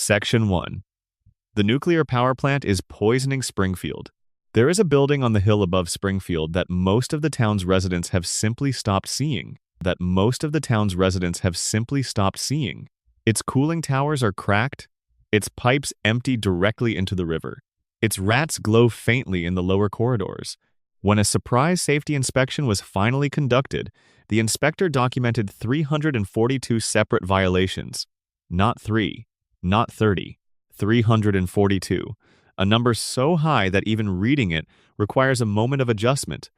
Section 1. The nuclear power plant is poisoning Springfield. There is a building on the hill above Springfield that most of the town's residents have simply stopped seeing. Its cooling towers are cracked, its pipes empty directly into the river. Its rats glow faintly in the lower corridors. When a surprise safety inspection was finally conducted, the inspector documented 342 separate violations. Not 3, not 30, 342. A number so high that even reading it requires a moment of adjustment,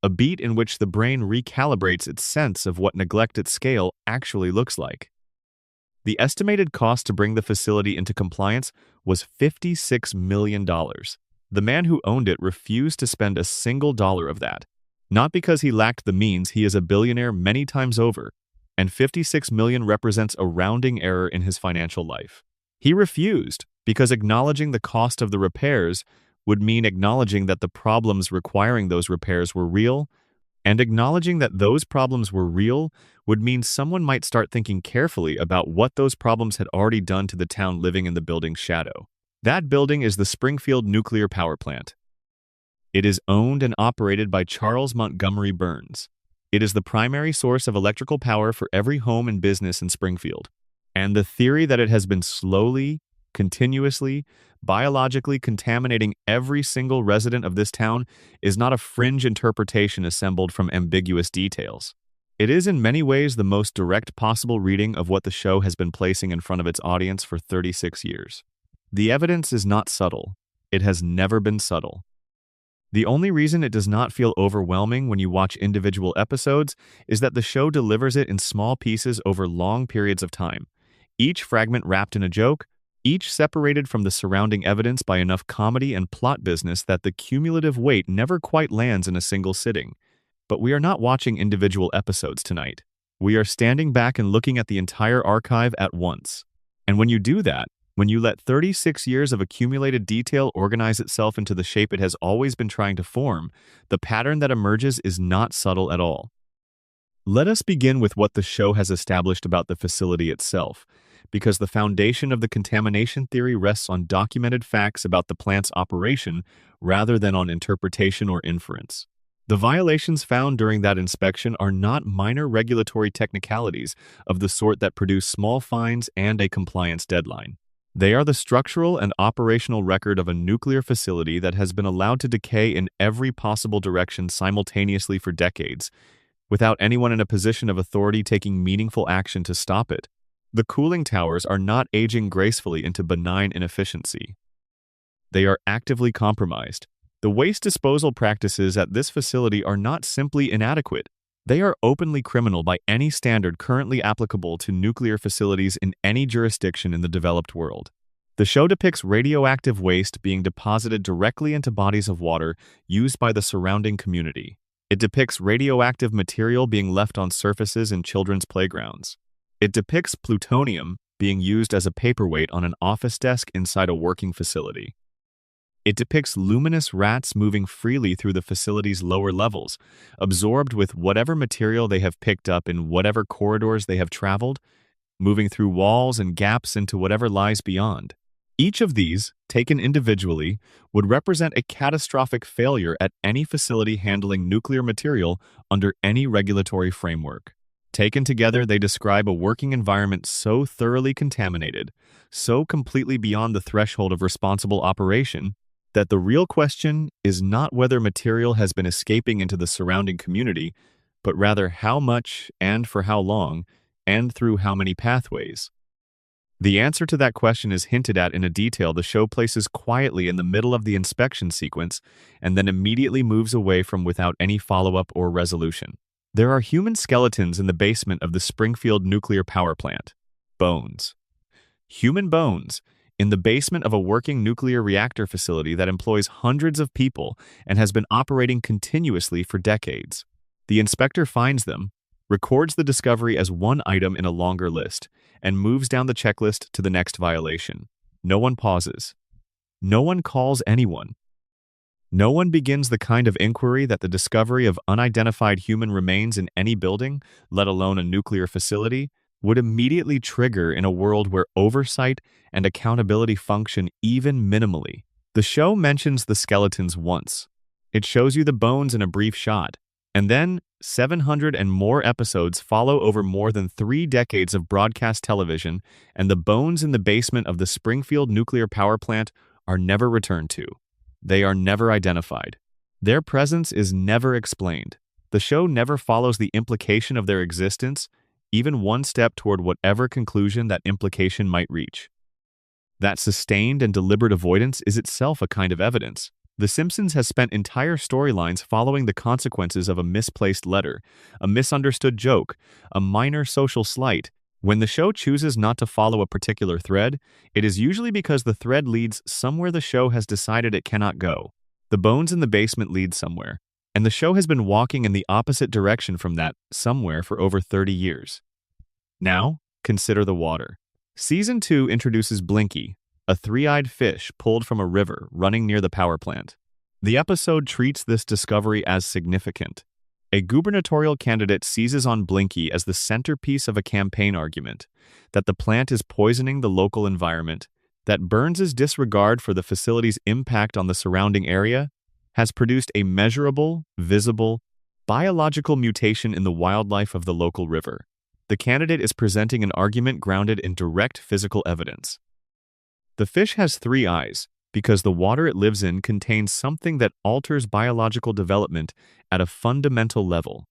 a beat in which the brain recalibrates its sense of what neglect at scale actually looks like. The estimated cost to bring the facility into compliance was $56 million. The man who owned it refused to spend a single dollar of that. Not because he lacked the means, he is a billionaire many times over, and $56 million represents a rounding error in his financial life. He refused because acknowledging the cost of the repairs would mean acknowledging that the problems requiring those repairs were real, and acknowledging that those problems were real would mean someone might start thinking carefully about what those problems had already done to the town living in the building's shadow. That building is the Springfield Nuclear Power Plant. It is owned and operated by Charles Montgomery Burns. It is the primary source of electrical power for every home and business in Springfield. And the theory that it has been slowly, continuously, biologically contaminating every single resident of this town is not a fringe interpretation assembled from ambiguous details. It is in many ways the most direct possible reading of what the show has been placing in front of its audience for 36 years. The evidence is not subtle. It has never been subtle. The only reason it does not feel overwhelming when you watch individual episodes is that the show delivers it in small pieces over long periods of time, each fragment wrapped in a joke, each separated from the surrounding evidence by enough comedy and plot business that the cumulative weight never quite lands in a single sitting. But we are not watching individual episodes tonight. We are standing back and looking at the entire archive at once. And when you do that, when you let 36 years of accumulated detail organize itself into the shape it has always been trying to form, the pattern that emerges is not subtle at all. Let us begin with what the show has established about the facility itself, because the foundation of the contamination theory rests on documented facts about the plant's operation rather than on interpretation or inference. The violations found during that inspection are not minor regulatory technicalities of the sort that produce small fines and a compliance deadline. They are the structural and operational record of a nuclear facility that has been allowed to decay in every possible direction simultaneously for decades, without anyone in a position of authority taking meaningful action to stop it. The cooling towers are not aging gracefully into benign inefficiency. They are actively compromised. The waste disposal practices at this facility are not simply inadequate. They are openly criminal by any standard currently applicable to nuclear facilities in any jurisdiction in the developed world. The show depicts radioactive waste being deposited directly into bodies of water used by the surrounding community. It depicts radioactive material being left on surfaces in children's playgrounds. It depicts plutonium being used as a paperweight on an office desk inside a working facility. It depicts luminous rats moving freely through the facility's lower levels, absorbed with whatever material they have picked up in whatever corridors they have traveled, moving through walls and gaps into whatever lies beyond. Each of these, taken individually, would represent a catastrophic failure at any facility handling nuclear material under any regulatory framework. Taken together, they describe a working environment so thoroughly contaminated, so completely beyond the threshold of responsible operation, that the real question is not whether material has been escaping into the surrounding community, but rather how much and for how long and through how many pathways. The answer to that question is hinted at in a detail the show places quietly in the middle of the inspection sequence and then immediately moves away from without any follow-up or resolution. There are human skeletons in the basement of the Springfield Nuclear Power Plant. Bones. Human bones in the basement of a working nuclear reactor facility that employs hundreds of people and has been operating continuously for decades. The inspector finds them, records the discovery as one item in a longer list, and moves down the checklist to the next violation. No one pauses. No one calls anyone. No one begins the kind of inquiry that the discovery of unidentified human remains in any building, let alone a nuclear facility, would immediately trigger in a world where oversight and accountability function even minimally. The show mentions the skeletons once. It shows you the bones in a brief shot, and then 700 and more episodes follow over more than 3 decades of broadcast television, and the bones in the basement of the Springfield nuclear power plant are never returned to. They are never identified. Their presence is never explained. The show never follows the implication of their existence, even one step toward whatever conclusion that implication might reach. That sustained and deliberate avoidance is itself a kind of evidence. The Simpsons has spent entire storylines following the consequences of a misplaced letter, a misunderstood joke, a minor social slight. When the show chooses not to follow a particular thread, it is usually because the thread leads somewhere the show has decided it cannot go. The bones in the basement lead somewhere, and the show has been walking in the opposite direction from that somewhere for over 30 years. Now, consider the water. Season 2 introduces Blinky, a three-eyed fish pulled from a river running near the power plant. The episode treats this discovery as significant. A gubernatorial candidate seizes on Blinky as the centerpiece of a campaign argument that the plant is poisoning the local environment, that Burns's disregard for the facility's impact on the surrounding area has produced a measurable, visible, biological mutation in the wildlife of the local river. The candidate is presenting an argument grounded in direct physical evidence. The fish has 3 eyes because the water it lives in contains something that alters biological development at a fundamental level.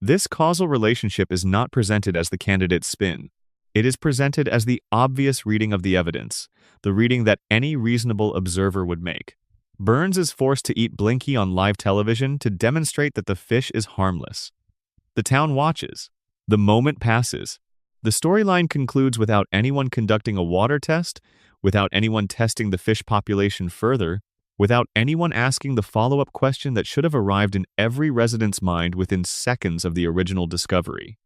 This causal relationship is not presented as the candidate's spin. It is presented as the obvious reading of the evidence, the reading that any reasonable observer would make. Burns is forced to eat Blinky on live television to demonstrate that the fish is harmless. The town watches. The moment passes. The storyline concludes without anyone conducting a water test, without anyone testing the fish population further, without anyone asking the follow-up question that should have arrived in every resident's mind within seconds of the original discovery.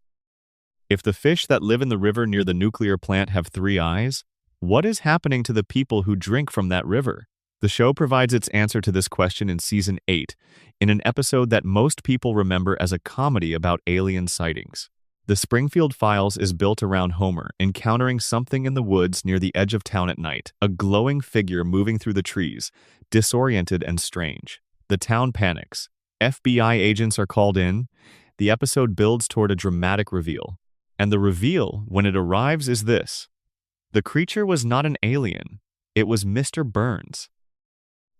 If the fish that live in the river near the nuclear plant have 3 eyes, what is happening to the people who drink from that river? The show provides its answer to this question in Season 8, in an episode that most people remember as a comedy about alien sightings. The Springfield Files is built around Homer encountering something in the woods near the edge of town at night, a glowing figure moving through the trees, disoriented and strange. The town panics. FBI agents are called in. The episode builds toward a dramatic reveal. And the reveal, when it arrives, is this. The creature was not an alien. It was Mr. Burns.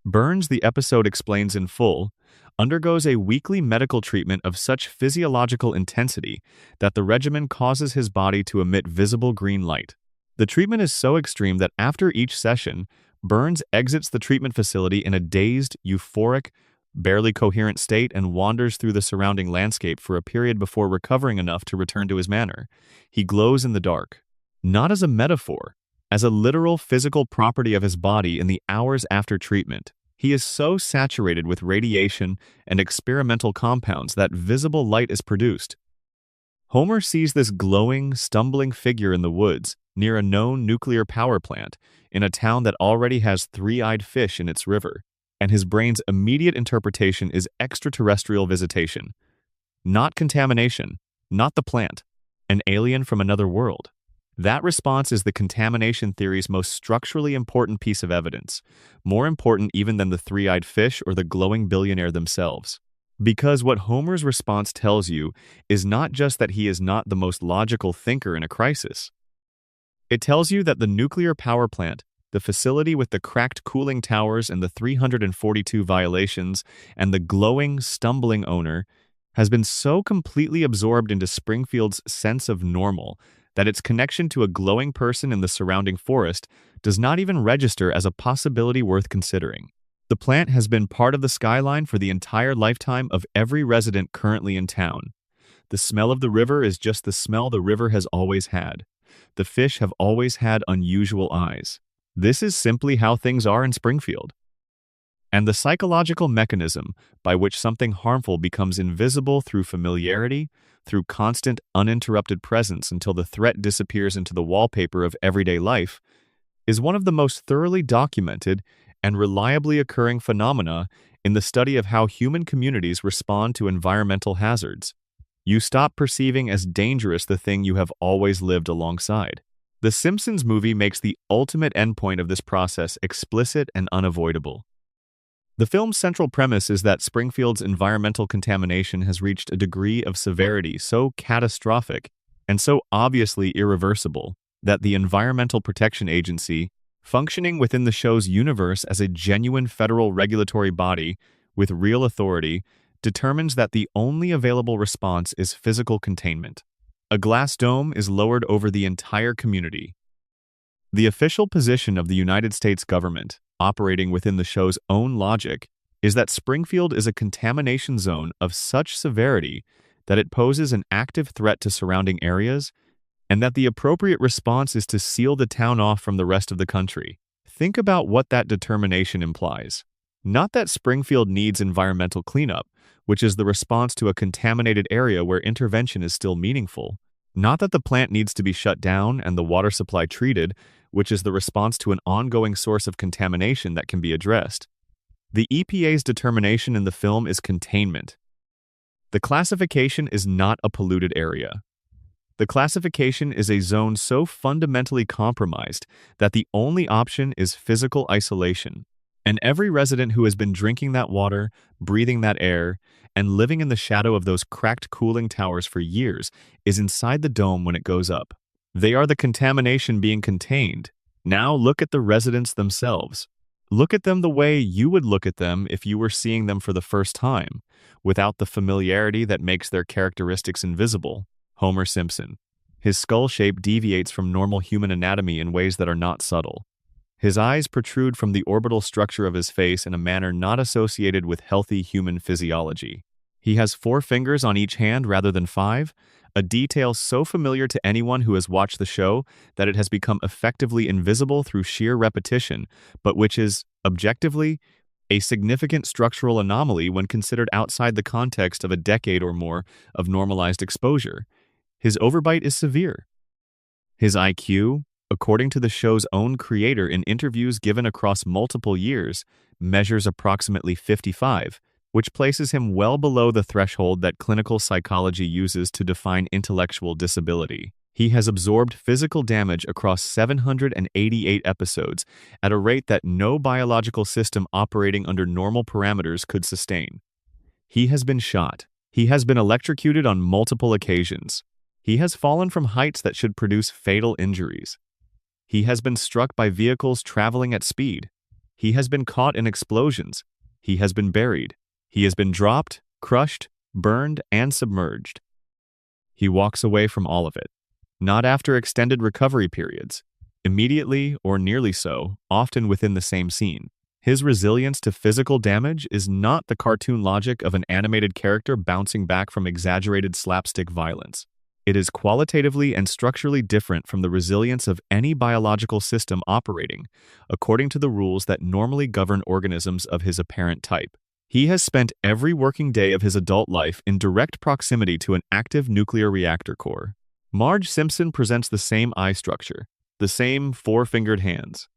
Burns, the episode explains in full, undergoes a weekly medical treatment of such physiological intensity that the regimen causes his body to emit visible green light. The treatment is so extreme that after each session, Burns exits the treatment facility in a dazed, euphoric, barely coherent state and wanders through the surrounding landscape for a period before recovering enough to return to his manor. He glows in the dark, not as a metaphor, as a literal physical property of his body in the hours after treatment. He is so saturated with radiation and experimental compounds that visible light is produced. Homer sees this glowing, stumbling figure in the woods near a known nuclear power plant in a town that already has 3-eyed fish in its river, and his brain's immediate interpretation is extraterrestrial visitation. Not contamination, not the plant, an alien from another world. That response is the contamination theory's most structurally important piece of evidence, more important even than the 3-eyed fish or the glowing billionaire themselves. Because what Homer's response tells you is not just that he is not the most logical thinker in a crisis. It tells you that the nuclear power plant, the facility with the cracked cooling towers and the 342 violations, and the glowing, stumbling owner, has been so completely absorbed into Springfield's sense of normal that its connection to a glowing person in the surrounding forest does not even register as a possibility worth considering. The plant has been part of the skyline for the entire lifetime of every resident currently in town. The smell of the river is just the smell the river has always had. The fish have always had unusual eyes. This is simply how things are in Springfield. And the psychological mechanism by which something harmful becomes invisible through familiarity, through constant, uninterrupted presence until the threat disappears into the wallpaper of everyday life, is one of the most thoroughly documented and reliably occurring phenomena in the study of how human communities respond to environmental hazards. You stop perceiving as dangerous the thing you have always lived alongside. The Simpsons movie makes the ultimate endpoint of this process explicit and unavoidable. The film's central premise is that Springfield's environmental contamination has reached a degree of severity so catastrophic and so obviously irreversible that the Environmental Protection Agency, functioning within the show's universe as a genuine federal regulatory body with real authority, determines that the only available response is physical containment. A glass dome is lowered over the entire community. The official position of the United States government, operating within the show's own logic, is that Springfield is a contamination zone of such severity that it poses an active threat to surrounding areas, and that the appropriate response is to seal the town off from the rest of the country. Think about what that determination implies. Not that Springfield needs environmental cleanup, which is the response to a contaminated area where intervention is still meaningful. Not that the plant needs to be shut down and the water supply treated, which is the response to an ongoing source of contamination that can be addressed. The EPA's determination in the film is containment. The classification is not a polluted area. The classification is a zone so fundamentally compromised that the only option is physical isolation. And every resident who has been drinking that water, breathing that air, and living in the shadow of those cracked cooling towers for years is inside the dome when it goes up. They are the contamination being contained. Now look at the residents themselves. Look at them the way you would look at them if you were seeing them for the first time, without the familiarity that makes their characteristics invisible. Homer Simpson. His skull shape deviates from normal human anatomy in ways that are not subtle. His eyes protrude from the orbital structure of his face in a manner not associated with healthy human physiology. He has 4 fingers on each hand rather than 5, a detail so familiar to anyone who has watched the show that it has become effectively invisible through sheer repetition, but which is, objectively, a significant structural anomaly when considered outside the context of a decade or more of normalized exposure. His overbite is severe. His IQ, according to the show's own creator in interviews given across multiple years, measures approximately 55, which places him well below the threshold that clinical psychology uses to define intellectual disability. He has absorbed physical damage across 788 episodes at a rate that no biological system operating under normal parameters could sustain. He has been shot. He has been electrocuted on multiple occasions. He has fallen from heights that should produce fatal injuries. He has been struck by vehicles traveling at speed. He has been caught in explosions. He has been buried. He has been dropped, crushed, burned, and submerged. He walks away from all of it. Not after extended recovery periods. Immediately, or nearly so, often within the same scene. His resilience to physical damage is not the cartoon logic of an animated character bouncing back from exaggerated slapstick violence. It is qualitatively and structurally different from the resilience of any biological system operating, according to the rules that normally govern organisms of his apparent type. He has spent every working day of his adult life in direct proximity to an active nuclear reactor core. Marge Simpson presents the same eye structure, the same 4-fingered hands.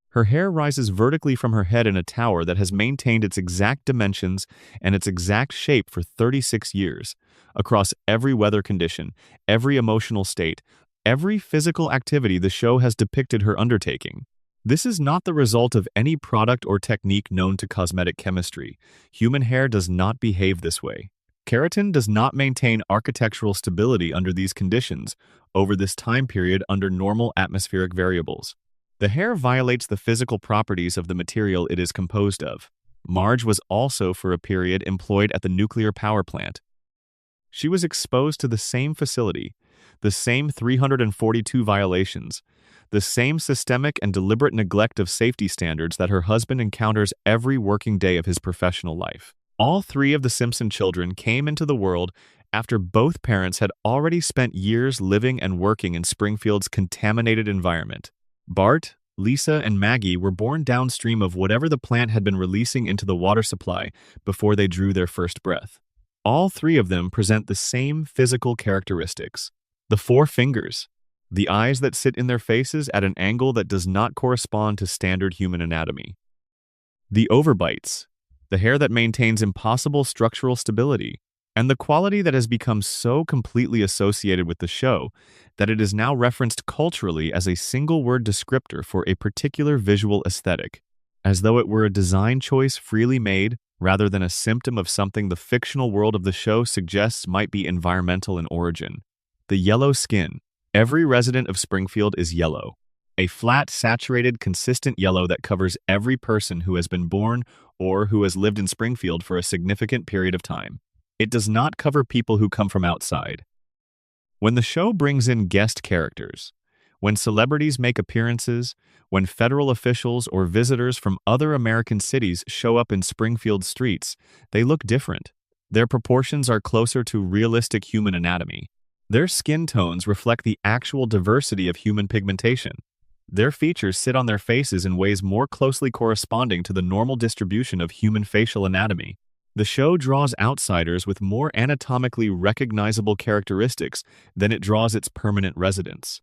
Her hair rises vertically from her head in a tower that has maintained its exact dimensions and its exact shape for 36 years, across every weather condition, every emotional state, every physical activity the show has depicted her undertaking. This is not the result of any product or technique known to cosmetic chemistry. Human hair does not behave this way. Keratin does not maintain architectural stability under these conditions over this time period under normal atmospheric variables. The hair violates the physical properties of the material it is composed of. Marge was also for a period employed at the nuclear power plant. She was exposed to the same facility, the same 342 violations, the same systemic and deliberate neglect of safety standards that her husband encounters every working day of his professional life. All 3 of the Simpson children came into the world after both parents had already spent years living and working in Springfield's contaminated environment. Bart, Lisa, and Maggie were born downstream of whatever the plant had been releasing into the water supply before they drew their first breath. All 3 of them present the same physical characteristics. The 4 fingers, the eyes that sit in their faces at an angle that does not correspond to standard human anatomy. The overbites, the hair that maintains impossible structural stability. and the quality that has become so completely associated with the show that it is now referenced culturally as a single-word descriptor for a particular visual aesthetic, as though it were a design choice freely made rather than a symptom of something the fictional world of the show suggests might be environmental in origin. The yellow skin. Every resident of Springfield is yellow. A flat, saturated, consistent yellow that covers every person who has been born or who has lived in Springfield for a significant period of time. It does not cover people who come from outside. When the show brings in guest characters, when celebrities make appearances, when federal officials or visitors from other American cities show up in Springfield streets, they look different. Their proportions are closer to realistic human anatomy. Their skin tones reflect the actual diversity of human pigmentation. Their features sit on their faces in ways more closely corresponding to the normal distribution of human facial anatomy. The show draws outsiders with more anatomically recognizable characteristics than it draws its permanent residents.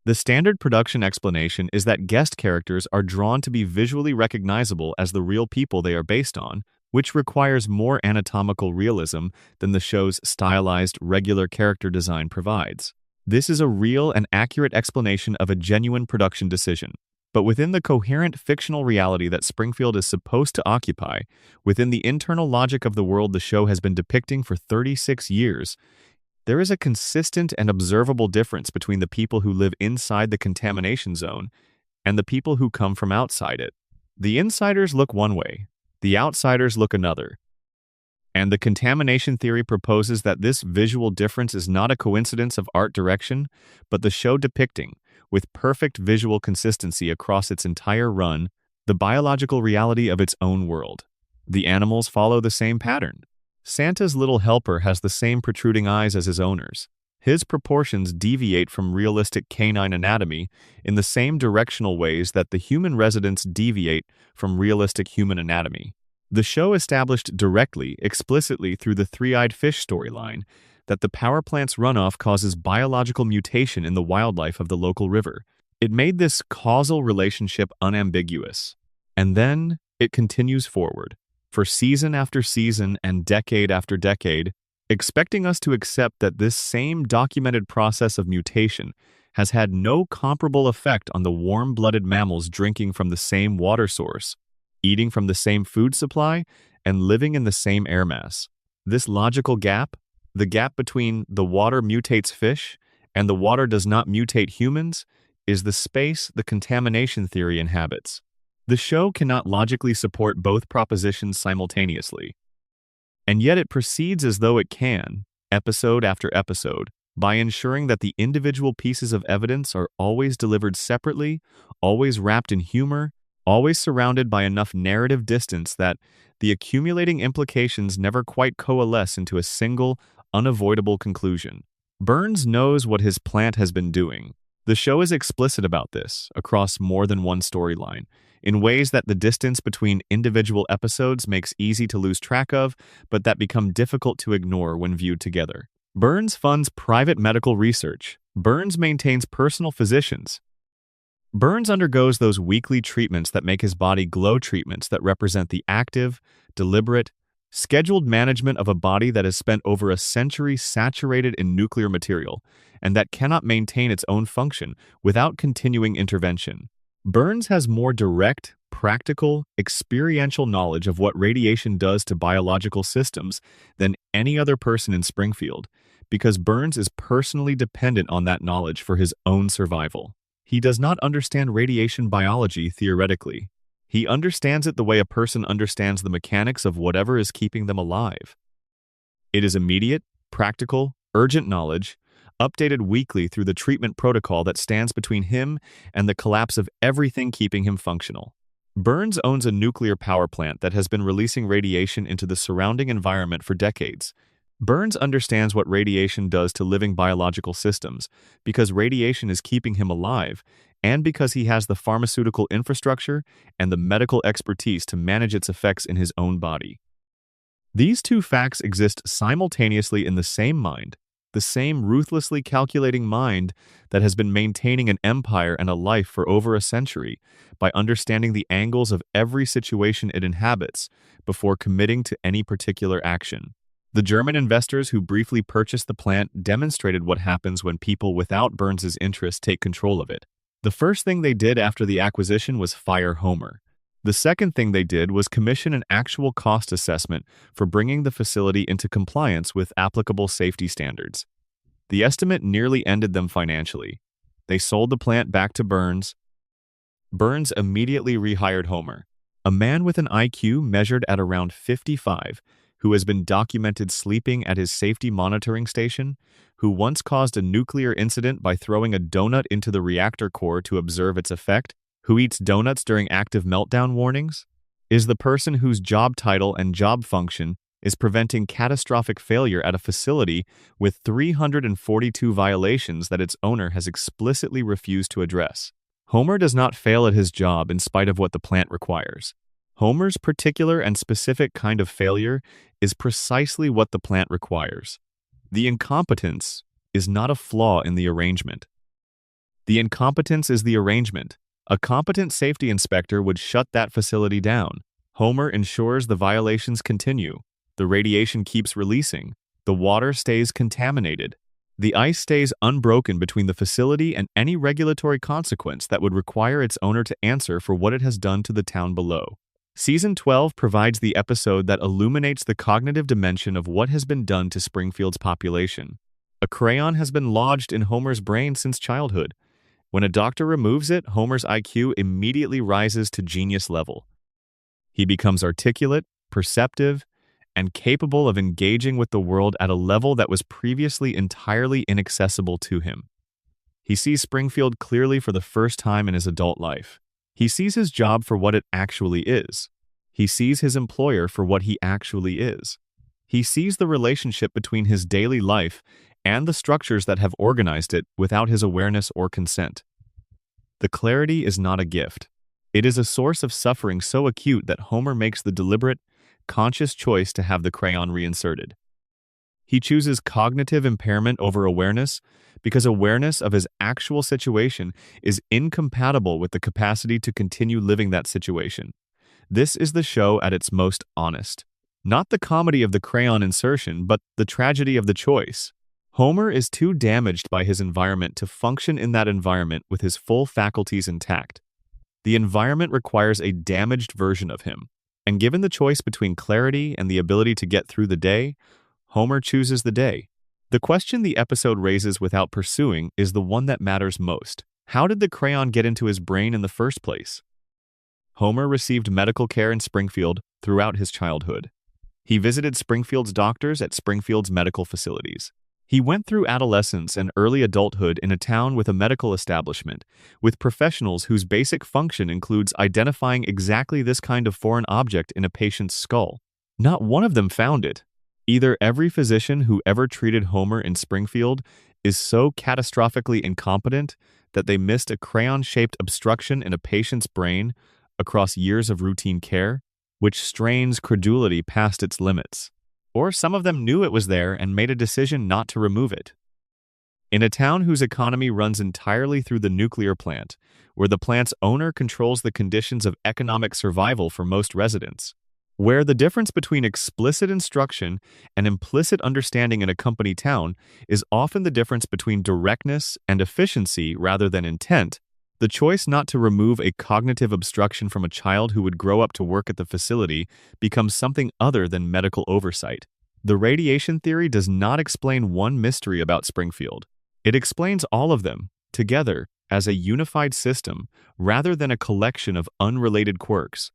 The standard production explanation is that guest characters are drawn to be visually recognizable as the real people they are based on, which requires more anatomical realism than the show's stylized, regular character design provides. This is a real and accurate explanation of a genuine production decision. But within the coherent fictional reality that Springfield is supposed to occupy, within the internal logic of the world the show has been depicting for 36 years, there is a consistent and observable difference between the people who live inside the contamination zone and the people who come from outside it. The insiders look one way, the outsiders look another. And the contamination theory proposes that this visual difference is not a coincidence of art direction, but the show depicting, with perfect visual consistency across its entire run, the biological reality of its own world. The animals follow the same pattern. Santa's little helper has the same protruding eyes as his owners. His proportions deviate from realistic canine anatomy in the same directional ways that the human residents deviate from realistic human anatomy. The show established directly, explicitly through the three-eyed fish storyline, that the power plant's runoff causes biological mutation in the wildlife of the local river. It made this causal relationship unambiguous. And then it continues forward, for season after season and decade after decade, expecting us to accept that this same documented process of mutation has had no comparable effect on the warm-blooded mammals drinking from the same water source, eating from the same food supply, and living in the same air mass. This logical gap, the gap between the water mutates fish and the water does not mutate humans, is the space the contamination theory inhabits. The show cannot logically support both propositions simultaneously. And yet it proceeds as though it can, episode after episode, by ensuring that the individual pieces of evidence are always delivered separately, always wrapped in humor, always surrounded by enough narrative distance that the accumulating implications never quite coalesce into a single, unavoidable conclusion. Burns knows what his plant has been doing. The show is explicit about this, across more than one storyline, in ways that the distance between individual episodes makes easy to lose track of, but that become difficult to ignore when viewed together. Burns funds private medical research. Burns maintains personal physicians. Burns undergoes those weekly treatments that make his body glow, treatments that represent the active, deliberate, scheduled management of a body that has spent over a century saturated in nuclear material and that cannot maintain its own function without continuing intervention. Burns has more direct, practical, experiential knowledge of what radiation does to biological systems than any other person in Springfield, because Burns is personally dependent on that knowledge for his own survival. He does not understand radiation biology theoretically. He understands it the way a person understands the mechanics of whatever is keeping them alive. It is immediate, practical, urgent knowledge, updated weekly through the treatment protocol that stands between him and the collapse of everything keeping him functional. Burns owns a nuclear power plant that has been releasing radiation into the surrounding environment for decades. Burns understands what radiation does to living biological systems because radiation is keeping him alive and because he has the pharmaceutical infrastructure and the medical expertise to manage its effects in his own body. These two facts exist simultaneously in the same mind, the same ruthlessly calculating mind that has been maintaining an empire and a life for over a century by understanding the angles of every situation it inhabits before committing to any particular action. The German investors who briefly purchased the plant demonstrated what happens when people without Burns's interest take control of it. The first thing they did after the acquisition was fire Homer. The second thing they did was commission an actual cost assessment for bringing the facility into compliance with applicable safety standards. The estimate nearly ended them financially. They sold the plant back to Burns. Burns immediately rehired Homer, a man with an IQ measured at around 55, who has been documented sleeping at his safety monitoring station, who once caused a nuclear incident by throwing a donut into the reactor core to observe its effect, who eats donuts during active meltdown warnings, is the person whose job title and job function is preventing catastrophic failure at a facility with 342 violations that its owner has explicitly refused to address. Homer does not fail at his job in spite of what the plant requires. Homer's particular and specific kind of failure is precisely what the plant requires. The incompetence is not a flaw in the arrangement. The incompetence is the arrangement. A competent safety inspector would shut that facility down. Homer ensures the violations continue. The radiation keeps releasing. The water stays contaminated. The ice stays unbroken between the facility and any regulatory consequence that would require its owner to answer for what it has done to the town below. Season 12 provides the episode that illuminates the cognitive dimension of what has been done to Springfield's population. A crayon has been lodged in Homer's brain since childhood. When a doctor removes it, Homer's IQ immediately rises to genius level. He becomes articulate, perceptive, and capable of engaging with the world at a level that was previously entirely inaccessible to him. He sees Springfield clearly for the first time in his adult life. He sees his job for what it actually is. He sees his employer for what he actually is. He sees the relationship between his daily life and the structures that have organized it without his awareness or consent. The clarity is not a gift. It is a source of suffering so acute that Homer makes the deliberate, conscious choice to have the crayon reinserted. He chooses cognitive impairment over awareness because awareness of his actual situation is incompatible with the capacity to continue living that situation. This is the show at its most honest. Not the comedy of the crayon insertion, but the tragedy of the choice. Homer is too damaged by his environment to function in that environment with his full faculties intact. The environment requires a damaged version of him. And given the choice between clarity and the ability to get through the day, Homer chooses the day. The question the episode raises without pursuing is the one that matters most. How did the crayon get into his brain in the first place? Homer received medical care in Springfield throughout his childhood. He visited Springfield's doctors at Springfield's medical facilities. He went through adolescence and early adulthood in a town with a medical establishment, with professionals whose basic function includes identifying exactly this kind of foreign object in a patient's skull. Not one of them found it. Either every physician who ever treated Homer in Springfield is so catastrophically incompetent that they missed a crayon-shaped obstruction in a patient's brain across years of routine care, which strains credulity past its limits. Or some of them knew it was there and made a decision not to remove it. In a town whose economy runs entirely through the nuclear plant, where the plant's owner controls the conditions of economic survival for most residents, where the difference between explicit instruction and implicit understanding in a company town is often the difference between directness and efficiency rather than intent, the choice not to remove a cognitive obstruction from a child who would grow up to work at the facility becomes something other than medical oversight. The radiation theory does not explain one mystery about Springfield. It explains all of them, together, as a unified system, rather than a collection of unrelated quirks.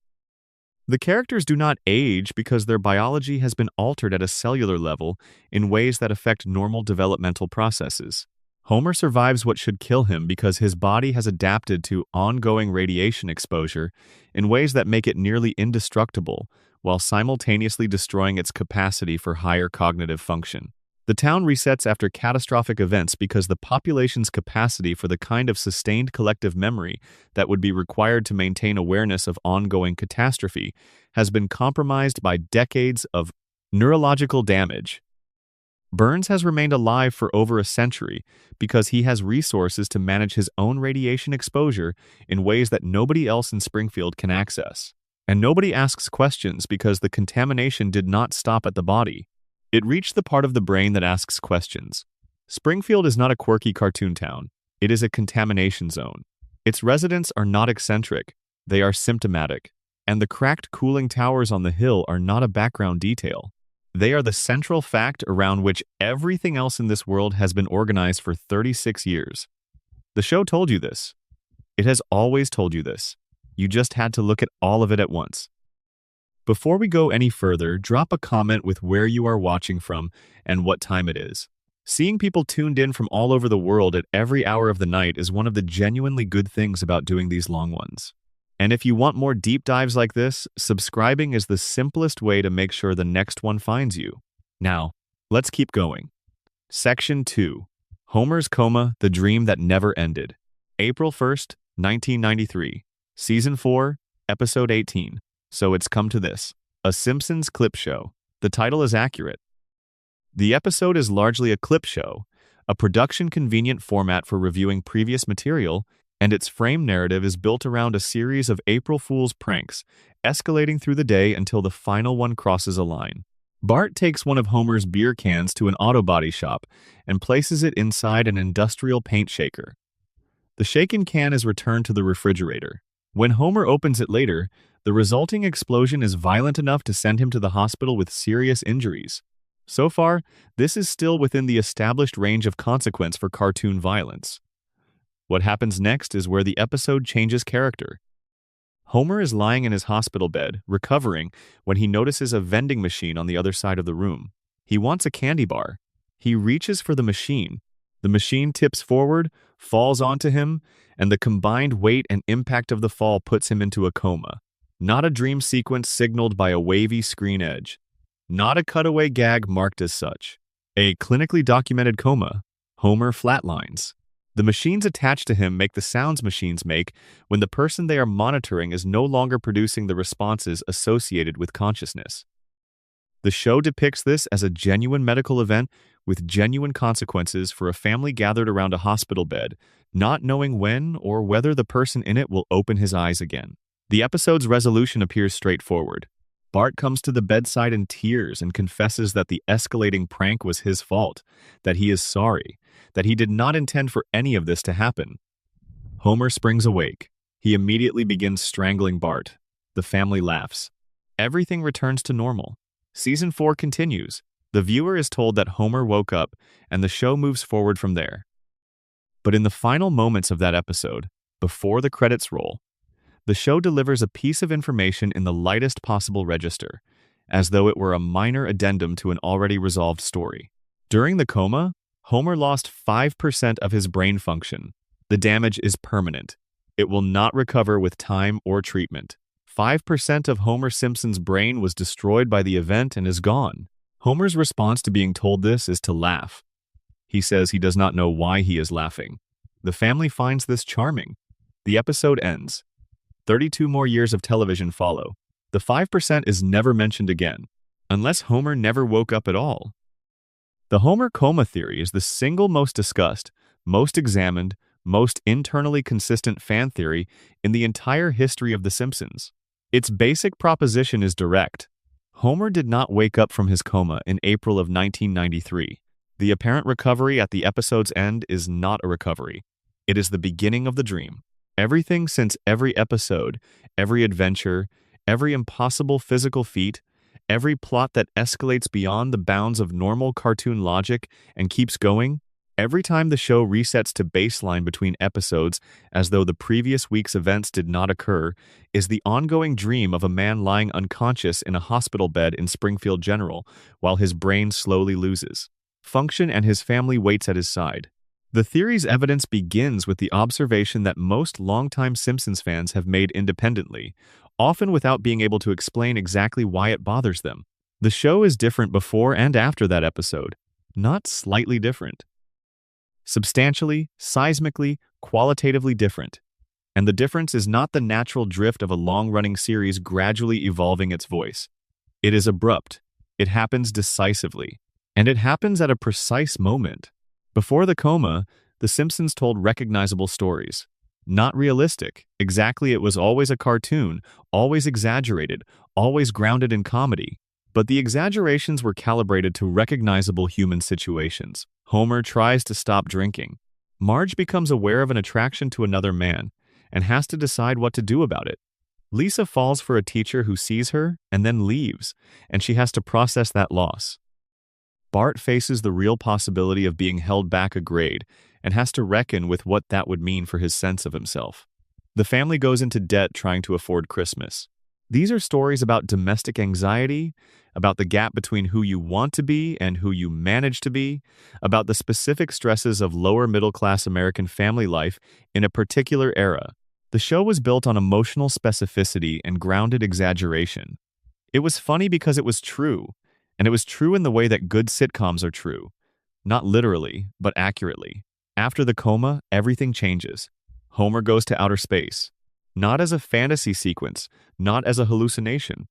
The characters do not age because their biology has been altered at a cellular level in ways that affect normal developmental processes. Homer survives what should kill him because his body has adapted to ongoing radiation exposure in ways that make it nearly indestructible, while simultaneously destroying its capacity for higher cognitive function. The town resets after catastrophic events because the population's capacity for the kind of sustained collective memory that would be required to maintain awareness of ongoing catastrophe has been compromised by decades of neurological damage. Burns has remained alive for over a century because he has resources to manage his own radiation exposure in ways that nobody else in Springfield can access. And nobody asks questions because the contamination did not stop at the body. It reached the part of the brain that asks questions. Springfield is not a quirky cartoon town. It is a contamination zone. Its residents are not eccentric. They are symptomatic. And the cracked cooling towers on the hill are not a background detail. They are the central fact around which everything else in this world has been organized for 36 years. The show told you this. It has always told you this. You just had to look at all of it at once. Before we go any further, drop a comment with where you are watching from and what time it is. Seeing people tuned in from all over the world at every hour of the night is one of the genuinely good things about doing these long ones. And if you want more deep dives like this, subscribing is the simplest way to make sure the next one finds you. Now, let's keep going. Section 2. Homer's Coma, the Dream That Never Ended. April 1st, 1993. Season 4, Episode 18. So it's come to this. A Simpsons clip show. The title is accurate. The episode is largely a clip show, a production-convenient format for reviewing previous material, and its frame narrative is built around a series of April Fool's pranks, escalating through the day until the final one crosses a line. Bart takes one of Homer's beer cans to an auto body shop and places it inside an industrial paint shaker. The shaken can is returned to the refrigerator. When Homer opens it later, the resulting explosion is violent enough to send him to the hospital with serious injuries. So far, this is still within the established range of consequence for cartoon violence. What happens next is where the episode changes character. Homer is lying in his hospital bed, recovering, when he notices a vending machine on the other side of the room. He wants a candy bar. He reaches for the machine. The machine tips forward, falls onto him, and the combined weight and impact of the fall puts him into a coma. Not a dream sequence signaled by a wavy screen edge. Not a cutaway gag marked as such. A clinically documented coma. Homer flatlines. The machines attached to him make the sounds machines make when the person they are monitoring is no longer producing the responses associated with consciousness. The show depicts this as a genuine medical event with genuine consequences for a family gathered around a hospital bed, not knowing when or whether the person in it will open his eyes again. The episode's resolution appears straightforward. Bart comes to the bedside in tears and confesses that the escalating prank was his fault, that he is sorry, that he did not intend for any of this to happen. Homer springs awake. He immediately begins strangling Bart. The family laughs. Everything returns to normal. Season 4 continues. The viewer is told that Homer woke up, and the show moves forward from there. But in the final moments of that episode, before the credits roll, the show delivers a piece of information in the lightest possible register, as though it were a minor addendum to an already resolved story. During the coma, Homer lost 5% of his brain function. The damage is permanent. It will not recover with time or treatment. 5% of Homer Simpson's brain was destroyed by the event and is gone. Homer's response to being told this is to laugh. He says he does not know why he is laughing. The family finds this charming. The episode ends. 32 more years of television follow. The 5% is never mentioned again, unless Homer never woke up at all. The Homer coma theory is the single most discussed, most examined, most internally consistent fan theory in the entire history of The Simpsons. Its basic proposition is direct. Homer did not wake up from his coma in April of 1993. The apparent recovery at the episode's end is not a recovery. It is the beginning of the dream. Everything since every episode, every adventure, every impossible physical feat, every plot that escalates beyond the bounds of normal cartoon logic and keeps going, every time the show resets to baseline between episodes as though the previous week's events did not occur, is the ongoing dream of a man lying unconscious in a hospital bed in Springfield General while his brain slowly loses function and his family waits at his side. The theory's evidence begins with the observation that most longtime Simpsons fans have made independently, often without being able to explain exactly why it bothers them. The show is different before and after that episode, not slightly different. Substantially, seismically, qualitatively different. And the difference is not the natural drift of a long-running series gradually evolving its voice. It is abrupt. It happens decisively. And it happens at a precise moment. Before the coma, The Simpsons told recognizable stories. Not realistic. Exactly, it was always a cartoon, always exaggerated, always grounded in comedy. But the exaggerations were calibrated to recognizable human situations. Homer tries to stop drinking. Marge becomes aware of an attraction to another man and has to decide what to do about it. Lisa falls for a teacher who sees her and then leaves, and she has to process that loss. Bart faces the real possibility of being held back a grade and has to reckon with what that would mean for his sense of himself. The family goes into debt trying to afford Christmas. These are stories about domestic anxiety, about the gap between who you want to be and who you manage to be, about the specific stresses of lower middle-class American family life in a particular era. The show was built on emotional specificity and grounded exaggeration. It was funny because it was true, and it was true in the way that good sitcoms are true. Not literally, but accurately. After the coma, everything changes. Homer goes to outer space. Not as a fantasy sequence, not as a hallucination.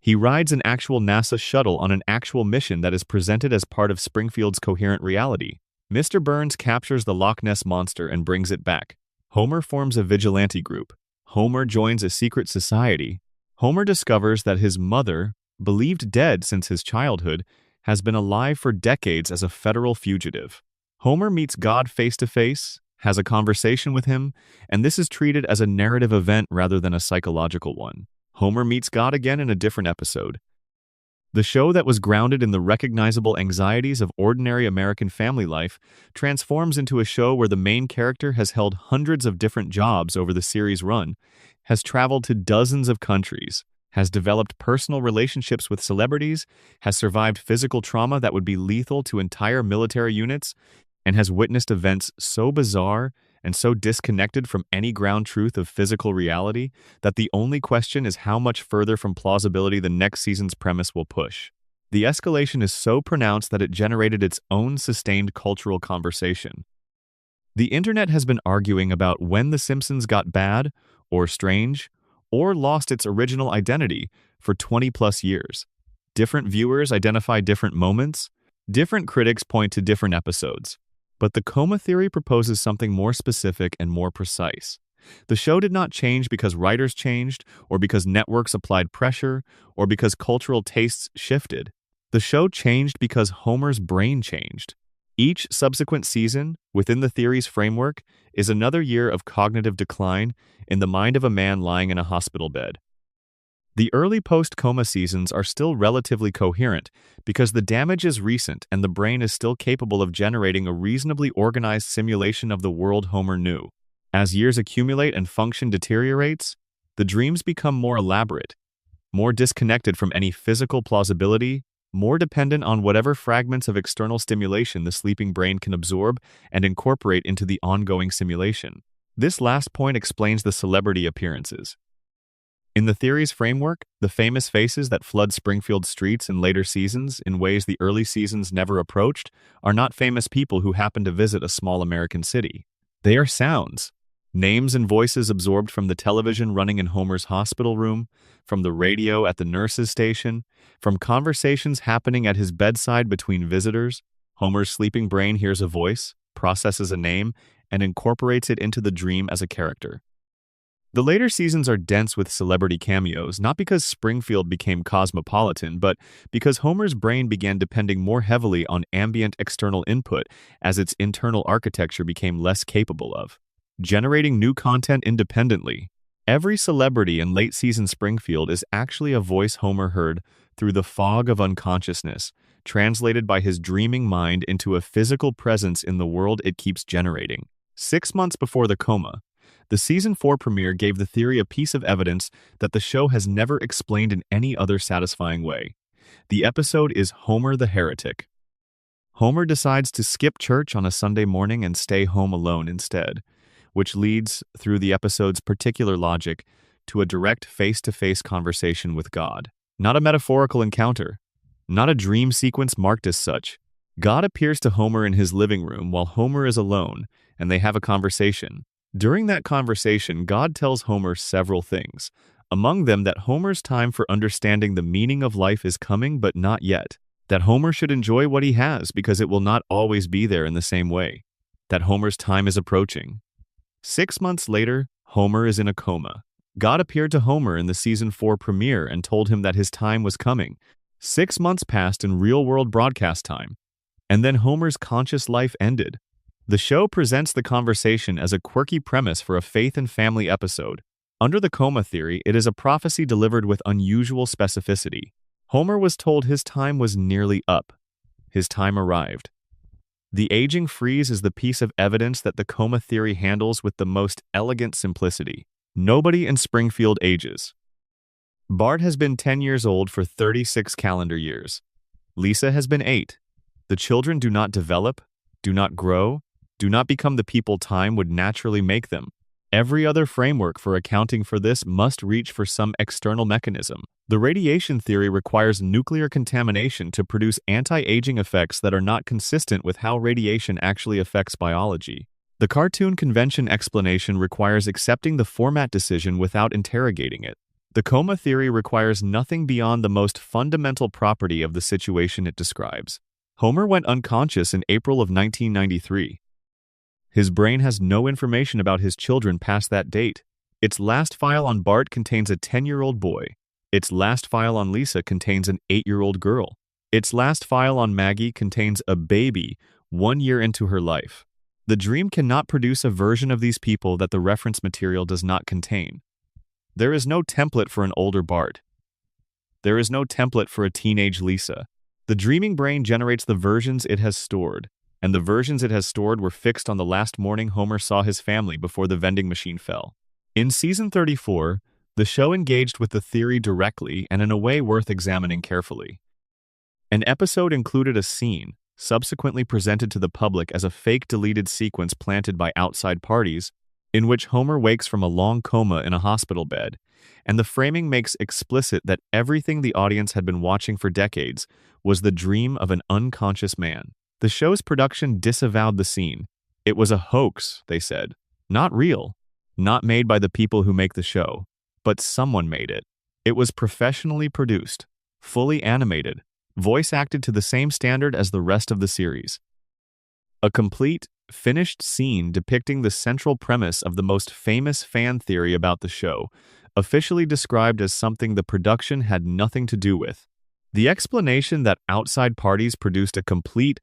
He rides an actual NASA shuttle on an actual mission that is presented as part of Springfield's coherent reality. Mr. Burns captures the Loch Ness Monster and brings it back. Homer forms a vigilante group. Homer joins a secret society. Homer discovers that his mother, believed dead since his childhood, has been alive for decades as a federal fugitive. Homer meets God face to face, has a conversation with him, and this is treated as a narrative event rather than a psychological one. Homer meets God again in a different episode. The show that was grounded in the recognizable anxieties of ordinary American family life transforms into a show where the main character has held hundreds of different jobs over the series' run, has traveled to dozens of countries, has developed personal relationships with celebrities, has survived physical trauma that would be lethal to entire military units, and has witnessed events so bizarre and so disconnected from any ground truth of physical reality that the only question is how much further from plausibility the next season's premise will push. The escalation is so pronounced that it generated its own sustained cultural conversation. The internet has been arguing about when The Simpsons got bad, or strange, or lost its original identity for 20-plus years. Different viewers identify different moments. Different critics point to different episodes. But the coma theory proposes something more specific and more precise. The show did not change because writers changed, or because networks applied pressure, or because cultural tastes shifted. The show changed because Homer's brain changed. Each subsequent season, within the theory's framework, is another year of cognitive decline in the mind of a man lying in a hospital bed. The early post-coma seasons are still relatively coherent because the damage is recent and the brain is still capable of generating a reasonably organized simulation of the world Homer knew. As years accumulate and function deteriorates, the dreams become more elaborate, more disconnected from any physical plausibility, more dependent on whatever fragments of external stimulation the sleeping brain can absorb and incorporate into the ongoing simulation. This last point explains the celebrity appearances. In the theory's framework, the famous faces that flood Springfield streets in later seasons in ways the early seasons never approached are not famous people who happen to visit a small American city. They are sounds. Names and voices absorbed from the television running in Homer's hospital room, from the radio at the nurse's station, from conversations happening at his bedside between visitors. Homer's sleeping brain hears a voice, processes a name, and incorporates it into the dream as a character. The later seasons are dense with celebrity cameos, not because Springfield became cosmopolitan, but because Homer's brain began depending more heavily on ambient external input as its internal architecture became less capable of generating new content independently. Every celebrity in late-season Springfield is actually a voice Homer heard through the fog of unconsciousness, translated by his dreaming mind into a physical presence in the world it keeps generating. 6 months before the coma, the Season 4 premiere gave the theory a piece of evidence that the show has never explained in any other satisfying way. The episode is Homer the Heretic. Homer decides to skip church on a Sunday morning and stay home alone instead, which leads, through the episode's particular logic, to a direct face-to-face conversation with God. Not a metaphorical encounter, not a dream sequence marked as such. God appears to Homer in his living room while Homer is alone, and they have a conversation. During that conversation, God tells Homer several things, among them that Homer's time for understanding the meaning of life is coming but not yet, that Homer should enjoy what he has because it will not always be there in the same way, that Homer's time is approaching. 6 months later, Homer is in a coma. God appeared to Homer in the Season 4 premiere and told him that his time was coming, 6 months passed in real-world broadcast time, and then Homer's conscious life ended. The show presents the conversation as a quirky premise for a faith and family episode. Under the coma theory, it is a prophecy delivered with unusual specificity. Homer was told his time was nearly up. His time arrived. The aging freeze is the piece of evidence that the coma theory handles with the most elegant simplicity. Nobody in Springfield ages. Bart has been 10 years old for 36 calendar years. Lisa has been 8. The children do not develop, do not grow, do not become the people time would naturally make them. Every other framework for accounting for this must reach for some external mechanism. The radiation theory requires nuclear contamination to produce anti-aging effects that are not consistent with how radiation actually affects biology. The cartoon convention explanation requires accepting the format decision without interrogating it. The coma theory requires nothing beyond the most fundamental property of the situation it describes. Homer went unconscious in April of 1993. His brain has no information about his children past that date. Its last file on Bart contains a 10-year-old boy. Its last file on Lisa contains an 8-year-old girl. Its last file on Maggie contains a baby 1 year into her life. The dream cannot produce a version of these people that the reference material does not contain. There is no template for an older Bart. There is no template for a teenage Lisa. The dreaming brain generates the versions it has stored, and the versions it has stored were fixed on the last morning Homer saw his family before the vending machine fell. In season 34, the show engaged with the theory directly and in a way worth examining carefully. An episode included a scene, subsequently presented to the public as a fake deleted sequence planted by outside parties, in which Homer wakes from a long coma in a hospital bed, and the framing makes explicit that everything the audience had been watching for decades was the dream of an unconscious man. The show's production disavowed the scene. It was a hoax, they said. Not real. Not made by the people who make the show. But someone made it. It was professionally produced, fully animated, voice acted to the same standard as the rest of the series. A complete, finished scene depicting the central premise of the most famous fan theory about the show, officially described as something the production had nothing to do with. The explanation that outside parties produced a complete,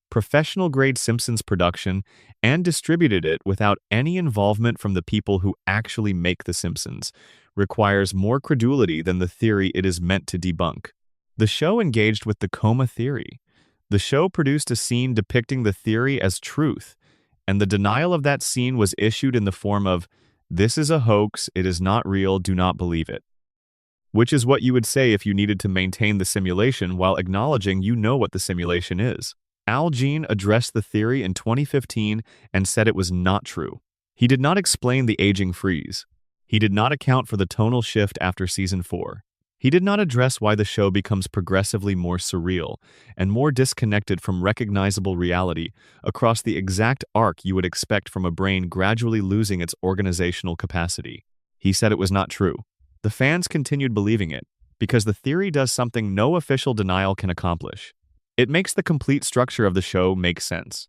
professional-grade Simpsons production and distributed it without any involvement from the people who actually make The Simpsons requires more credulity than the theory it is meant to debunk. The show engaged with the coma theory. The show produced a scene depicting the theory as truth, and the denial of that scene was issued in the form of, "This is a hoax, it is not real, do not believe it." Which is what you would say if you needed to maintain the simulation while acknowledging you know what the simulation is. Al Jean addressed the theory in 2015 and said it was not true. He did not explain the aging freeze. He did not account for the tonal shift after season 4. He did not address why the show becomes progressively more surreal and more disconnected from recognizable reality across the exact arc you would expect from a brain gradually losing its organizational capacity. He said it was not true. The fans continued believing it because the theory does something no official denial can accomplish. It makes the complete structure of the show make sense.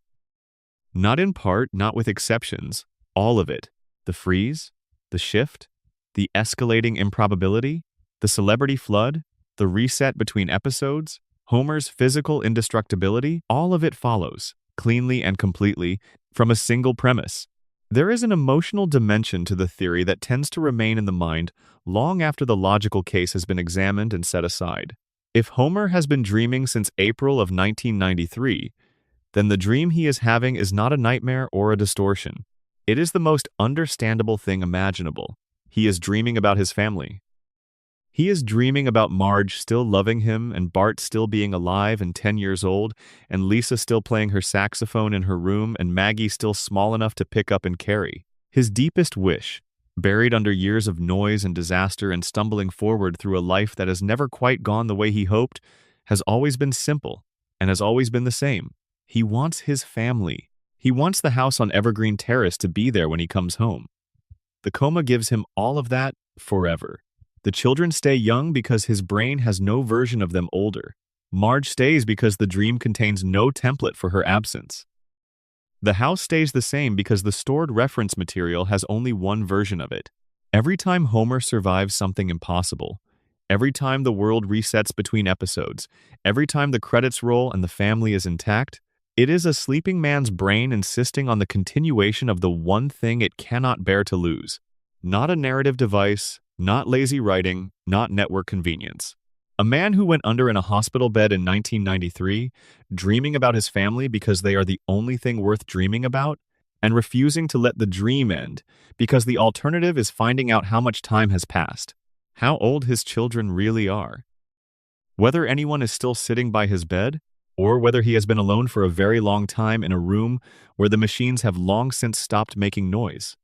Not in part, not with exceptions, all of it. The freeze, the shift, the escalating improbability, the celebrity flood, the reset between episodes, Homer's physical indestructibility, all of it follows, cleanly and completely, from a single premise. There is an emotional dimension to the theory that tends to remain in the mind long after the logical case has been examined and set aside. If Homer has been dreaming since April of 1993, then the dream he is having is not a nightmare or a distortion. It is the most understandable thing imaginable. He is dreaming about his family. He is dreaming about Marge still loving him and Bart still being alive and 10 years old and Lisa still playing her saxophone in her room and Maggie still small enough to pick up and carry. His deepest wish, buried under years of noise and disaster and stumbling forward through a life that has never quite gone the way he hoped, has always been simple and has always been the same. He wants his family. He wants the house on Evergreen Terrace to be there when he comes home. The coma gives him all of that forever. The children stay young because his brain has no version of them older. Marge stays because the dream contains no template for her absence. The house stays the same because the stored reference material has only one version of it. Every time Homer survives something impossible, Every time the world resets between episodes, every time the credits roll and the family is intact, it is a sleeping man's brain insisting on the continuation of the one thing it cannot bear to lose. Not a narrative device, not lazy writing, not network convenience. A man who went under in a hospital bed in 1993, dreaming about his family because they are the only thing worth dreaming about, and refusing to let the dream end because the alternative is finding out how much time has passed, how old his children really are. Whether anyone is still sitting by his bed, or whether he has been alone for a very long time in a room where the machines have long since stopped making noise.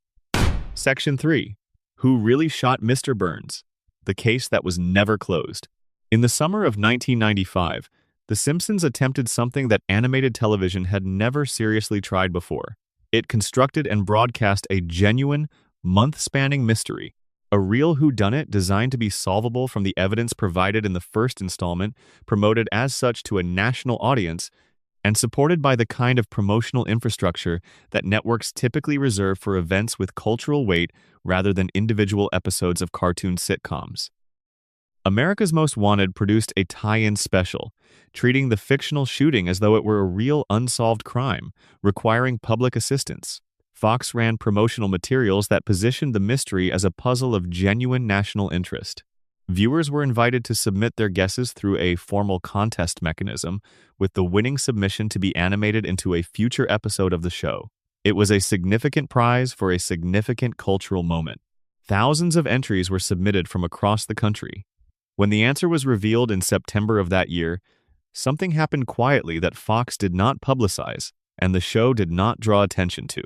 Section 3. Who really shot Mr. Burns? The case that was never closed. In the summer of 1995, The Simpsons attempted something that animated television had never seriously tried before. It constructed and broadcast a genuine, month-spanning mystery, a real whodunit designed to be solvable from the evidence provided in the first installment, promoted as such to a national audience, and supported by the kind of promotional infrastructure that networks typically reserve for events with cultural weight rather than individual episodes of cartoon sitcoms. America's Most Wanted produced a tie-in special, treating the fictional shooting as though it were a real unsolved crime, requiring public assistance. Fox ran promotional materials that positioned the mystery as a puzzle of genuine national interest. Viewers were invited to submit their guesses through a formal contest mechanism, with the winning submission to be animated into a future episode of the show. It was a significant prize for a significant cultural moment. Thousands of entries were submitted from across the country. When the answer was revealed in September of that year, something happened quietly that Fox did not publicize and the show did not draw attention to.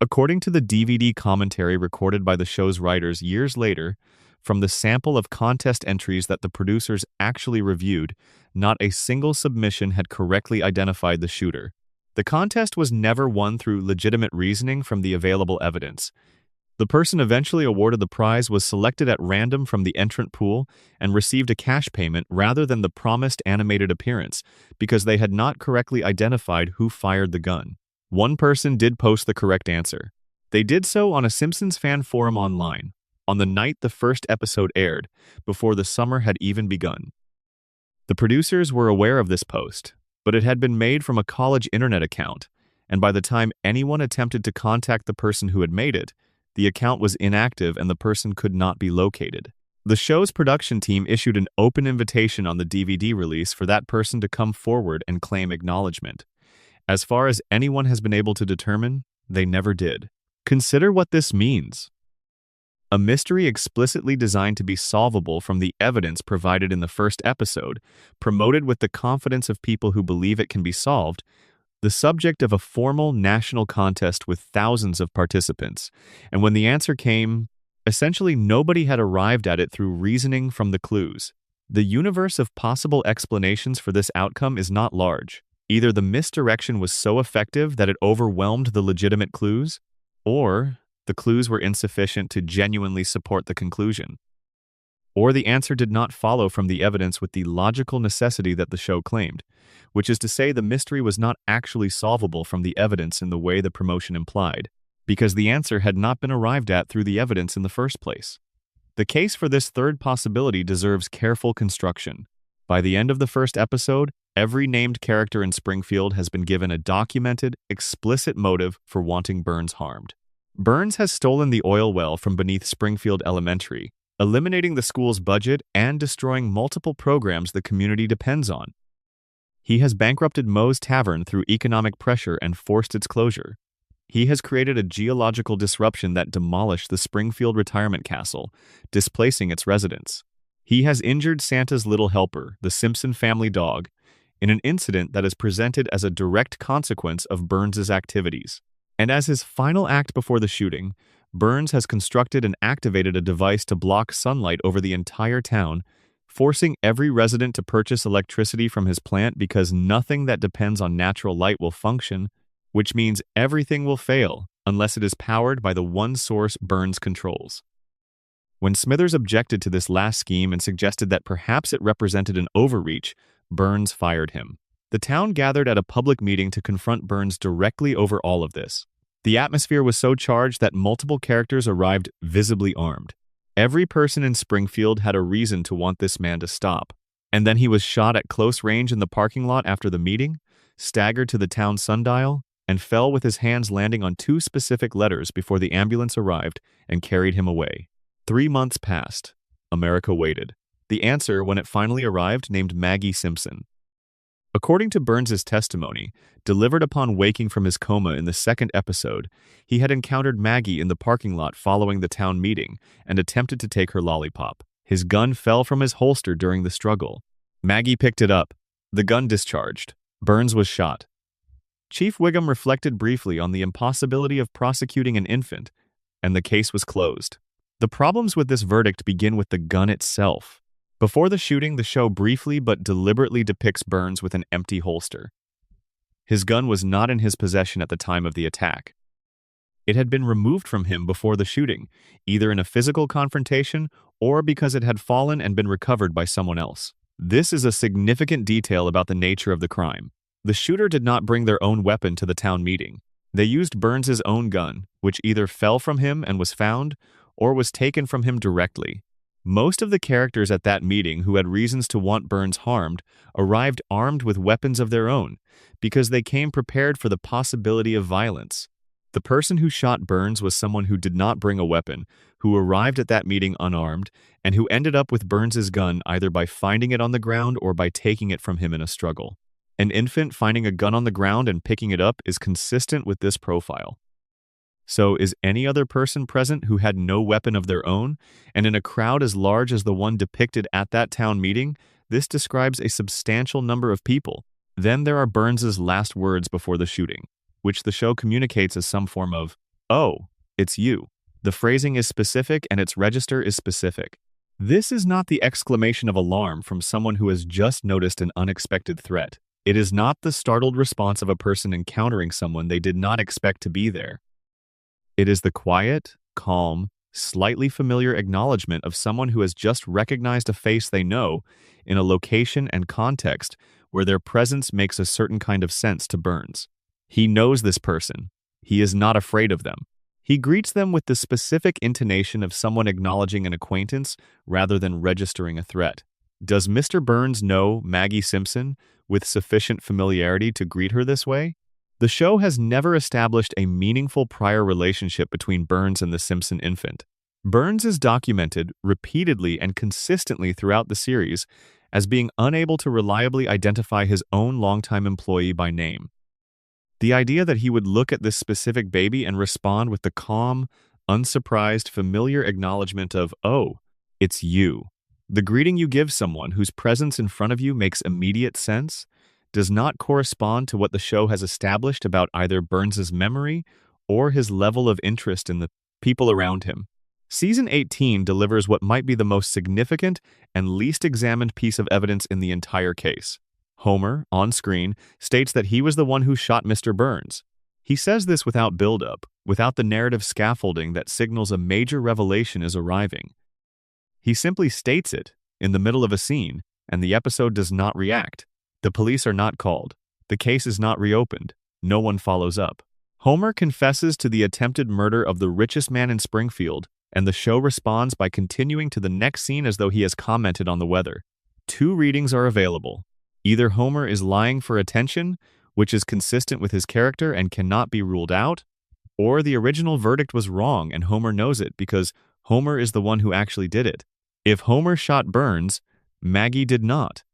According to the DVD commentary recorded by the show's writers years later, from the sample of contest entries that the producers actually reviewed, not a single submission had correctly identified the shooter. The contest was never won through legitimate reasoning from the available evidence. The person eventually awarded the prize was selected at random from the entrant pool and received a cash payment rather than the promised animated appearance because they had not correctly identified who fired the gun. One person did post the correct answer. They did so on a Simpsons fan forum online, on the night the first episode aired, before the summer had even begun. The producers were aware of this post, but it had been made from a college internet account, and by the time anyone attempted to contact the person who had made it, the account was inactive and the person could not be located. The show's production team issued an open invitation on the DVD release for that person to come forward and claim acknowledgement. As far as anyone has been able to determine, they never did. Consider what this means. A mystery explicitly designed to be solvable from the evidence provided in the first episode, promoted with the confidence of people who believe it can be solved, the subject of a formal national contest with thousands of participants, and when the answer came, essentially nobody had arrived at it through reasoning from the clues. The universe of possible explanations for this outcome is not large. Either the misdirection was so effective that it overwhelmed the legitimate clues, or the clues were insufficient to genuinely support the conclusion. Or the answer did not follow from the evidence with the logical necessity that the show claimed, which is to say the mystery was not actually solvable from the evidence in the way the promotion implied, because the answer had not been arrived at through the evidence in the first place. The case for this third possibility deserves careful construction. By the end of the first episode, every named character in Springfield has been given a documented, explicit motive for wanting Burns harmed. Burns has stolen the oil well from beneath Springfield Elementary, eliminating the school's budget and destroying multiple programs the community depends on. He has bankrupted Moe's Tavern through economic pressure and forced its closure. He has created a geological disruption that demolished the Springfield Retirement Castle, displacing its residents. He has injured Santa's little helper, the Simpson family dog, in an incident that is presented as a direct consequence of Burns's activities. And as his final act before the shooting, Burns has constructed and activated a device to block sunlight over the entire town, forcing every resident to purchase electricity from his plant because nothing that depends on natural light will function, which means everything will fail unless it is powered by the one source Burns controls. When Smithers objected to this last scheme and suggested that perhaps it represented an overreach, Burns fired him. The town gathered at a public meeting to confront Burns directly over all of this. The atmosphere was so charged that multiple characters arrived visibly armed. Every person in Springfield had a reason to want this man to stop. And then he was shot at close range in the parking lot after the meeting, staggered to the town sundial, and fell with his hands landing on two specific letters before the ambulance arrived and carried him away. 3 months passed. America waited. The answer, when it finally arrived, named Maggie Simpson. According to Burns's testimony, delivered upon waking from his coma in the second episode, he had encountered Maggie in the parking lot following the town meeting and attempted to take her lollipop. His gun fell from his holster during the struggle. Maggie picked it up. The gun discharged. Burns was shot. Chief Wiggum reflected briefly on the impossibility of prosecuting an infant, and the case was closed. The problems with this verdict begin with the gun itself. Before the shooting, the show briefly but deliberately depicts Burns with an empty holster. His gun was not in his possession at the time of the attack. It had been removed from him before the shooting, either in a physical confrontation or because it had fallen and been recovered by someone else. This is a significant detail about the nature of the crime. The shooter did not bring their own weapon to the town meeting. They used Burns's own gun, which either fell from him and was found, or was taken from him directly. Most of the characters at that meeting who had reasons to want Burns harmed arrived armed with weapons of their own, because they came prepared for the possibility of violence. The person who shot Burns was someone who did not bring a weapon, who arrived at that meeting unarmed, and who ended up with Burns's gun either by finding it on the ground or by taking it from him in a struggle. An infant finding a gun on the ground and picking it up is consistent with this profile. So is any other person present who had no weapon of their own, and in a crowd as large as the one depicted at that town meeting, this describes a substantial number of people. Then there are Burns's last words before the shooting, which the show communicates as some form of, "Oh, it's you." The phrasing is specific and its register is specific. This is not the exclamation of alarm from someone who has just noticed an unexpected threat. It is not the startled response of a person encountering someone they did not expect to be there. It is the quiet, calm, slightly familiar acknowledgement of someone who has just recognized a face they know in a location and context where their presence makes a certain kind of sense to Burns. He knows this person. He is not afraid of them. He greets them with the specific intonation of someone acknowledging an acquaintance rather than registering a threat. Does Mr. Burns know Maggie Simpson with sufficient familiarity to greet her this way? The show has never established a meaningful prior relationship between Burns and the Simpson infant. Burns is documented repeatedly and consistently throughout the series as being unable to reliably identify his own longtime employee by name. The idea that he would look at this specific baby and respond with the calm, unsurprised, familiar acknowledgement of, "Oh, it's you." The greeting you give someone whose presence in front of you makes immediate sense does not correspond to what the show has established about either Burns's memory or his level of interest in the people around him. Season 18 delivers what might be the most significant and least examined piece of evidence in the entire case. Homer, on screen, states that he was the one who shot Mr. Burns. He says this without build-up, without the narrative scaffolding that signals a major revelation is arriving. He simply states it in the middle of a scene, and the episode does not react. The police are not called. The case is not reopened. No one follows up. Homer confesses to the attempted murder of the richest man in Springfield, and the show responds by continuing to the next scene as though he has commented on the weather. 2 readings are available. Either Homer is lying for attention, which is consistent with his character and cannot be ruled out, or the original verdict was wrong and Homer knows it because Homer is the one who actually did it. If Homer shot Burns, Maggie did not.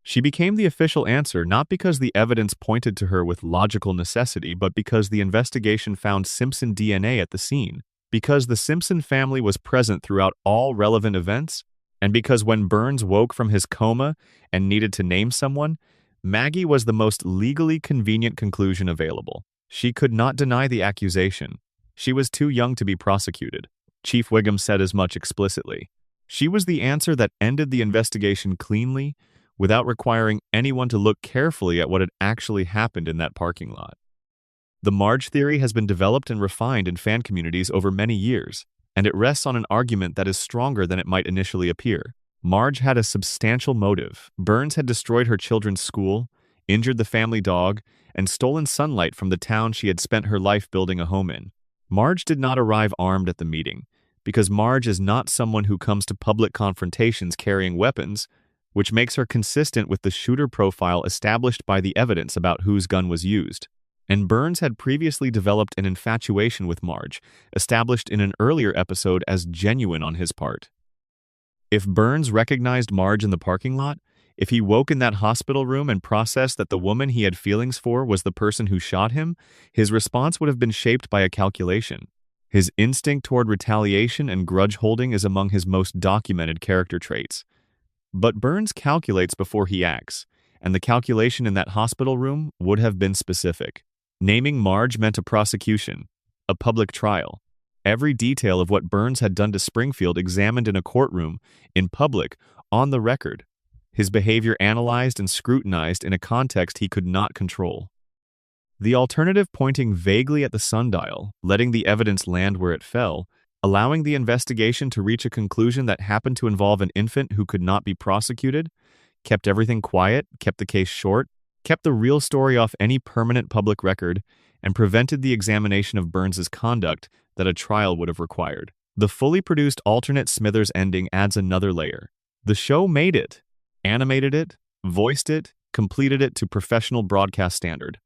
She became the official answer not because the evidence pointed to her with logical necessity, but because the investigation found Simpson DNA at the scene, because the Simpson family was present throughout all relevant events, and because when Burns woke from his coma and needed to name someone, Maggie was the most legally convenient conclusion available. She could not deny the accusation. She was too young to be prosecuted. Chief Wiggum said as much explicitly. She was the answer that ended the investigation cleanly, without requiring anyone to look carefully at what had actually happened in that parking lot. The Marge theory has been developed and refined in fan communities over many years, and it rests on an argument that is stronger than it might initially appear. Marge had a substantial motive. Burns had destroyed her children's school, injured the family dog, and stolen sunlight from the town she had spent her life building a home in. Marge did not arrive armed at the meeting, because Marge is not someone who comes to public confrontations carrying weapons, which makes her consistent with the shooter profile established by the evidence about whose gun was used. And Burns had previously developed an infatuation with Marge, established in an earlier episode as genuine on his part. If Burns recognized Marge in the parking lot, if he woke in that hospital room and processed that the woman he had feelings for was the person who shot him, his response would have been shaped by a calculation. His instinct toward retaliation and grudge-holding is among his most documented character traits. But Burns calculates before he acts, and the calculation in that hospital room would have been specific. Naming Marge meant a prosecution, a public trial. Every detail of what Burns had done to Springfield examined in a courtroom, in public, on the record. His behavior analyzed and scrutinized in a context he could not control. The alternative pointing vaguely at the sundial, letting the evidence land where it fell, allowing the investigation to reach a conclusion that happened to involve an infant who could not be prosecuted, kept everything quiet, kept the case short, kept the real story off any permanent public record, and prevented the examination of Burns's conduct that a trial would have required. The fully produced alternate Smithers ending adds another layer. The show made it, animated it, voiced it, completed it to professional broadcast standard.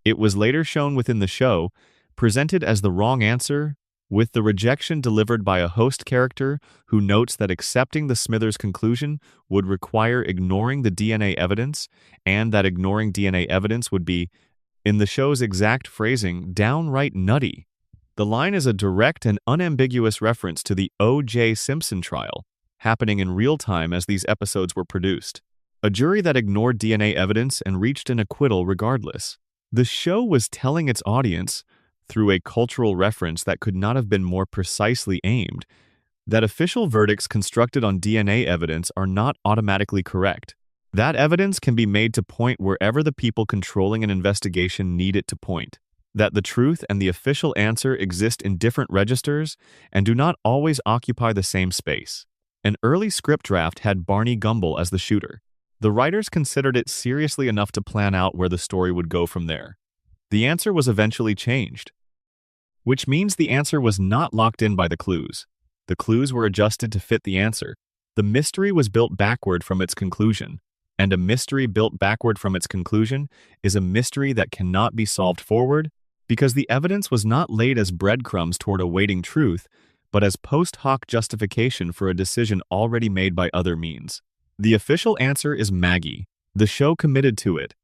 It was later shown within the show, presented as the wrong answer, with the rejection delivered by a host character who notes that accepting the Smithers conclusion would require ignoring the DNA evidence, and that ignoring DNA evidence would be, in the show's exact phrasing, downright nutty. The line is a direct and unambiguous reference to the O.J. Simpson trial, happening in real time as these episodes were produced. A jury that ignored DNA evidence and reached an acquittal regardless. The show was telling its audience, through a cultural reference that could not have been more precisely aimed, that official verdicts constructed on DNA evidence are not automatically correct. That evidence can be made to point wherever the people controlling an investigation need it to point. That the truth and the official answer exist in different registers and do not always occupy the same space. An early script draft had Barney Gumble as the shooter. The writers considered it seriously enough to plan out where the story would go from there. The answer was eventually changed, which means the answer was not locked in by the clues. The clues were adjusted to fit the answer. The mystery was built backward from its conclusion, and a mystery built backward from its conclusion is a mystery that cannot be solved forward because the evidence was not laid as breadcrumbs toward awaiting truth, but as post hoc justification for a decision already made by other means. The official answer is Maggie. The show committed to it.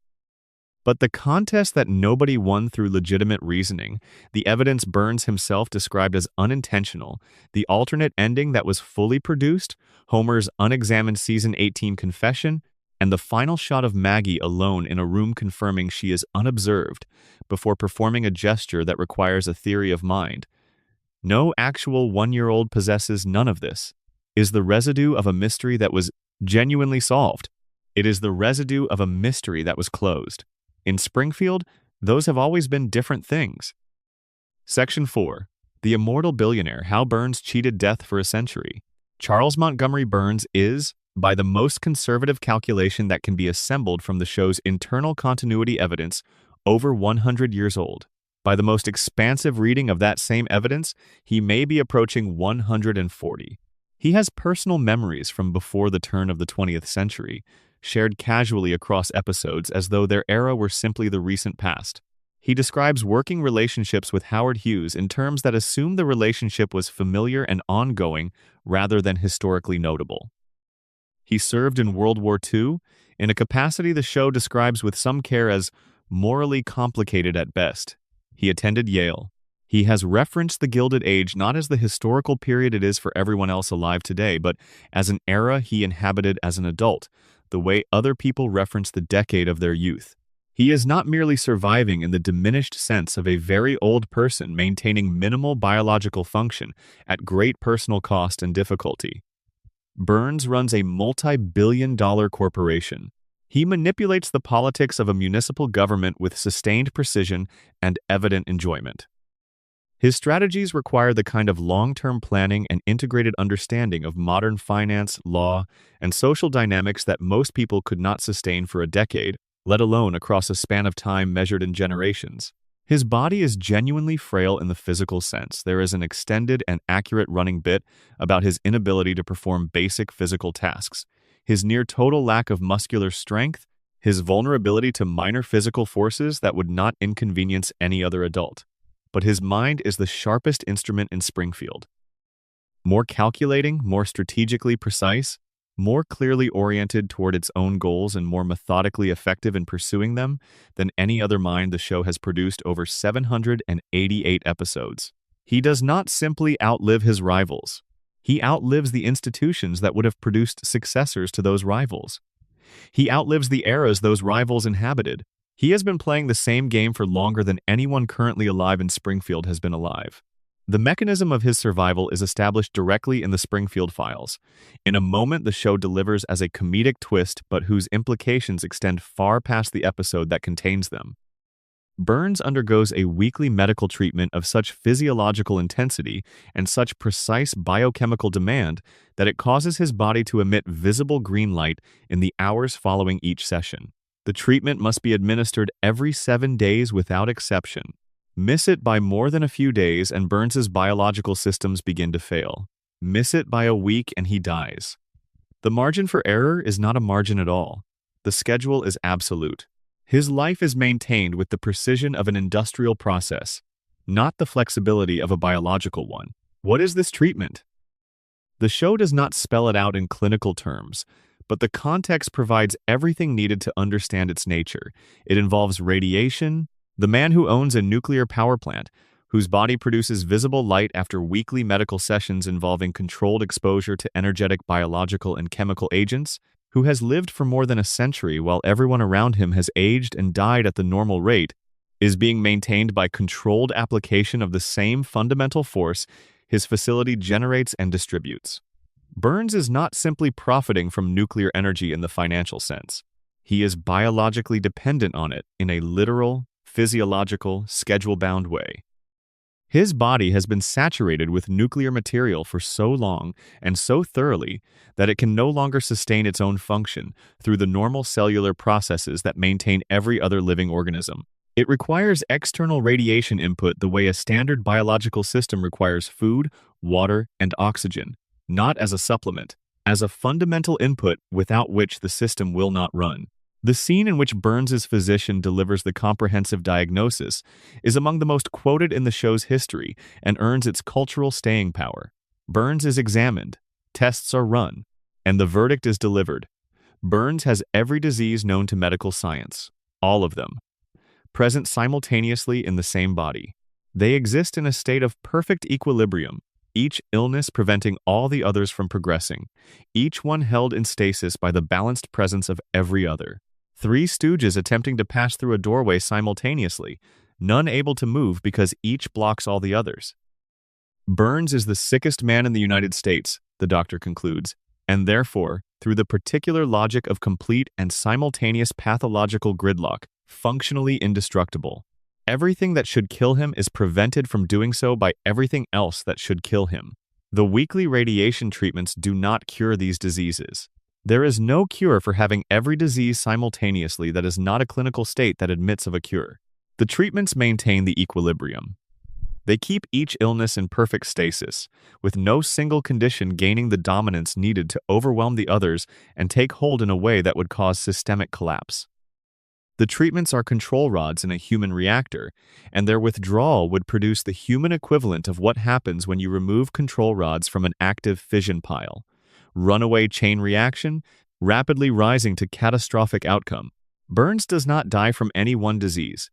But the contest that nobody won through legitimate reasoning, the evidence Burns himself described as unintentional, the alternate ending that was fully produced, Homer's unexamined season 18 confession, and the final shot of Maggie alone in a room confirming she is unobserved before performing a gesture that requires a theory of mind. No actual one-year-old possesses none of this. Is the residue of a mystery that was genuinely solved. It is the residue of a mystery that was closed. In Springfield, those have always been different things. Section 4. The Immortal Billionaire, How Burns Cheated Death for a Century. Charles Montgomery Burns is, by the most conservative calculation that can be assembled from the show's internal continuity evidence, over 100 years old. By the most expansive reading of that same evidence, he may be approaching 140. He has personal memories from before the turn of the 20th century, shared casually across episodes as though their era were simply the recent past. He describes working relationships with Howard Hughes in terms that assume the relationship was familiar and ongoing rather than historically notable. He served in World War II, in a capacity the show describes with some care as morally complicated at best. He attended Yale. He has referenced the Gilded Age not as the historical period it is for everyone else alive today, but as an era he inhabited as an adult, the way other people reference the decade of their youth. He is not merely surviving in the diminished sense of a very old person maintaining minimal biological function at great personal cost and difficulty. Burns runs a multi-billion-dollar corporation. He manipulates the politics of a municipal government with sustained precision and evident enjoyment. His strategies require the kind of long-term planning and integrated understanding of modern finance, law, and social dynamics that most people could not sustain for a decade, let alone across a span of time measured in generations. His body is genuinely frail in the physical sense. There is an extended and accurate running bit about his inability to perform basic physical tasks, his near-total lack of muscular strength, his vulnerability to minor physical forces that would not inconvenience any other adult. But his mind is the sharpest instrument in Springfield. More calculating, more strategically precise, more clearly oriented toward its own goals and more methodically effective in pursuing them than any other mind, the show has produced over 788 episodes. He does not simply outlive his rivals. He outlives the institutions that would have produced successors to those rivals. He outlives the eras those rivals inhabited. He has been playing the same game for longer than anyone currently alive in Springfield has been alive. The mechanism of his survival is established directly in the Springfield Files. In a moment, the show delivers as a comedic twist, but whose implications extend far past the episode that contains them. Burns undergoes a weekly medical treatment of such physiological intensity and such precise biochemical demand that it causes his body to emit visible green light in the hours following each session. The treatment must be administered every 7 days without exception. Miss it by more than a few days and Burns's biological systems begin to fail. Miss it by a week and he dies. The margin for error is not a margin at all. The schedule is absolute. His life is maintained with the precision of an industrial process, not the flexibility of a biological one. What is this treatment? The show does not spell it out in clinical terms, but the context provides everything needed to understand its nature. It involves radiation, the man who owns a nuclear power plant, whose body produces visible light after weekly medical sessions involving controlled exposure to energetic biological and chemical agents, who has lived for more than a century while everyone around him has aged and died at the normal rate, is being maintained by controlled application of the same fundamental force his facility generates and distributes. Burns is not simply profiting from nuclear energy in the financial sense. He is biologically dependent on it in a literal, physiological, schedule-bound way. His body has been saturated with nuclear material for so long and so thoroughly that it can no longer sustain its own function through the normal cellular processes that maintain every other living organism. It requires external radiation input the way a standard biological system requires food, water, and oxygen, not as a supplement, as a fundamental input without which the system will not run. The scene in which Burns's physician delivers the comprehensive diagnosis is among the most quoted in the show's history and earns its cultural staying power. Burns is examined, tests are run, and the verdict is delivered. Burns has every disease known to medical science, all of them, present simultaneously in the same body. They exist in a state of perfect equilibrium, each illness preventing all the others from progressing, each one held in stasis by the balanced presence of every other. 3 stooges attempting to pass through a doorway simultaneously, none able to move because each blocks all the others. Burns is the sickest man in the United States, the doctor concludes, and therefore, through the particular logic of complete and simultaneous pathological gridlock, functionally indestructible. Everything that should kill him is prevented from doing so by everything else that should kill him. The weekly radiation treatments do not cure these diseases. There is no cure for having every disease simultaneously that is not a clinical state that admits of a cure. The treatments maintain the equilibrium. They keep each illness in perfect stasis, with no single condition gaining the dominance needed to overwhelm the others and take hold in a way that would cause systemic collapse. The treatments are control rods in a human reactor, and their withdrawal would produce the human equivalent of what happens when you remove control rods from an active fission pile. Runaway chain reaction, rapidly rising to catastrophic outcome. Burns does not die from any one disease.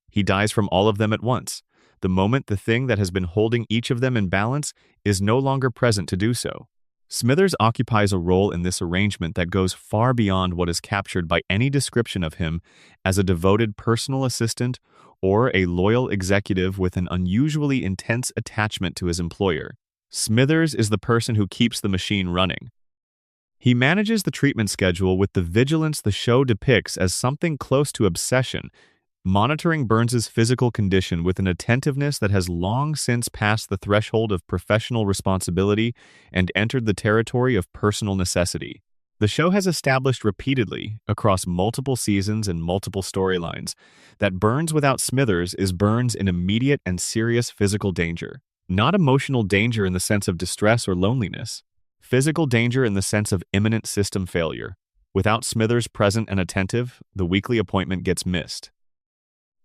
He dies from all of them at once, the moment the thing that has been holding each of them in balance is no longer present to do so. Smithers occupies a role in this arrangement that goes far beyond what is captured by any description of him as a devoted personal assistant or a loyal executive with an unusually intense attachment to his employer. Smithers is the person who keeps the machine running. He manages the treatment schedule with the vigilance the show depicts as something close to obsession, monitoring Burns's physical condition with an attentiveness that has long since passed the threshold of professional responsibility and entered the territory of personal necessity. The show has established repeatedly, across multiple seasons and multiple storylines, that Burns without Smithers is Burns in immediate and serious physical danger. Not emotional danger in the sense of distress or loneliness. Physical danger in the sense of imminent system failure. Without Smithers present and attentive, the weekly appointment gets missed.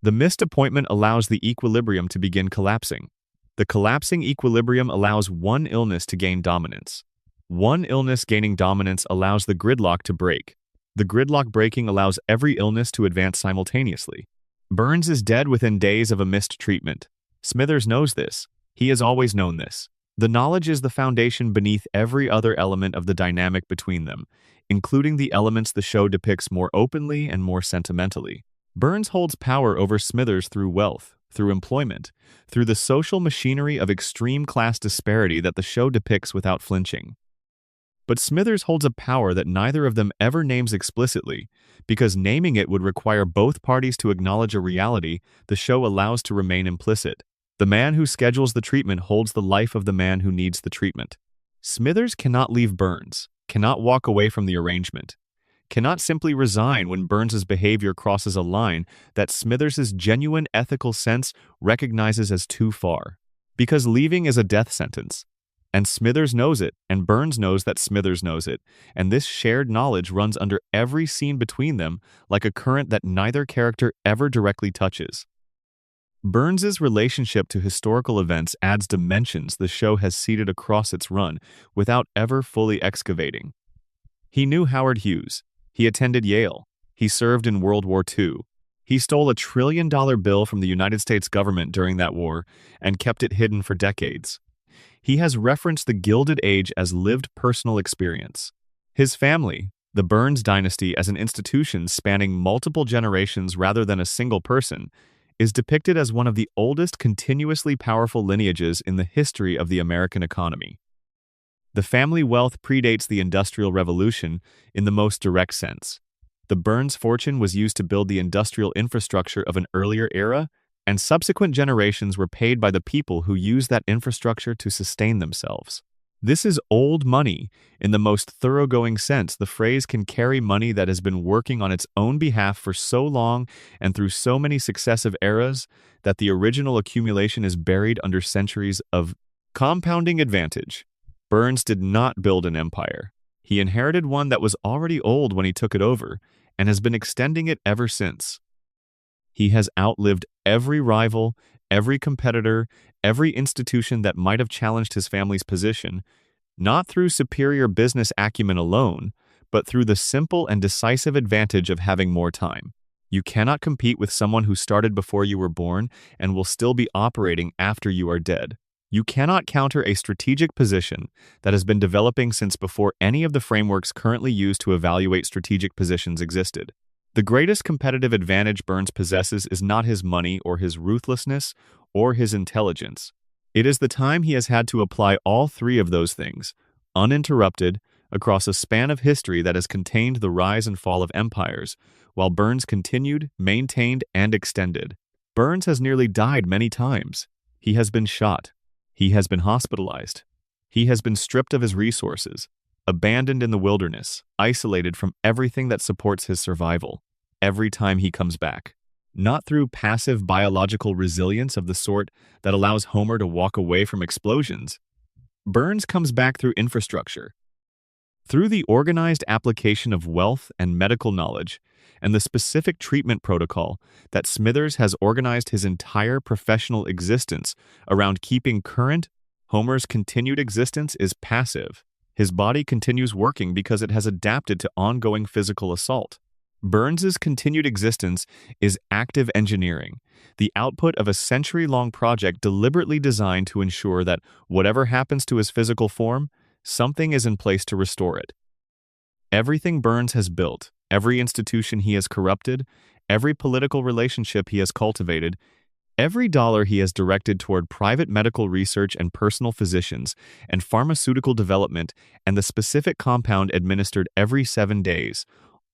The missed appointment allows the equilibrium to begin collapsing. The collapsing equilibrium allows one illness to gain dominance. One illness gaining dominance allows the gridlock to break. The gridlock breaking allows every illness to advance simultaneously. Burns is dead within days of a missed treatment. Smithers knows this. He has always known this. The knowledge is the foundation beneath every other element of the dynamic between them, including the elements the show depicts more openly and more sentimentally. Burns holds power over Smithers through wealth, through employment, through the social machinery of extreme class disparity that the show depicts without flinching. But Smithers holds a power that neither of them ever names explicitly, because naming it would require both parties to acknowledge a reality the show allows to remain implicit. The man who schedules the treatment holds the life of the man who needs the treatment. Smithers cannot leave Burns, cannot walk away from the arrangement, cannot simply resign when Burns's behavior crosses a line that Smithers's genuine ethical sense recognizes as too far. Because leaving is a death sentence. And Smithers knows it, and Burns knows that Smithers knows it, and this shared knowledge runs under every scene between them like a current that neither character ever directly touches. Burns's relationship to historical events adds dimensions the show has seeded across its run without ever fully excavating. He knew Howard Hughes. He attended Yale. He served in World War II. He stole $1 trillion bill from the United States government during that war and kept it hidden for decades. He has referenced the Gilded Age as lived personal experience. His family, the Burns dynasty as an institution spanning multiple generations rather than a single person, is depicted as one of the oldest continuously powerful lineages in the history of the American economy. The family wealth predates the Industrial Revolution in the most direct sense. The Burns fortune was used to build the industrial infrastructure of an earlier era, and subsequent generations were paid by the people who used that infrastructure to sustain themselves. This is old money. In the most thoroughgoing sense, the phrase can carry money that has been working on its own behalf for so long and through so many successive eras that the original accumulation is buried under centuries of compounding advantage. Burns did not build an empire. He inherited one that was already old when he took it over, and has been extending it ever since. He has outlived every rival, every competitor, every institution that might have challenged his family's position, not through superior business acumen alone, but through the simple and decisive advantage of having more time. You cannot compete with someone who started before you were born and will still be operating after you are dead. You cannot counter a strategic position that has been developing since before any of the frameworks currently used to evaluate strategic positions existed. The greatest competitive advantage Burns possesses is not his money or his ruthlessness or his intelligence. It is the time he has had to apply all three of those things, uninterrupted, across a span of history that has contained the rise and fall of empires, while Burns continued, maintained, and extended. Burns has nearly died many times. He has been shot. He has been hospitalized. He has been stripped of his resources, abandoned in the wilderness, isolated from everything that supports his survival. Every time he comes back. Not through passive biological resilience of the sort that allows Homer to walk away from explosions. Burns comes back through infrastructure. Through the organized application of wealth and medical knowledge, and the specific treatment protocol that Smithers has organized his entire professional existence around keeping current, Homer's continued existence is passive. His body continues working because it has adapted to ongoing physical assault. Burns's continued existence is active engineering, the output of a century-long project deliberately designed to ensure that whatever happens to his physical form, something is in place to restore it. Everything Burns has built, every institution he has corrupted, every political relationship he has cultivated, every dollar he has directed toward private medical research and personal physicians and pharmaceutical development and the specific compound administered every 7 days,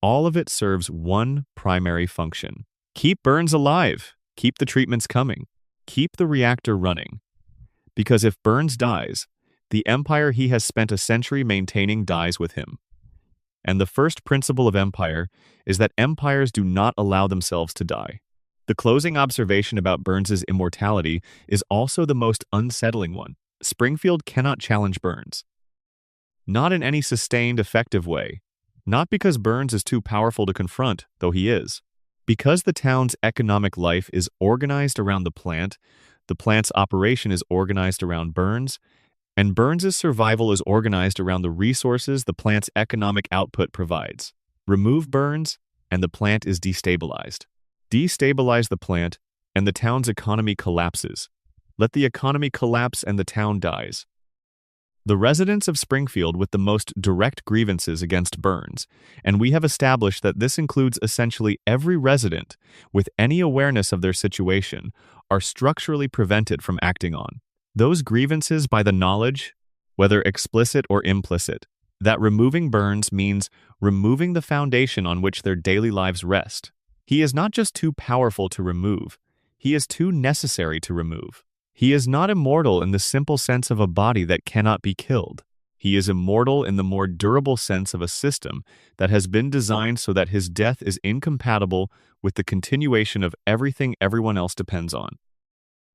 all of it serves one primary function. Keep Burns alive. Keep the treatments coming. Keep the reactor running. Because if Burns dies, the empire he has spent a century maintaining dies with him. And the first principle of empire is that empires do not allow themselves to die. The closing observation about Burns's immortality is also the most unsettling one. Springfield cannot challenge Burns. Not in any sustained, effective way. Not because Burns is too powerful to confront, though he is. Because the town's economic life is organized around the plant's operation is organized around Burns, and Burns's survival is organized around the resources the plant's economic output provides. Remove Burns, and the plant is destabilized. Destabilize the plant, and the town's economy collapses. Let the economy collapse and the town dies. The residents of Springfield with the most direct grievances against Burns, and we have established that this includes essentially every resident with any awareness of their situation, are structurally prevented from acting on. Those grievances by the knowledge, whether explicit or implicit, that removing Burns means removing the foundation on which their daily lives rest. He is not just too powerful to remove, he is too necessary to remove. He is not immortal in the simple sense of a body that cannot be killed. He is immortal in the more durable sense of a system that has been designed so that his death is incompatible with the continuation of everything everyone else depends on.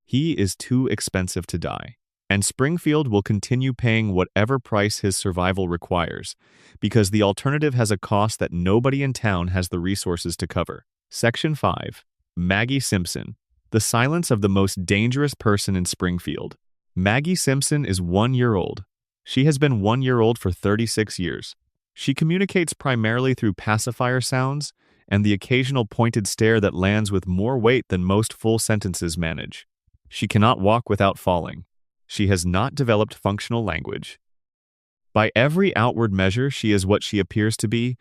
He is too expensive to die, and Springfield will continue paying whatever price his survival requires, because the alternative has a cost that nobody in town has the resources to cover. Section 5. Maggie Simpson. The silence of the most dangerous person in Springfield. Maggie Simpson is 1 year old. She has been 1 year old for 36 years. She communicates primarily through pacifier sounds and the occasional pointed stare that lands with more weight than most full sentences manage. She cannot walk without falling. She has not developed functional language. By every outward measure, she is what she appears to be,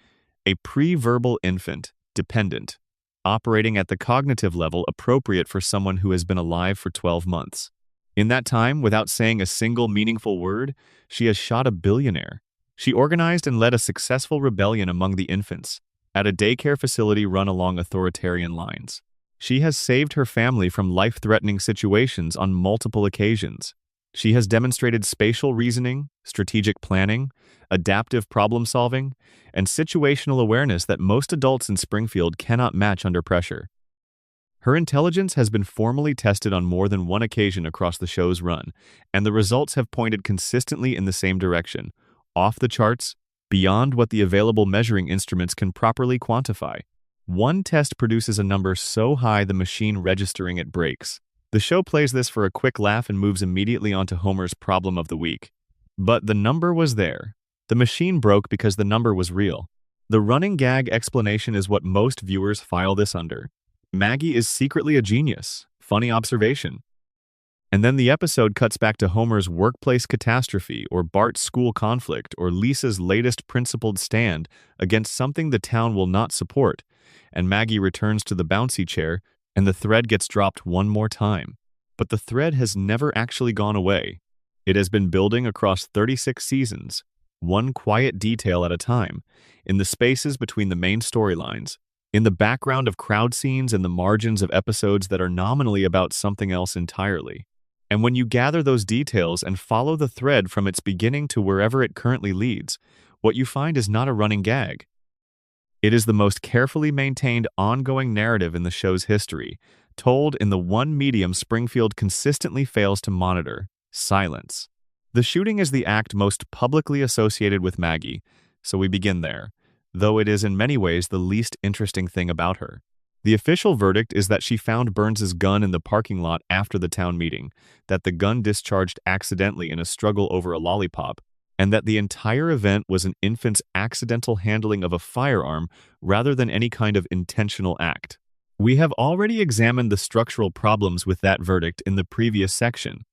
a pre-verbal infant, dependent, operating at the cognitive level appropriate for someone who has been alive for 12 months. In that time, without saying a single meaningful word, she has shot a billionaire. She organized and led a successful rebellion among the infants, at a daycare facility run along authoritarian lines. She has saved her family from life-threatening situations on multiple occasions. She has demonstrated spatial reasoning, strategic planning, adaptive problem-solving, and situational awareness that most adults in Springfield cannot match under pressure. Her intelligence has been formally tested on more than one occasion across the show's run, and the results have pointed consistently in the same direction, off the charts, beyond what the available measuring instruments can properly quantify. One test produces a number so high the machine registering it breaks. The show plays this for a quick laugh and moves immediately onto Homer's problem of the week. But the number was there. The machine broke because the number was real. The running gag explanation is what most viewers file this under. Maggie is secretly a genius. Funny observation. And then the episode cuts back to Homer's workplace catastrophe, or Bart's school conflict, or Lisa's latest principled stand against something the town will not support, and Maggie returns to the bouncy chair, and the thread gets dropped one more time. But the thread has never actually gone away. It has been building across 36 seasons, one quiet detail at a time, in the spaces between the main storylines, in the background of crowd scenes and the margins of episodes that are nominally about something else entirely. And when you gather those details and follow the thread from its beginning to wherever it currently leads, what you find is not a running gag. It is the most carefully maintained ongoing narrative in the show's history, told in the one medium Springfield consistently fails to monitor: silence. The shooting is the act most publicly associated with Maggie, so we begin there, though it is in many ways the least interesting thing about her. The official verdict is that she found Burns's gun in the parking lot after the town meeting, that the gun discharged accidentally in a struggle over a lollipop, and that the entire event was an infant's accidental handling of a firearm rather than any kind of intentional act. We have already examined the structural problems with that verdict in the previous section.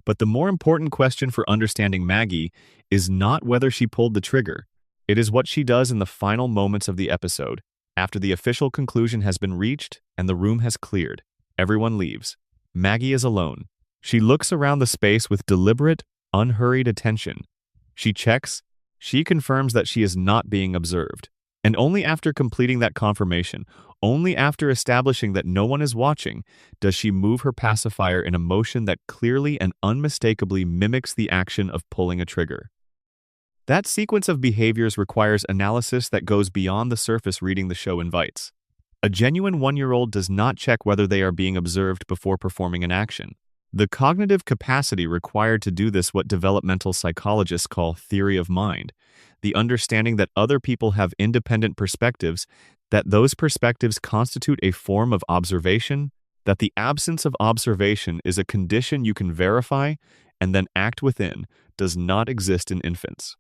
But the more important question for understanding Maggie is not whether she pulled the trigger. It is what she does in the final moments of the episode, after the official conclusion has been reached and the room has cleared. Everyone leaves. Maggie is alone. She looks around the space with deliberate, unhurried attention. She checks. She confirms that she is not being observed. And only after completing that confirmation, only after establishing that no one is watching, does she move her pacifier in a motion that clearly and unmistakably mimics the action of pulling a trigger. That sequence of behaviors requires analysis that goes beyond the surface reading the show invites. A genuine one-year-old does not check whether they are being observed before performing an action. The cognitive capacity required to do this, what developmental psychologists call theory of mind, the understanding that other people have independent perspectives, that those perspectives constitute a form of observation, that the absence of observation is a condition you can verify and then act within, does not exist in infants.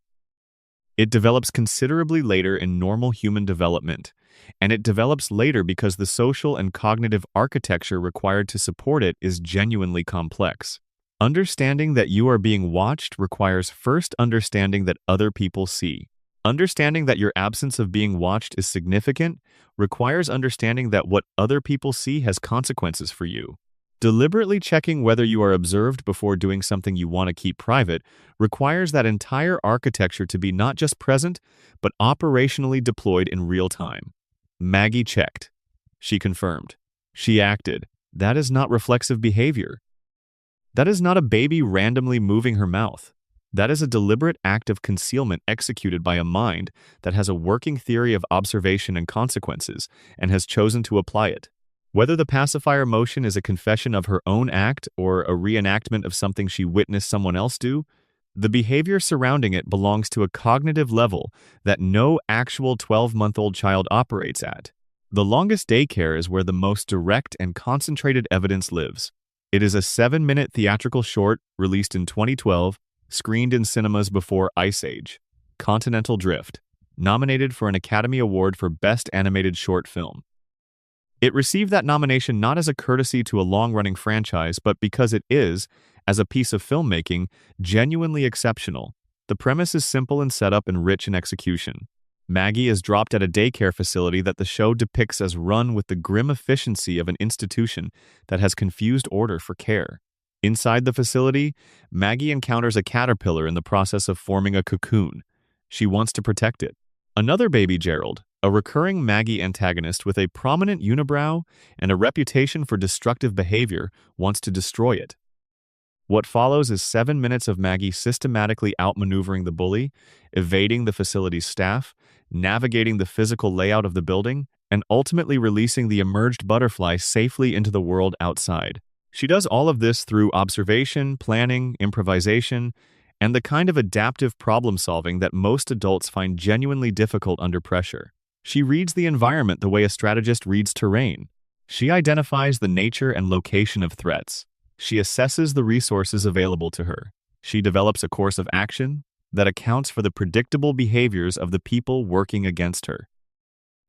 It develops considerably later in normal human development, and it develops later because the social and cognitive architecture required to support it is genuinely complex. Understanding that you are being watched requires first understanding that other people see. Understanding that your absence of being watched is significant requires understanding that what other people see has consequences for you. Deliberately checking whether you are observed before doing something you want to keep private requires that entire architecture to be not just present, but operationally deployed in real time. Maggie checked. She confirmed. She acted. That is not reflexive behavior. That is not a baby randomly moving her mouth. That is a deliberate act of concealment executed by a mind that has a working theory of observation and consequences and has chosen to apply it. Whether the pacifier motion is a confession of her own act or a reenactment of something she witnessed someone else do, the behavior surrounding it belongs to a cognitive level that no actual 12-month-old child operates at. The longest daycare is where the most direct and concentrated evidence lives. It is a 7-minute theatrical short released in 2012, screened in cinemas before Ice Age, Continental Drift, nominated for an Academy Award for Best Animated Short Film. It received that nomination not as a courtesy to a long-running franchise, but because it is, as a piece of filmmaking, genuinely exceptional. The premise is simple in setup and rich in execution. Maggie is dropped at a daycare facility that the show depicts as run with the grim efficiency of an institution that has confused order for care. Inside the facility, Maggie encounters a caterpillar in the process of forming a cocoon. She wants to protect it. Another baby, Gerald, a recurring Maggie antagonist with a prominent unibrow and a reputation for destructive behavior, wants to destroy it. What follows is 7 minutes of Maggie systematically outmaneuvering the bully, evading the facility's staff, navigating the physical layout of the building, and ultimately releasing the emerged butterfly safely into the world outside. She does all of this through observation, planning, improvisation, and the kind of adaptive problem-solving that most adults find genuinely difficult under pressure. She reads the environment the way a strategist reads terrain. She identifies the nature and location of threats. She assesses the resources available to her. She develops a course of action that accounts for the predictable behaviors of the people working against her.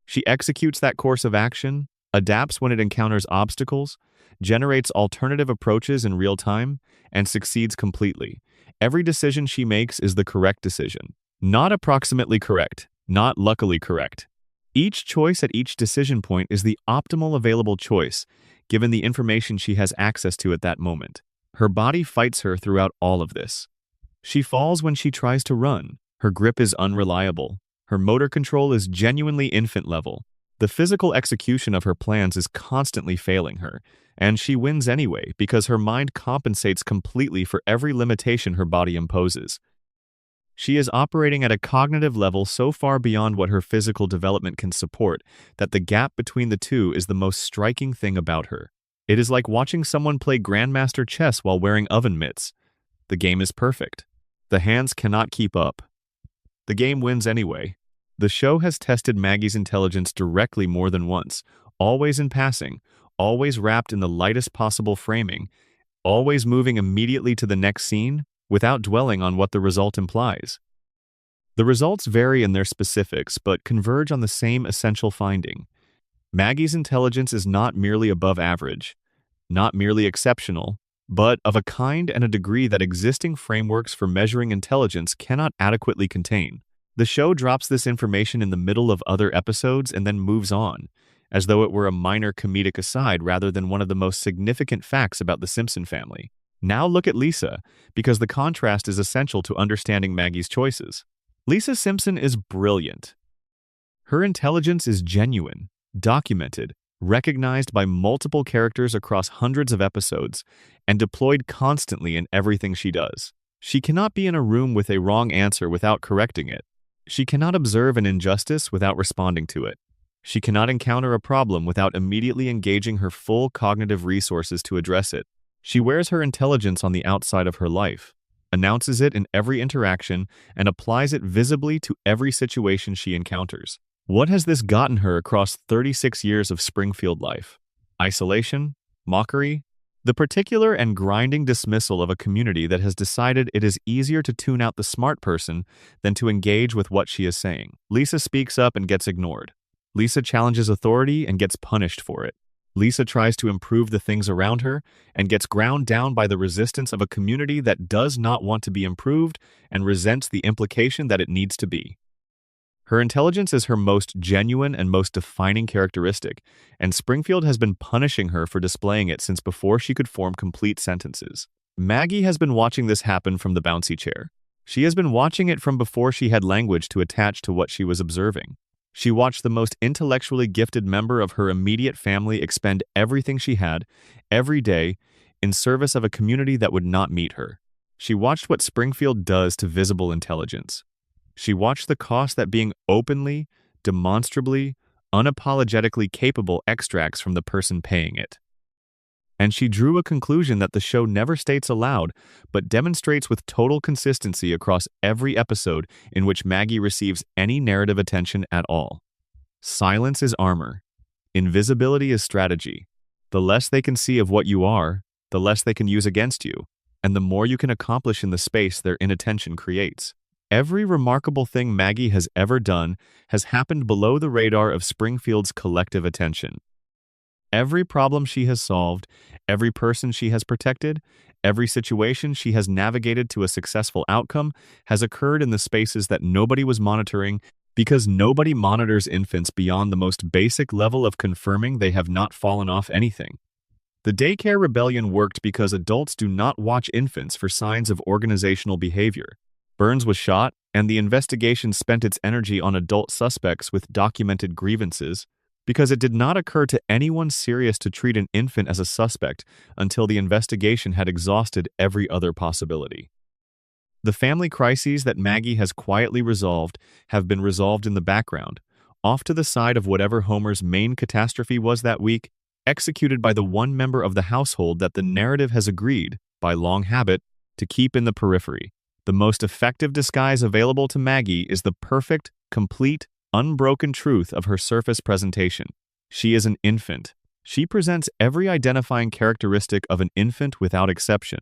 She executes that course of action, adapts when it encounters obstacles, generates alternative approaches in real time, and succeeds completely. Every decision she makes is the correct decision. Not approximately correct, not luckily correct. Each choice at each decision point is the optimal available choice, given the information she has access to at that moment. Her body fights her throughout all of this. She falls when she tries to run. Her grip is unreliable. Her motor control is genuinely infant level. The physical execution of her plans is constantly failing her, and she wins anyway because her mind compensates completely for every limitation her body imposes. She is operating at a cognitive level so far beyond what her physical development can support that the gap between the two is the most striking thing about her. It is like watching someone play Grandmaster chess while wearing oven mitts. The game is perfect. The hands cannot keep up. The game wins anyway. The show has tested Maggie's intelligence directly more than once, always in passing, always wrapped in the lightest possible framing, always moving immediately to the next scene, without dwelling on what the result implies. The results vary in their specifics, but converge on the same essential finding. Maggie's intelligence is not merely above average, not merely exceptional, but of a kind and a degree that existing frameworks for measuring intelligence cannot adequately contain. The show drops this information in the middle of other episodes and then moves on, as though it were a minor comedic aside rather than one of the most significant facts about the Simpson family. Now look at Lisa, because the contrast is essential to understanding Maggie's choices. Lisa Simpson is brilliant. Her intelligence is genuine, documented, recognized by multiple characters across hundreds of episodes, and deployed constantly in everything she does. She cannot be in a room with a wrong answer without correcting it. She cannot observe an injustice without responding to it. She cannot encounter a problem without immediately engaging her full cognitive resources to address it. She wears her intelligence on the outside of her life, announces it in every interaction, and applies it visibly to every situation she encounters. What has this gotten her across 36 years of Springfield life? Isolation? Mockery? The particular and grinding dismissal of a community that has decided it is easier to tune out the smart person than to engage with what she is saying. Lisa speaks up and gets ignored. Lisa challenges authority and gets punished for it. Lisa tries to improve the things around her and gets ground down by the resistance of a community that does not want to be improved and resents the implication that it needs to be. Her intelligence is her most genuine and most defining characteristic, and Springfield has been punishing her for displaying it since before she could form complete sentences. Maggie has been watching this happen from the bouncy chair. She has been watching it from before she had language to attach to what she was observing. She watched the most intellectually gifted member of her immediate family expend everything she had, every day, in service of a community that would not meet her. She watched what Springfield does to visible intelligence. She watched the cost that being openly, demonstrably, unapologetically capable extracts from the person paying it. And she drew a conclusion that the show never states aloud, but demonstrates with total consistency across every episode in which Maggie receives any narrative attention at all. Silence is armor. Invisibility is strategy. The less they can see of what you are, the less they can use against you, and the more you can accomplish in the space their inattention creates. Every remarkable thing Maggie has ever done has happened below the radar of Springfield's collective attention. Every problem she has solved, every person she has protected, every situation she has navigated to a successful outcome has occurred in the spaces that nobody was monitoring because nobody monitors infants beyond the most basic level of confirming they have not fallen off anything. The daycare rebellion worked because adults do not watch infants for signs of organizational behavior. Burns was shot, and the investigation spent its energy on adult suspects with documented grievances because it did not occur to anyone serious to treat an infant as a suspect until the investigation had exhausted every other possibility. The family crises that Maggie has quietly resolved have been resolved in the background, off to the side of whatever Homer's main catastrophe was that week, executed by the one member of the household that the narrative has agreed, by long habit, to keep in the periphery. The most effective disguise available to Maggie is the perfect, complete, unbroken truth of her surface presentation. She is an infant. She presents every identifying characteristic of an infant without exception.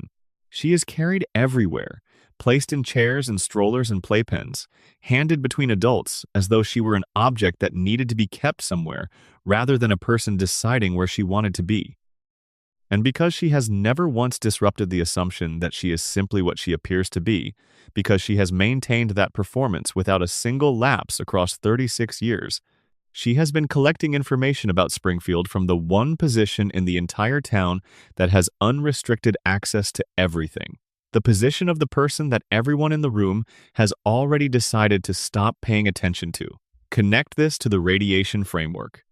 She is carried everywhere, placed in chairs and strollers and playpens, handed between adults as though she were an object that needed to be kept somewhere rather than a person deciding where she wanted to be. And because she has never once disrupted the assumption that she is simply what she appears to be, because she has maintained that performance without a single lapse across 36 years, she has been collecting information about Springfield from the one position in the entire town that has unrestricted access to everything. The position of the person that everyone in the room has already decided to stop paying attention to. Connect this to the radiation framework.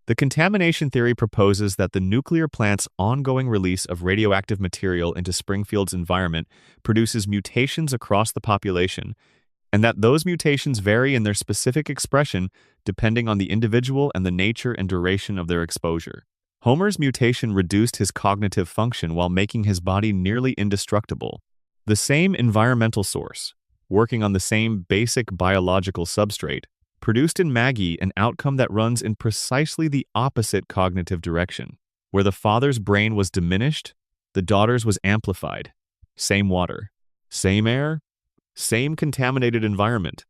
The contamination theory proposes that the nuclear plant's ongoing release of radioactive material into Springfield's environment produces mutations across the population, and that those mutations vary in their specific expression depending on the individual and the nature and duration of their exposure. Homer's mutation reduced his cognitive function while making his body nearly indestructible. The same environmental source, working on the same basic biological substrate, produced in Maggie an outcome that runs in precisely the opposite cognitive direction. Where the father's brain was diminished, the daughter's was amplified. Same water, same air, same contaminated environment.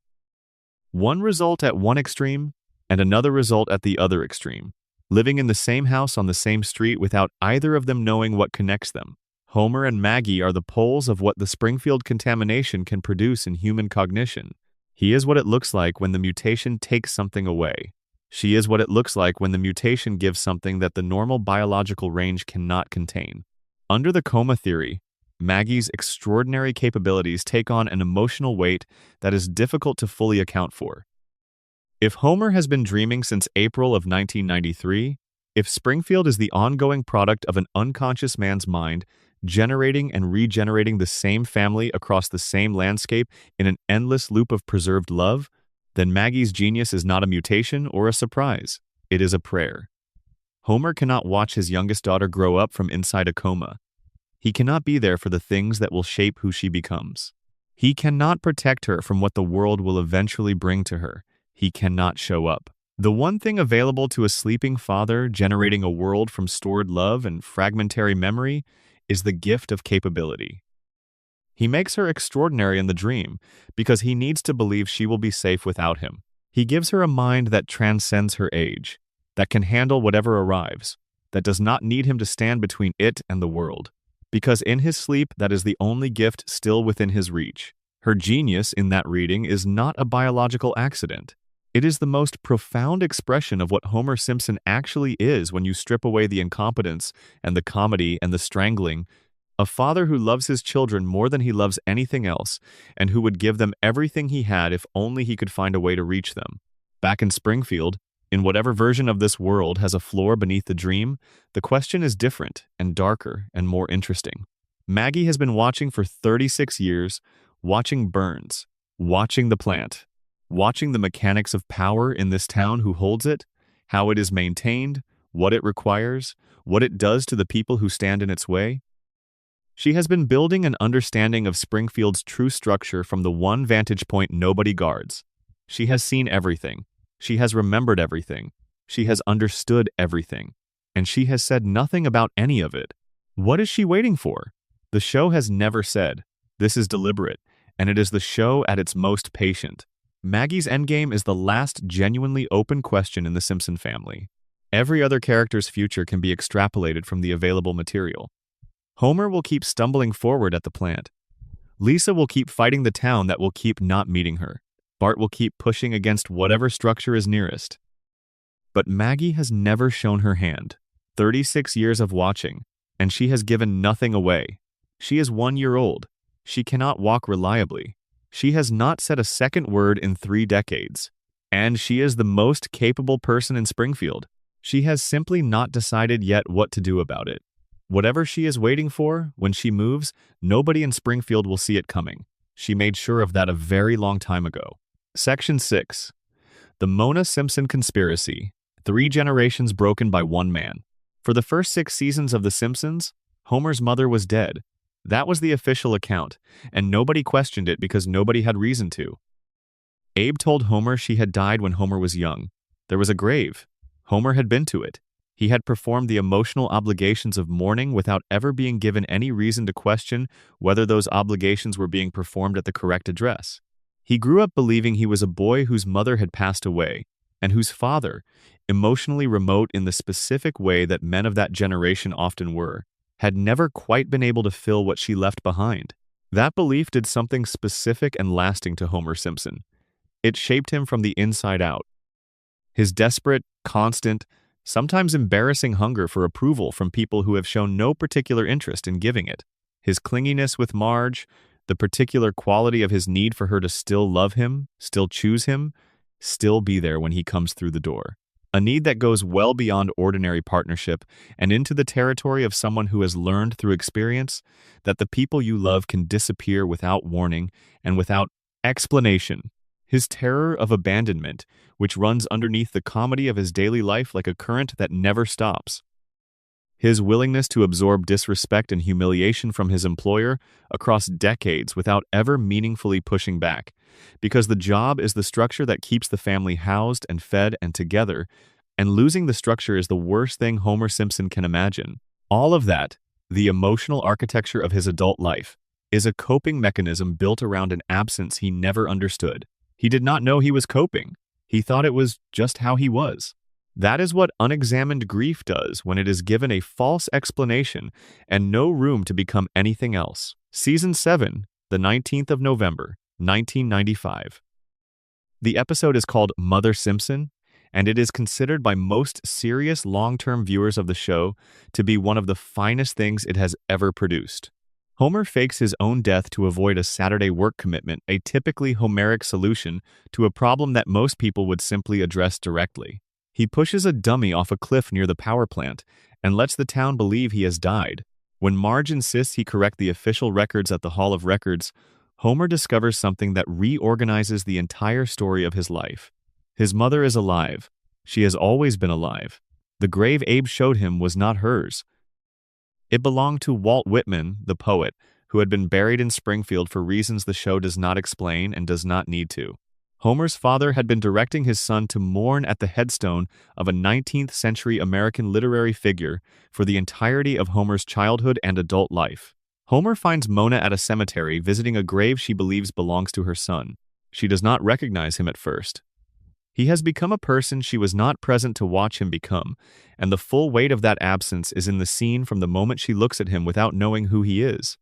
One result at one extreme, and another result at the other extreme, living in the same house on the same street without either of them knowing what connects them. Homer and Maggie are the poles of what the Springfield contamination can produce in human cognition. He is what it looks like when the mutation takes something away. She is what it looks like when the mutation gives something that the normal biological range cannot contain. Under the coma theory, Maggie's extraordinary capabilities take on an emotional weight that is difficult to fully account for. If Homer has been dreaming since April of 1993, if Springfield is the ongoing product of an unconscious man's mind, generating and regenerating the same family across the same landscape in an endless loop of preserved love, then Maggie's genius is not a mutation or a surprise. It is a prayer. Homer cannot watch his youngest daughter grow up from inside a coma. He cannot be there for the things that will shape who she becomes. He cannot protect her from what the world will eventually bring to her. He cannot show up. The one thing available to a sleeping father generating a world from stored love and fragmentary memory is the gift of capability. He makes her extraordinary in the dream because he needs to believe she will be safe without him. He gives her a mind that transcends her age, that can handle whatever arrives, that does not need him to stand between it and the world. Because in his sleep, that is the only gift still within his reach. Her genius in that reading is not a biological accident. It is the most profound expression of what Homer Simpson actually is when you strip away the incompetence and the comedy and the strangling. A father who loves his children more than he loves anything else, and who would give them everything he had if only he could find a way to reach them. Back in Springfield, in whatever version of this world has a floor beneath the dream, the question is different and darker and more interesting. Maggie has been watching for 36 years, watching Burns, watching the plant, watching the mechanics of power in this town who holds it, how it is maintained, what it requires, what it does to the people who stand in its way. She has been building an understanding of Springfield's true structure from the one vantage point nobody guards. She has seen everything. She has remembered everything. She has understood everything. And she has said nothing about any of it. What is she waiting for? The show has never said. This is deliberate, and it is the show at its most patient. Maggie's endgame is the last genuinely open question in the Simpson family. Every other character's future can be extrapolated from the available material. Homer will keep stumbling forward at the plant. Lisa will keep fighting the town that will keep not meeting her. Bart will keep pushing against whatever structure is nearest. But Maggie has never shown her hand. 36 years of watching, and she has given nothing away. She is 1 year old. She cannot walk reliably. She has not said a second word in 3 decades. And she is the most capable person in Springfield. She has simply not decided yet what to do about it. Whatever she is waiting for, when she moves, nobody in Springfield will see it coming. She made sure of that a very long time ago. Section 6. The Mona Simpson Conspiracy. 3 generations broken by one man. For the first 6 seasons of The Simpsons, Homer's mother was dead. That was the official account, and nobody questioned it because nobody had reason to. Abe told Homer she had died when Homer was young. There was a grave. Homer had been to it. He had performed the emotional obligations of mourning without ever being given any reason to question whether those obligations were being performed at the correct address. He grew up believing he was a boy whose mother had passed away, and whose father, emotionally remote in the specific way that men of that generation often were, had never quite been able to fill what she left behind. That belief did something specific and lasting to Homer Simpson. It shaped him from the inside out. His desperate, constant, sometimes embarrassing hunger for approval from people who have shown no particular interest in giving it. His clinginess with Marge, the particular quality of his need for her to still love him, still choose him, still be there when he comes through the door. A need that goes well beyond ordinary partnership and into the territory of someone who has learned through experience that the people you love can disappear without warning and without explanation. His terror of abandonment, which runs underneath the comedy of his daily life like a current that never stops. His willingness to absorb disrespect and humiliation from his employer across decades without ever meaningfully pushing back, because the job is the structure that keeps the family housed and fed and together, and losing the structure is the worst thing Homer Simpson can imagine. All of that, the emotional architecture of his adult life, is a coping mechanism built around an absence he never understood. He did not know he was coping. He thought it was just how he was. That is what unexamined grief does when it is given a false explanation and no room to become anything else. Season 7, the 19th of November, 1995. The episode is called Mother Simpson, and it is considered by most serious long-term viewers of the show to be one of the finest things it has ever produced. Homer fakes his own death to avoid a Saturday work commitment, a typically Homeric solution to a problem that most people would simply address directly. He pushes a dummy off a cliff near the power plant and lets the town believe he has died. When Marge insists he correct the official records at the Hall of Records, Homer discovers something that reorganizes the entire story of his life. His mother is alive. She has always been alive. The grave Abe showed him was not hers. It belonged to Walt Whitman, the poet, who had been buried in Springfield for reasons the show does not explain and does not need to. Homer's father had been directing his son to mourn at the headstone of a 19th-century American literary figure for the entirety of Homer's childhood and adult life. Homer finds Mona at a cemetery visiting a grave she believes belongs to her son. She does not recognize him at first. He has become a person she was not present to watch him become, and the full weight of that absence is in the scene from the moment she looks at him without knowing who he is.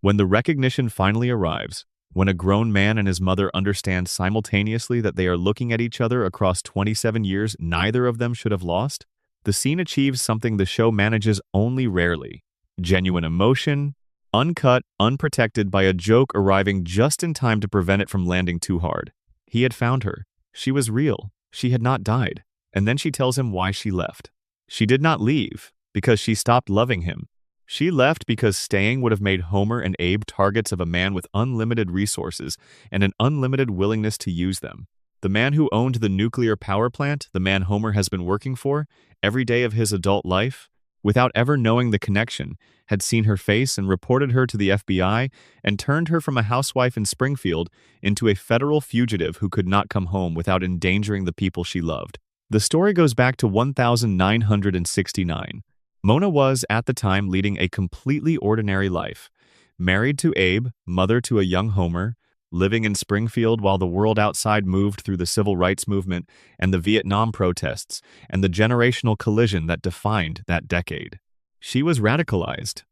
When the recognition finally arrives, when a grown man and his mother understand simultaneously that they are looking at each other across 27 years neither of them should have lost, the scene achieves something the show manages only rarely. Genuine emotion, uncut, unprotected by a joke arriving just in time to prevent it from landing too hard. He had found her. She was real. She had not died. And then she tells him why she left. She did not leave because she stopped loving him. She left because staying would have made Homer and Abe targets of a man with unlimited resources and an unlimited willingness to use them. The man who owned the nuclear power plant, the man Homer has been working for, every day of his adult life, without ever knowing the connection, had seen her face and reported her to the FBI and turned her from a housewife in Springfield into a federal fugitive who could not come home without endangering the people she loved. The story goes back to 1969. Mona was, at the time, leading a completely ordinary life. Married to Abe, mother to a young Homer, living in Springfield while the world outside moved through the civil rights movement and the Vietnam protests and the generational collision that defined that decade. She was radicalized.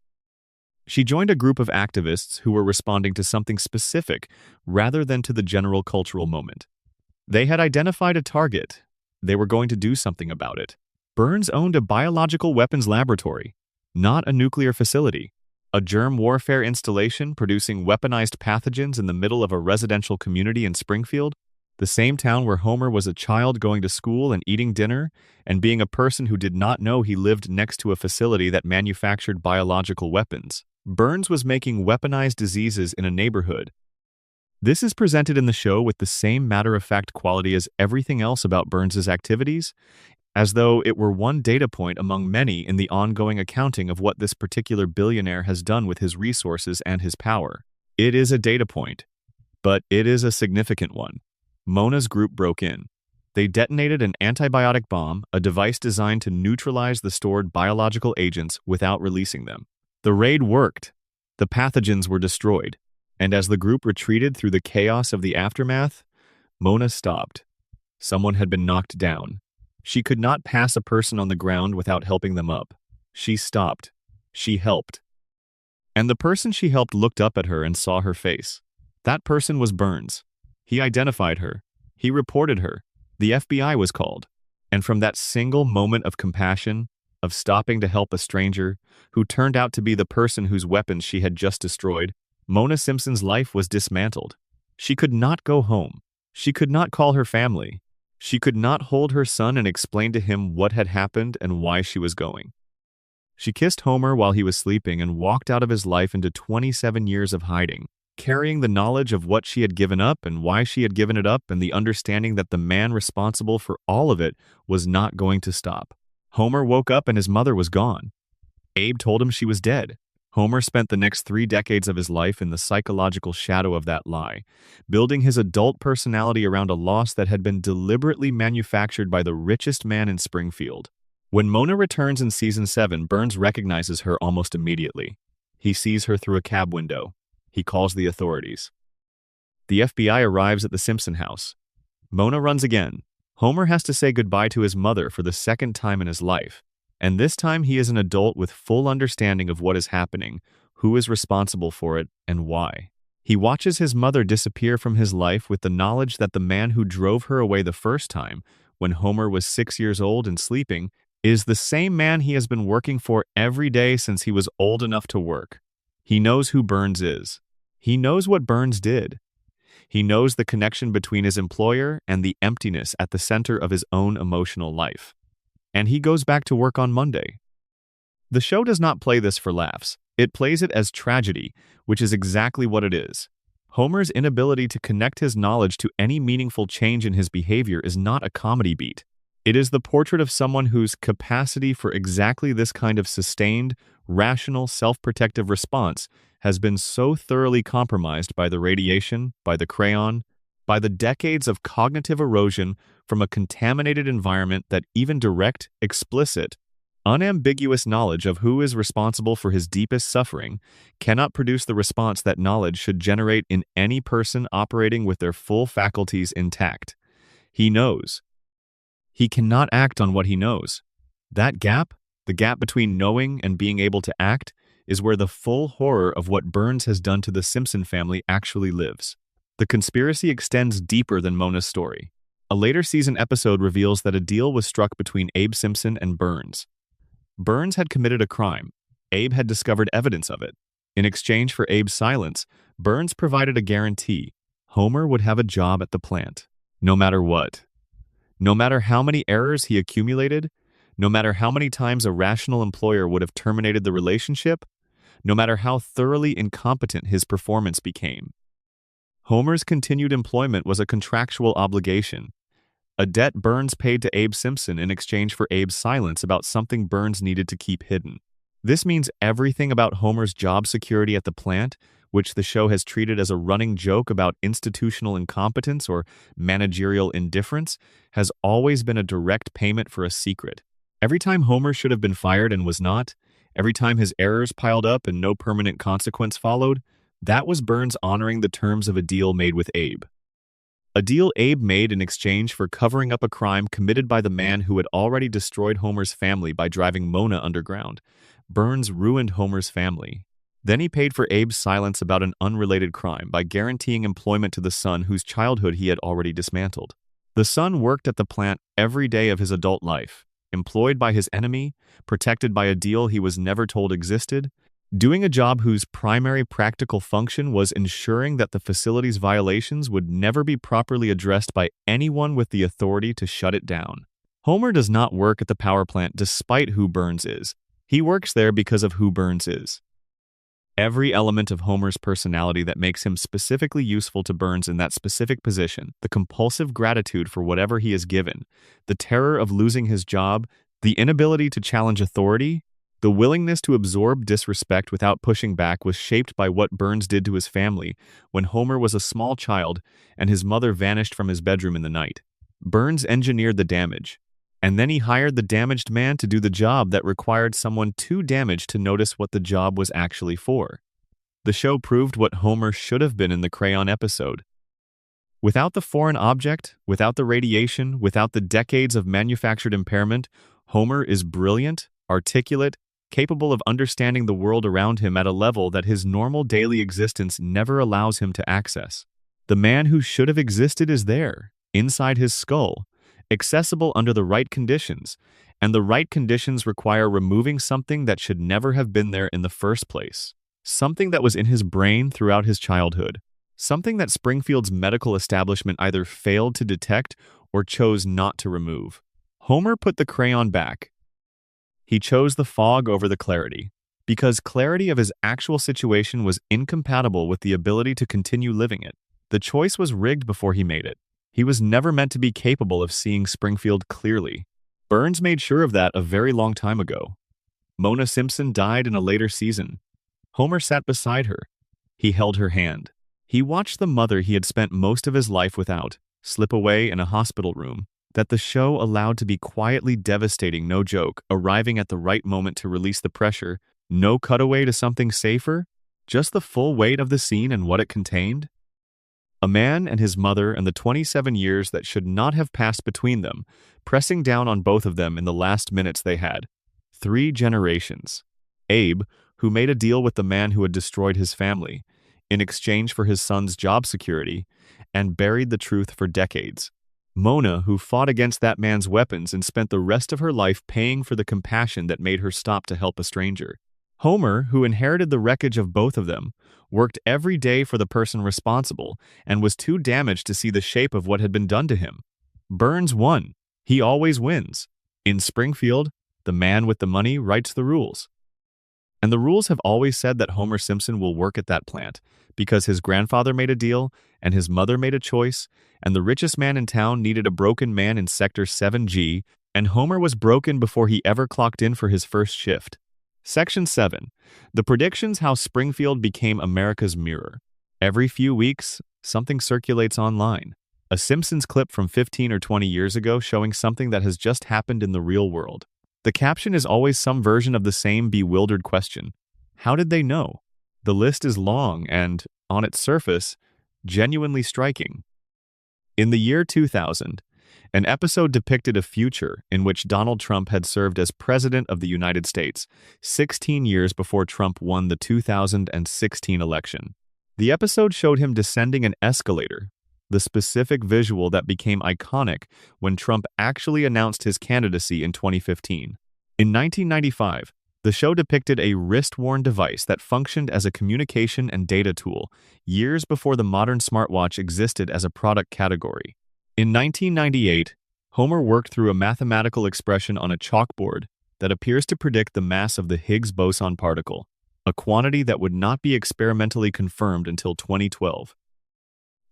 She joined a group of activists who were responding to something specific rather than to the general cultural moment. They had identified a target. They were going to do something about it. Burns owned a biological weapons laboratory, not a nuclear facility, a germ warfare installation producing weaponized pathogens in the middle of a residential community in Springfield, the same town where Homer was a child going to school and eating dinner and being a person who did not know he lived next to a facility that manufactured biological weapons. Burns was making weaponized diseases in a neighborhood. This is presented in the show with the same matter-of-fact quality as everything else about Burns's activities, as though it were one data point among many in the ongoing accounting of what this particular billionaire has done with his resources and his power. It is a data point, but it is a significant one. Mona's group broke in. They detonated an antibiotic bomb, a device designed to neutralize the stored biological agents without releasing them. The raid worked. The pathogens were destroyed. And as the group retreated through the chaos of the aftermath, Mona stopped. Someone had been knocked down. She could not pass a person on the ground without helping them up. She stopped. She helped. And the person she helped looked up at her and saw her face. That person was Burns. He identified her. He reported her. The FBI was called. And from that single moment of compassion, of stopping to help a stranger, who turned out to be the person whose weapons she had just destroyed, Mona Simpson's life was dismantled. She could not go home. She could not call her family. She could not hold her son and explain to him what had happened and why she was going. She kissed Homer while he was sleeping and walked out of his life into 27 years of hiding, carrying the knowledge of what she had given up and why she had given it up and the understanding that the man responsible for all of it was not going to stop. Homer woke up and his mother was gone. Abe told him she was dead. Homer spent the next 3 decades of his life in the psychological shadow of that lie, building his adult personality around a loss that had been deliberately manufactured by the richest man in Springfield. When Mona returns in season 7, Burns recognizes her almost immediately. He sees her through a cab window. He calls the authorities. The FBI arrives at the Simpson house. Mona runs again. Homer has to say goodbye to his mother for the second time in his life. And this time he is an adult with full understanding of what is happening, who is responsible for it, and why. He watches his mother disappear from his life with the knowledge that the man who drove her away the first time, when Homer was 6 years old and sleeping, is the same man he has been working for every day since he was old enough to work. He knows who Burns is. He knows what Burns did. He knows the connection between his employer and the emptiness at the center of his own emotional life. And he goes back to work on Monday. The show does not play this for laughs. It plays it as tragedy, which is exactly what it is. Homer's inability to connect his knowledge to any meaningful change in his behavior is not a comedy beat. It is the portrait of someone whose capacity for exactly this kind of sustained, rational, self-protective response has been so thoroughly compromised by the radiation, by the crayon, by the decades of cognitive erosion from a contaminated environment that even direct, explicit, unambiguous knowledge of who is responsible for his deepest suffering cannot produce the response that knowledge should generate in any person operating with their full faculties intact. He knows. He cannot act on what he knows. That gap, the gap between knowing and being able to act, is where the full horror of what Burns has done to the Simpson family actually lives. The conspiracy extends deeper than Mona's story. A later season episode reveals that a deal was struck between Abe Simpson and Burns. Burns had committed a crime. Abe had discovered evidence of it. In exchange for Abe's silence, Burns provided a guarantee. Homer would have a job at the plant, no matter what. No matter how many errors he accumulated, no matter how many times a rational employer would have terminated the relationship, no matter how thoroughly incompetent his performance became. Homer's continued employment was a contractual obligation, a debt Burns paid to Abe Simpson in exchange for Abe's silence about something Burns needed to keep hidden. This means everything about Homer's job security at the plant, which the show has treated as a running joke about institutional incompetence or managerial indifference, has always been a direct payment for a secret. Every time Homer should have been fired and was not, every time his errors piled up and no permanent consequence followed, that was Burns honoring the terms of a deal made with Abe. A deal Abe made in exchange for covering up a crime committed by the man who had already destroyed Homer's family by driving Mona underground. Burns ruined Homer's family. Then he paid for Abe's silence about an unrelated crime by guaranteeing employment to the son whose childhood he had already dismantled. The son worked at the plant every day of his adult life, employed by his enemy, protected by a deal he was never told existed, doing a job whose primary practical function was ensuring that the facility's violations would never be properly addressed by anyone with the authority to shut it down. Homer does not work at the power plant despite who Burns is. He works there because of who Burns is. Every element of Homer's personality that makes him specifically useful to Burns in that specific position, the compulsive gratitude for whatever he is given, the terror of losing his job, the inability to challenge authority, the willingness to absorb disrespect without pushing back was shaped by what Burns did to his family when Homer was a small child and his mother vanished from his bedroom in the night. Burns engineered the damage, and then he hired the damaged man to do the job that required someone too damaged to notice what the job was actually for. The show proved what Homer should have been in the crayon episode. Without the foreign object, without the radiation, without the decades of manufactured impairment, Homer is brilliant, articulate, capable of understanding the world around him at a level that his normal daily existence never allows him to access. The man who should have existed is there, inside his skull, accessible under the right conditions, and the right conditions require removing something that should never have been there in the first place. Something that was in his brain throughout his childhood. Something that Springfield's medical establishment either failed to detect or chose not to remove. Homer put the crayon back. He chose the fog over the clarity, because clarity of his actual situation was incompatible with the ability to continue living it. The choice was rigged before he made it. He was never meant to be capable of seeing Springfield clearly. Burns made sure of that a very long time ago. Mona Simpson died in a later season. Homer sat beside her. He held her hand. He watched the mother he had spent most of his life without slip away in a hospital room that the show allowed to be quietly devastating, no joke, arriving at the right moment to release the pressure, no cutaway to something safer, just the full weight of the scene and what it contained. A man and his mother and the 27 years that should not have passed between them, pressing down on both of them in the last minutes they had. 3 generations. Abe, who made a deal with the man who had destroyed his family, in exchange for his son's job security, and buried the truth for decades. Mona, who fought against that man's weapons and spent the rest of her life paying for the compassion that made her stop to help a stranger. Homer, who inherited the wreckage of both of them, worked every day for the person responsible and was too damaged to see the shape of what had been done to him. Burns won. He always wins. In Springfield, the man with the money writes the rules. And the rules have always said that Homer Simpson will work at that plant because his grandfather made a deal and his mother made a choice, and the richest man in town needed a broken man in Sector 7G, and Homer was broken before he ever clocked in for his first shift. Section 7. The predictions how Springfield became America's mirror. Every few weeks, something circulates online. A Simpsons clip from 15 or 20 years ago showing something that has just happened in the real world. The caption is always some version of the same bewildered question. How did they know? The list is long and, on its surface, genuinely striking. In the year 2000, an episode depicted a future in which Donald Trump had served as President of the United States 16 years before Trump won the 2016 election. The episode showed him descending an escalator, the specific visual that became iconic when Trump actually announced his candidacy in 2015. In 1995, the show depicted a wrist-worn device that functioned as a communication and data tool, years before the modern smartwatch existed as a product category. In 1998, Homer worked through a mathematical expression on a chalkboard that appears to predict the mass of the Higgs boson particle, a quantity that would not be experimentally confirmed until 2012.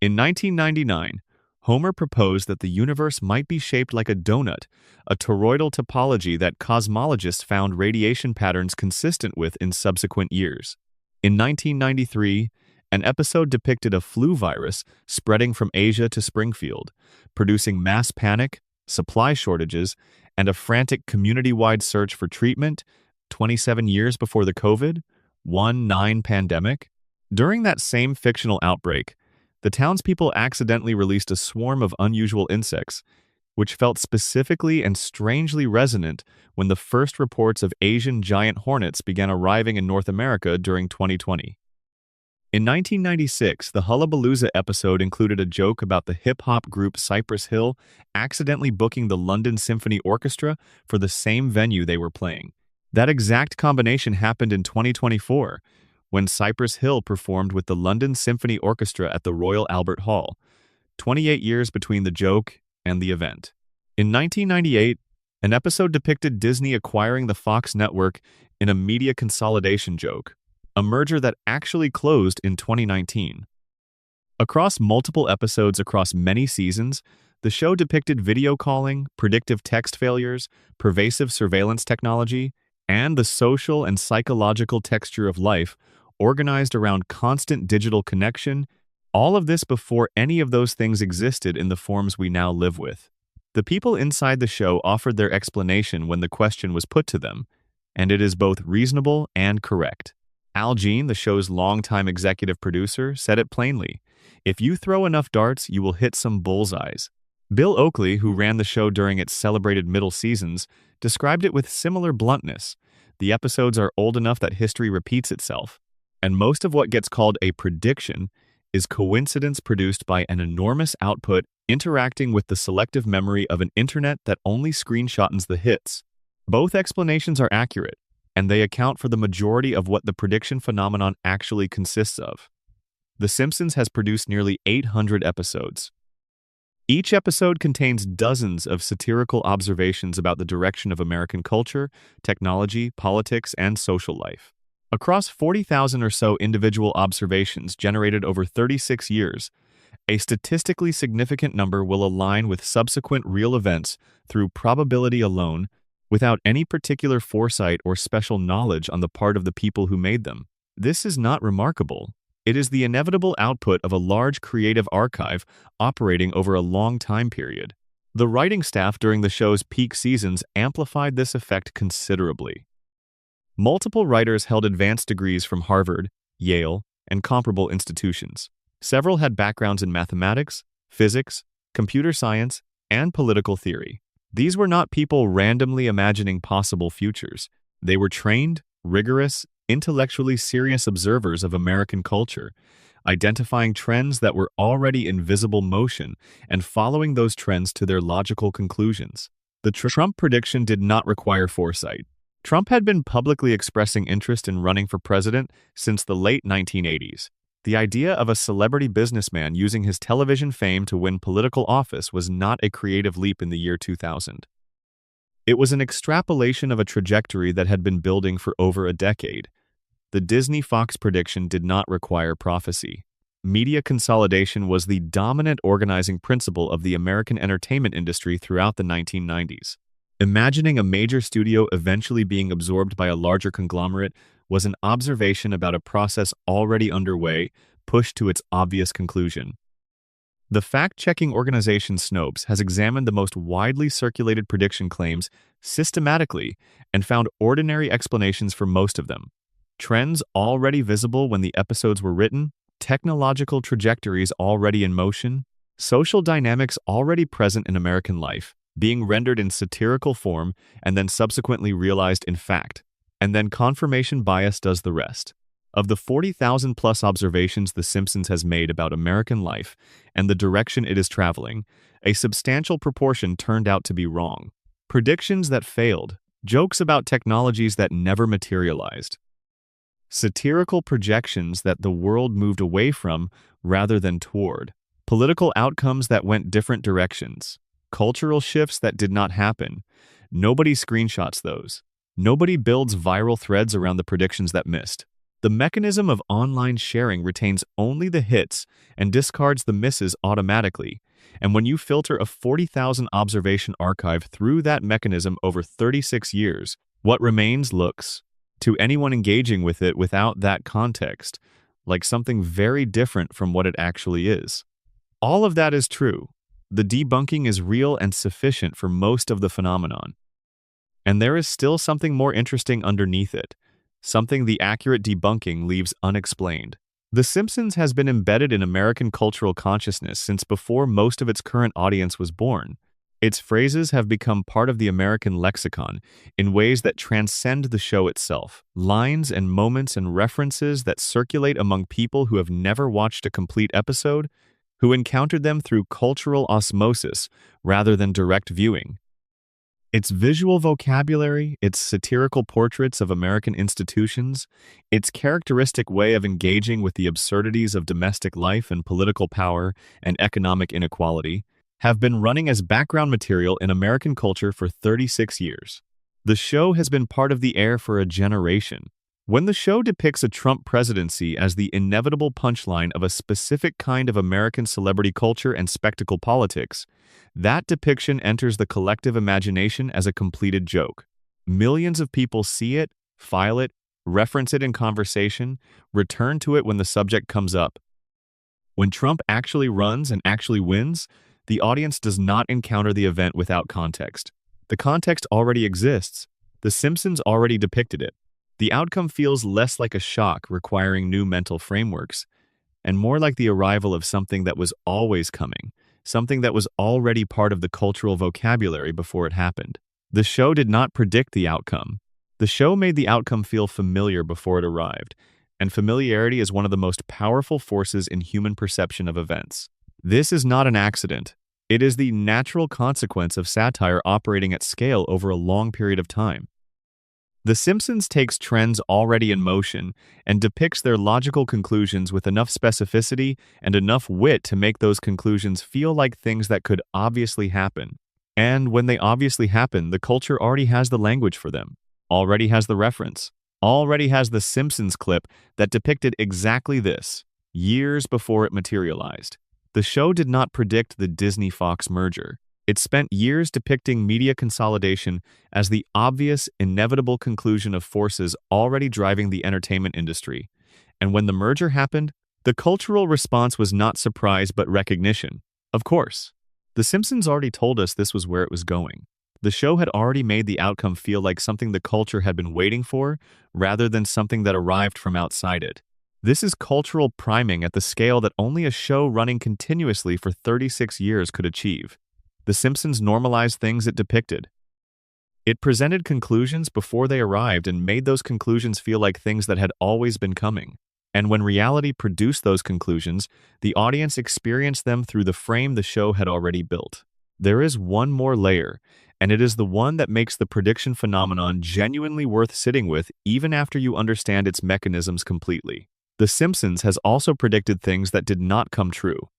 In 1999, Homer proposed that the universe might be shaped like a donut, a toroidal topology that cosmologists found radiation patterns consistent with in subsequent years. In 1993, an episode depicted a flu virus spreading from Asia to Springfield, producing mass panic, supply shortages, and a frantic community-wide search for treatment 27 years before the COVID-19 pandemic. During that same fictional outbreak, the townspeople accidentally released a swarm of unusual insects, which felt specifically and strangely resonant when the first reports of Asian giant hornets began arriving in North America during 2020. In 1996, the Hullabalooza episode included a joke about the hip-hop group Cypress Hill accidentally booking the London Symphony Orchestra for the same venue they were playing. That exact combination happened in 2024, when Cypress Hill performed with the London Symphony Orchestra at the Royal Albert Hall, 28 years between the joke and the event. In 1998, an episode depicted Disney acquiring the Fox network in a media consolidation joke, a merger that actually closed in 2019. Across multiple episodes across many seasons, the show depicted video calling, predictive text failures, pervasive surveillance technology, and the social and psychological texture of life organized around constant digital connection, all of this before any of those things existed in the forms we now live with. The people inside the show offered their explanation when the question was put to them, and it is both reasonable and correct. Al Jean, the show's longtime executive producer, said it plainly: "If you throw enough darts, you will hit some bullseyes." Bill Oakley, who ran the show during its celebrated middle seasons, described it with similar bluntness. The episodes are old enough that history repeats itself, and most of what gets called a prediction is coincidence produced by an enormous output interacting with the selective memory of an internet that only screenshots the hits. Both explanations are accurate, and they account for the majority of what the prediction phenomenon actually consists of. The Simpsons has produced nearly 800 episodes. Each episode contains dozens of satirical observations about the direction of American culture, technology, politics, and social life. Across 40,000 or so individual observations generated over 36 years, a statistically significant number will align with subsequent real events through probability alone, without any particular foresight or special knowledge on the part of the people who made them. This is not remarkable. It is the inevitable output of a large creative archive operating over a long time period. The writing staff during the show's peak seasons amplified this effect considerably. Multiple writers held advanced degrees from Harvard, Yale, and comparable institutions. Several had backgrounds in mathematics, physics, computer science, and political theory. These were not people randomly imagining possible futures. They were trained, rigorous, intellectually serious observers of American culture, identifying trends that were already in visible motion and following those trends to their logical conclusions. The Trump prediction did not require foresight. Trump had been publicly expressing interest in running for president since the late 1980s. The idea of a celebrity businessman using his television fame to win political office was not a creative leap in the year 2000. It was an extrapolation of a trajectory that had been building for over a decade. the Disney-Fox prediction did not require prophecy. Media consolidation was the dominant organizing principle of the American entertainment industry throughout the 1990s. Imagining a major studio eventually being absorbed by a larger conglomerate was an observation about a process already underway, pushed to its obvious conclusion. The fact-checking organization Snopes has examined the most widely circulated prediction claims systematically and found ordinary explanations for most of them. Trends already visible when the episodes were written, technological trajectories already in motion, social dynamics already present in American life, being rendered in satirical form and then subsequently realized in fact, and then confirmation bias does the rest. Of the 40,000-plus observations The Simpsons has made about American life and the direction it is traveling, a substantial proportion turned out to be wrong. Predictions that failed, jokes about technologies that never materialized, satirical projections that the world moved away from rather than toward, political outcomes that went different directions, cultural shifts that did not happen. Nobody screenshots those. Nobody builds viral threads around the predictions that missed. The mechanism of online sharing retains only the hits and discards the misses automatically, and when you filter a 40,000 observation archive through that mechanism over 36 years, what remains looks, to anyone engaging with it without that context, like something very different from what it actually is. All of that is true. The debunking is real and sufficient for most of the phenomenon. And there is still something more interesting underneath it. Something the accurate debunking leaves unexplained. The Simpsons has been embedded in American cultural consciousness since before most of its current audience was born. Its phrases have become part of the American lexicon in ways that transcend the show itself. Lines and moments and references that circulate among people who have never watched a complete episode, who encountered them through cultural osmosis rather than direct viewing. Its visual vocabulary, its satirical portraits of American institutions, its characteristic way of engaging with the absurdities of domestic life and political power and economic inequality, have been running as background material in American culture for 36 years. The show has been part of the air for a generation. When the show depicts a Trump presidency as the inevitable punchline of a specific kind of American celebrity culture and spectacle politics, that depiction enters the collective imagination as a completed joke. Millions of people see it, file it, reference it in conversation, return to it when the subject comes up. When Trump actually runs and actually wins, the audience does not encounter the event without context. The context already exists. The Simpsons already depicted it. The outcome feels less like a shock requiring new mental frameworks, and more like the arrival of something that was always coming, something that was already part of the cultural vocabulary before it happened. The show did not predict the outcome. The show made the outcome feel familiar before it arrived, and familiarity is one of the most powerful forces in human perception of events. This is not an accident. It is the natural consequence of satire operating at scale over a long period of time. The Simpsons takes trends already in motion and depicts their logical conclusions with enough specificity and enough wit to make those conclusions feel like things that could obviously happen. And when they obviously happen, the culture already has the language for them, already has the reference, already has the Simpsons clip that depicted exactly this, years before it materialized. The show did not predict the Disney-Fox merger. It spent years depicting media consolidation as the obvious, inevitable conclusion of forces already driving the entertainment industry. And when the merger happened, the cultural response was not surprise but recognition. Of course, The Simpsons already told us this was where it was going. The show had already made the outcome feel like something the culture had been waiting for, rather than something that arrived from outside it. This is cultural priming at the scale that only a show running continuously for 36 years could achieve. The Simpsons normalized things it depicted. It presented conclusions before they arrived and made those conclusions feel like things that had always been coming. And when reality produced those conclusions, the audience experienced them through the frame the show had already built. There is one more layer, and it is the one that makes the prediction phenomenon genuinely worth sitting with even after you understand its mechanisms completely. The Simpsons has also predicted things that did not come true.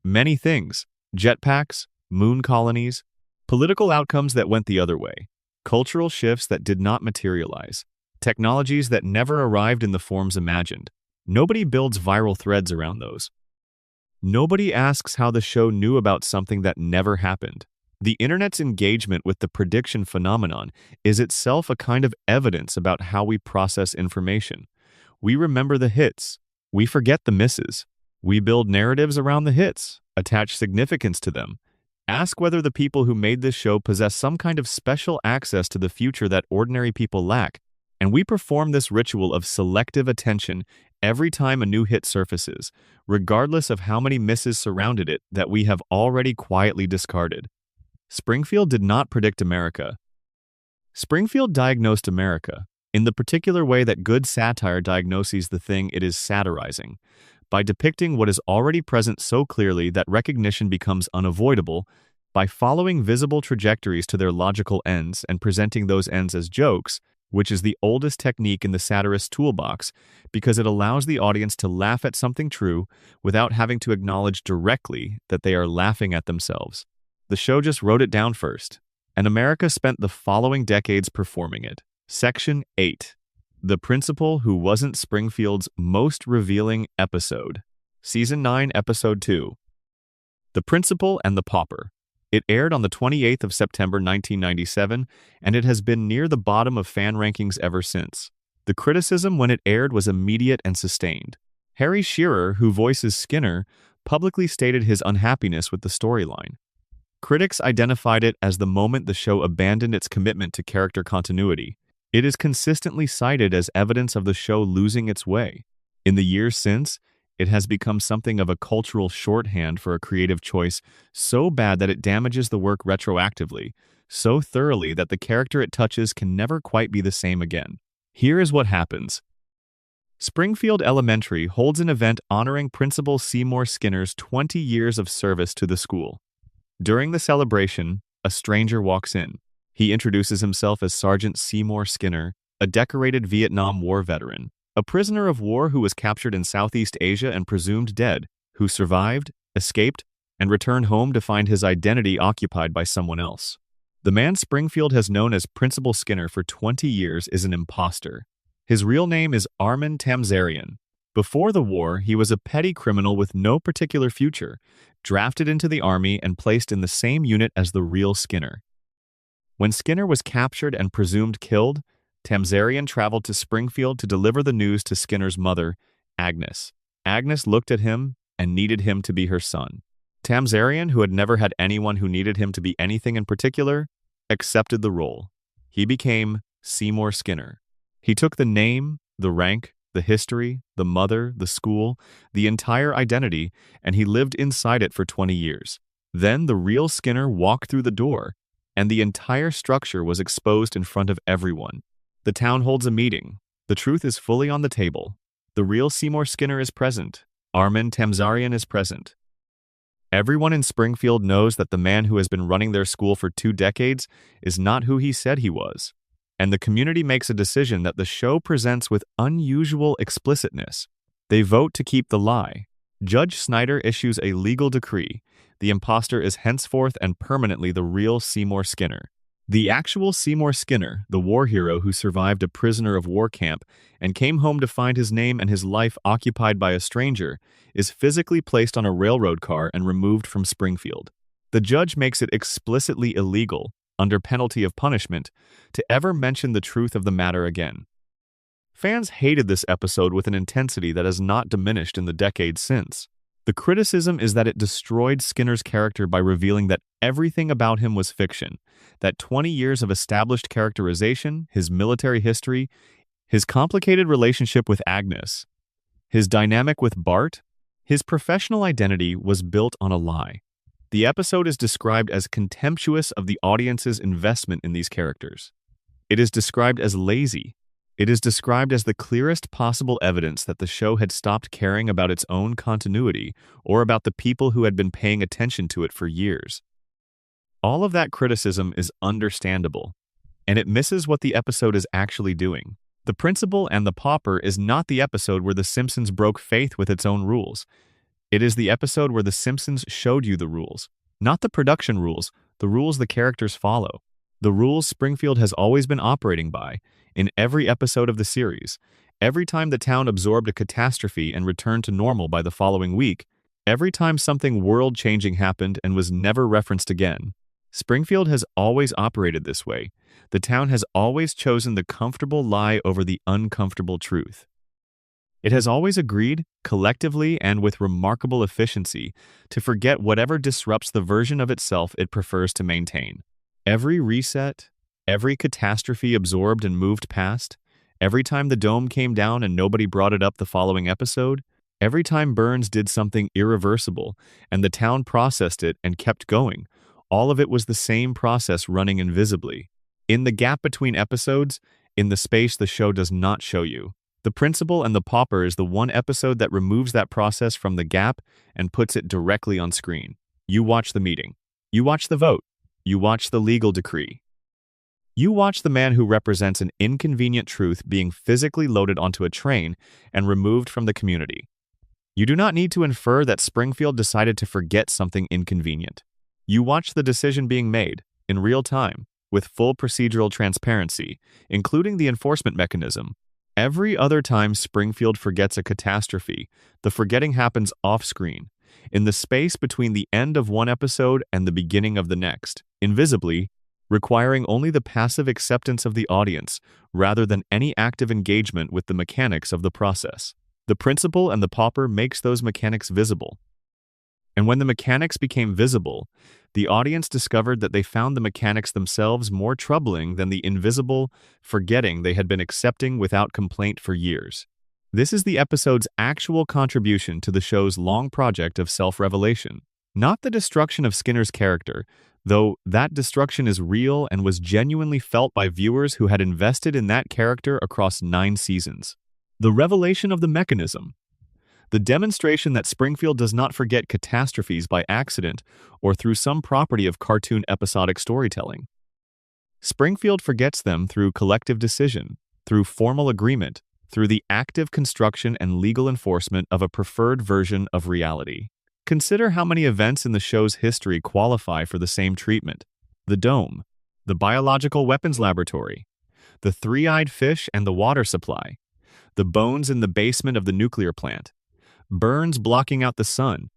Many things: jetpacks, moon colonies, political outcomes that went the other way, cultural shifts that did not materialize. technologies that never arrived in the forms imagined. Nobody builds viral threads around those. Nobody asks how the show knew about something that never happened. The internet's engagement with the prediction phenomenon is itself a kind of evidence about how we process information. We remember the hits. We forget the misses. We build narratives around the hits, attach significance to them. Ask whether the people who made this show possess some kind of special access to the future that ordinary people lack. And we perform this ritual of selective attention every time a new hit surfaces, regardless of how many misses surrounded it that we have already quietly discarded. Springfield did not predict America. Springfield diagnosed America, in the particular way that good satire diagnoses the thing it is satirizing, by depicting what is already present so clearly that recognition becomes unavoidable, by following visible trajectories to their logical ends and presenting those ends as jokes, which is the oldest technique in the satirist's toolbox because it allows the audience to laugh at something true without having to acknowledge directly that they are laughing at themselves. The show just wrote it down first, and America spent the following decades performing it. Section 8. The Principal Who Wasn't Springfield's Most Revealing Episode. Season 9, Episode 2. The Principal and the Pauper. It aired on the 28th of September 1997, and it has been near the bottom of fan rankings ever since. The criticism when it aired was immediate and sustained. Harry Shearer, who voices Skinner, publicly stated his unhappiness with the storyline. Critics identified it as the moment the show abandoned its commitment to character continuity. It is consistently cited as evidence of the show losing its way. In the years since, it has become something of a cultural shorthand for a creative choice so bad that it damages the work retroactively, so thoroughly that the character it touches can never quite be the same again. Here is what happens. Springfield Elementary holds an event honoring Principal Seymour Skinner's 20 years of service to the school. During the celebration, a stranger walks in. He introduces himself as Sergeant Seymour Skinner, a decorated Vietnam War veteran, a prisoner of war who was captured in Southeast Asia and presumed dead, who survived, escaped, and returned home to find his identity occupied by someone else. The man Springfield has known as Principal Skinner for 20 years is an imposter. His real name is Armin Tamzarian. Before the war, he was a petty criminal with no particular future, drafted into the army and placed in the same unit as the real Skinner. When Skinner was captured and presumed killed, Tamzarian traveled to Springfield to deliver the news to Skinner's mother, Agnes. Agnes looked at him and needed him to be her son. Tamzarian, who had never had anyone who needed him to be anything in particular, accepted the role. He became Seymour Skinner. He took the name, the rank, the history, the mother, the school, the entire identity, and he lived inside it for 20 years. Then the real Skinner walked through the door, and the entire structure was exposed in front of everyone. The town holds a meeting. The truth is fully on the table. The real Seymour Skinner is present. Armin Tamzarian is present. Everyone in Springfield knows that the man who has been running their school for 2 decades is not who he said he was. And the community makes a decision that the show presents with unusual explicitness. They vote to keep the lie. Judge Snyder issues a legal decree. The imposter is henceforth and permanently the real Seymour Skinner. The actual Seymour Skinner, the war hero who survived a prisoner of war camp and came home to find his name and his life occupied by a stranger, is physically placed on a railroad car and removed from Springfield. The judge makes it explicitly illegal, under penalty of punishment, to ever mention the truth of the matter again. Fans hated this episode with an intensity that has not diminished in the decades since. The criticism is that it destroyed Skinner's character by revealing that everything about him was fiction, that 20 years of established characterization, his military history, his complicated relationship with Agnes, his dynamic with Bart, his professional identity was built on a lie. The episode is described as contemptuous of the audience's investment in these characters. It is described as lazy. It is described as the clearest possible evidence that the show had stopped caring about its own continuity or about the people who had been paying attention to it for years. All of that criticism is understandable, and it misses what the episode is actually doing. The Principal and the Pauper is not the episode where The Simpsons broke faith with its own rules. It is the episode where The Simpsons showed you the rules. Not the production rules, the rules the characters follow. The rules Springfield has always been operating by, in every episode of the series. Every time the town absorbed a catastrophe and returned to normal by the following week, every time something world-changing happened and was never referenced again. Springfield has always operated this way. The town has always chosen the comfortable lie over the uncomfortable truth. It has always agreed, collectively and with remarkable efficiency, to forget whatever disrupts the version of itself it prefers to maintain. Every reset, every catastrophe absorbed and moved past, every time the dome came down and nobody brought it up the following episode, every time Burns did something irreversible and the town processed it and kept going, all of it was the same process running invisibly. In the gap between episodes, in the space the show does not show you. The Principal and the Pauper is the one episode that removes that process from the gap and puts it directly on screen. You watch the meeting. You watch the vote. You watch the legal decree. You watch the man who represents an inconvenient truth being physically loaded onto a train and removed from the community. You do not need to infer that Springfield decided to forget something inconvenient. You watch the decision being made, in real time, with full procedural transparency, including the enforcement mechanism. Every other time Springfield forgets a catastrophe, the forgetting happens off-screen, in the space between the end of one episode and the beginning of the next, invisibly, requiring only the passive acceptance of the audience rather than any active engagement with the mechanics of the process. The Principal and the Pauper makes those mechanics visible. And when the mechanics became visible, the audience discovered that they found the mechanics themselves more troubling than the invisible forgetting they had been accepting without complaint for years. This is the episode's actual contribution to the show's long project of self-revelation. Not the destruction of Skinner's character, though that destruction is real and was genuinely felt by viewers who had invested in that character across 9 seasons. The revelation of the mechanism. The demonstration that Springfield does not forget catastrophes by accident or through some property of cartoon episodic storytelling. Springfield forgets them through collective decision, through formal agreement, through the active construction and legal enforcement of a preferred version of reality. Consider how many events in the show's history qualify for the same treatment. The dome, the biological weapons laboratory, the three-eyed fish and the water supply, the bones in the basement of the nuclear plant, Burns blocking out the sun.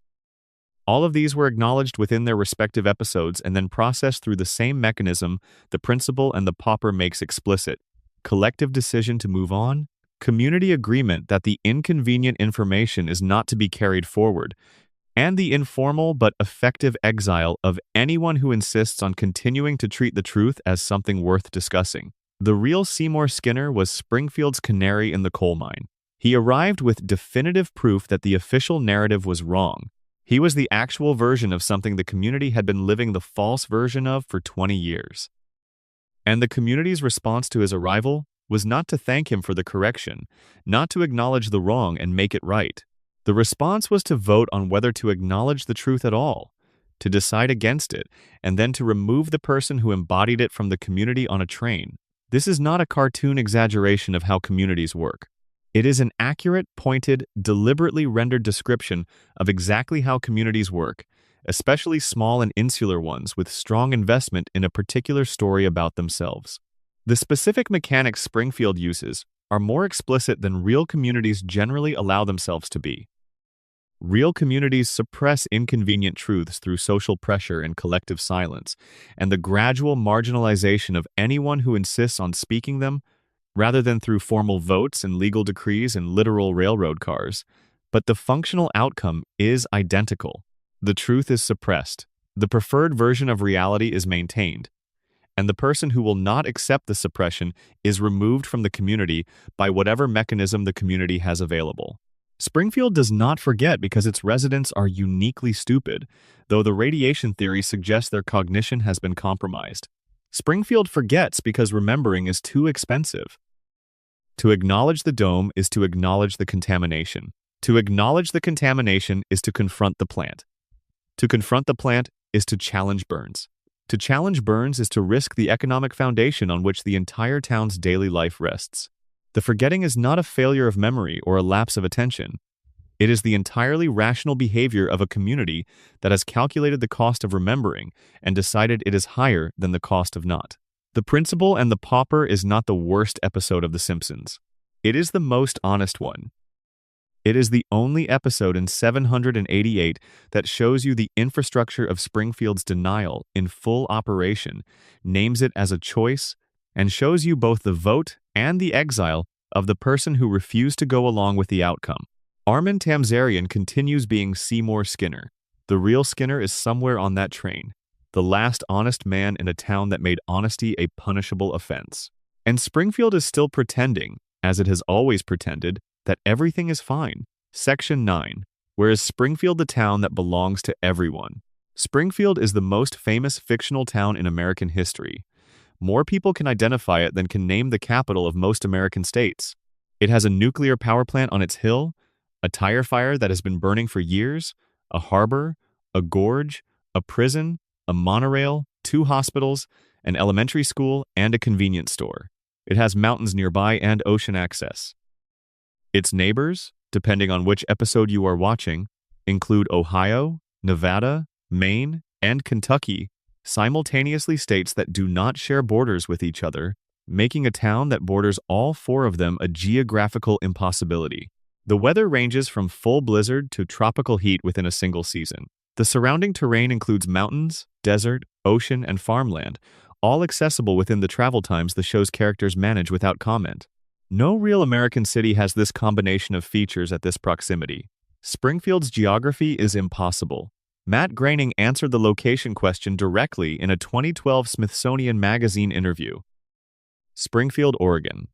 All of these were acknowledged within their respective episodes and then processed through the same mechanism the Principal and the Pauper makes explicit. Collective decision to move on, community agreement that the inconvenient information is not to be carried forward, and the informal but effective exile of anyone who insists on continuing to treat the truth as something worth discussing. The real Seymour Skinner was Springfield's canary in the coal mine. He arrived with definitive proof that the official narrative was wrong. He was the actual version of something the community had been living the false version of for 20 years. And the community's response to his arrival was not to thank him for the correction, not to acknowledge the wrong and make it right. The response was to vote on whether to acknowledge the truth at all, to decide against it, and then to remove the person who embodied it from the community on a train. This is not a cartoon exaggeration of how communities work. It is an accurate, pointed, deliberately rendered description of exactly how communities work, especially small and insular ones with strong investment in a particular story about themselves. The specific mechanics Springfield uses are more explicit than real communities generally allow themselves to be. Real communities suppress inconvenient truths through social pressure and collective silence, and the gradual marginalization of anyone who insists on speaking them, rather than through formal votes and legal decrees and literal railroad cars. But the functional outcome is identical. The truth is suppressed, the preferred version of reality is maintained, and the person who will not accept the suppression is removed from the community by whatever mechanism the community has available. Springfield does not forget because its residents are uniquely stupid, though the radiation theory suggests their cognition has been compromised. Springfield forgets because remembering is too expensive. To acknowledge the dome is to acknowledge the contamination. To acknowledge the contamination is to confront the plant. To confront the plant is to challenge Burns. To challenge Burns is to risk the economic foundation on which the entire town's daily life rests. The forgetting is not a failure of memory or a lapse of attention. It is the entirely rational behavior of a community that has calculated the cost of remembering and decided it is higher than the cost of not. The Principal and the Pauper is not the worst episode of The Simpsons. It is the most honest one. It is the only episode in 788 that shows you the infrastructure of Springfield's denial in full operation, names it as a choice, and shows you both the vote and the exile of the person who refused to go along with the outcome. Armin Tamzarian continues being Seymour Skinner. The real Skinner is somewhere on that train, the last honest man in a town that made honesty a punishable offense. And Springfield is still pretending, as it has always pretended, that everything is fine. Section 9. Whereas Springfield the town that belongs to everyone. Springfield is the most famous fictional town in American history. More people can identify it than can name the capital of most American states. It has a nuclear power plant on its hill, a tire fire that has been burning for years, a harbor, a gorge, a prison, a monorail, 2 hospitals, an elementary school, and a convenience store. It has mountains nearby and ocean access. Its neighbors, depending on which episode you are watching, include Ohio, Nevada, Maine, and Kentucky, simultaneously states that do not share borders with each other, making a town that borders all 4 of them a geographical impossibility. The weather ranges from full blizzard to tropical heat within a single season. The surrounding terrain includes mountains, desert, ocean, and farmland, all accessible within the travel times the show's characters manage without comment. No real American city has this combination of features at this proximity. Springfield's geography is impossible. Matt Groening answered the location question directly in a 2012 Smithsonian Magazine interview. Springfield, Oregon.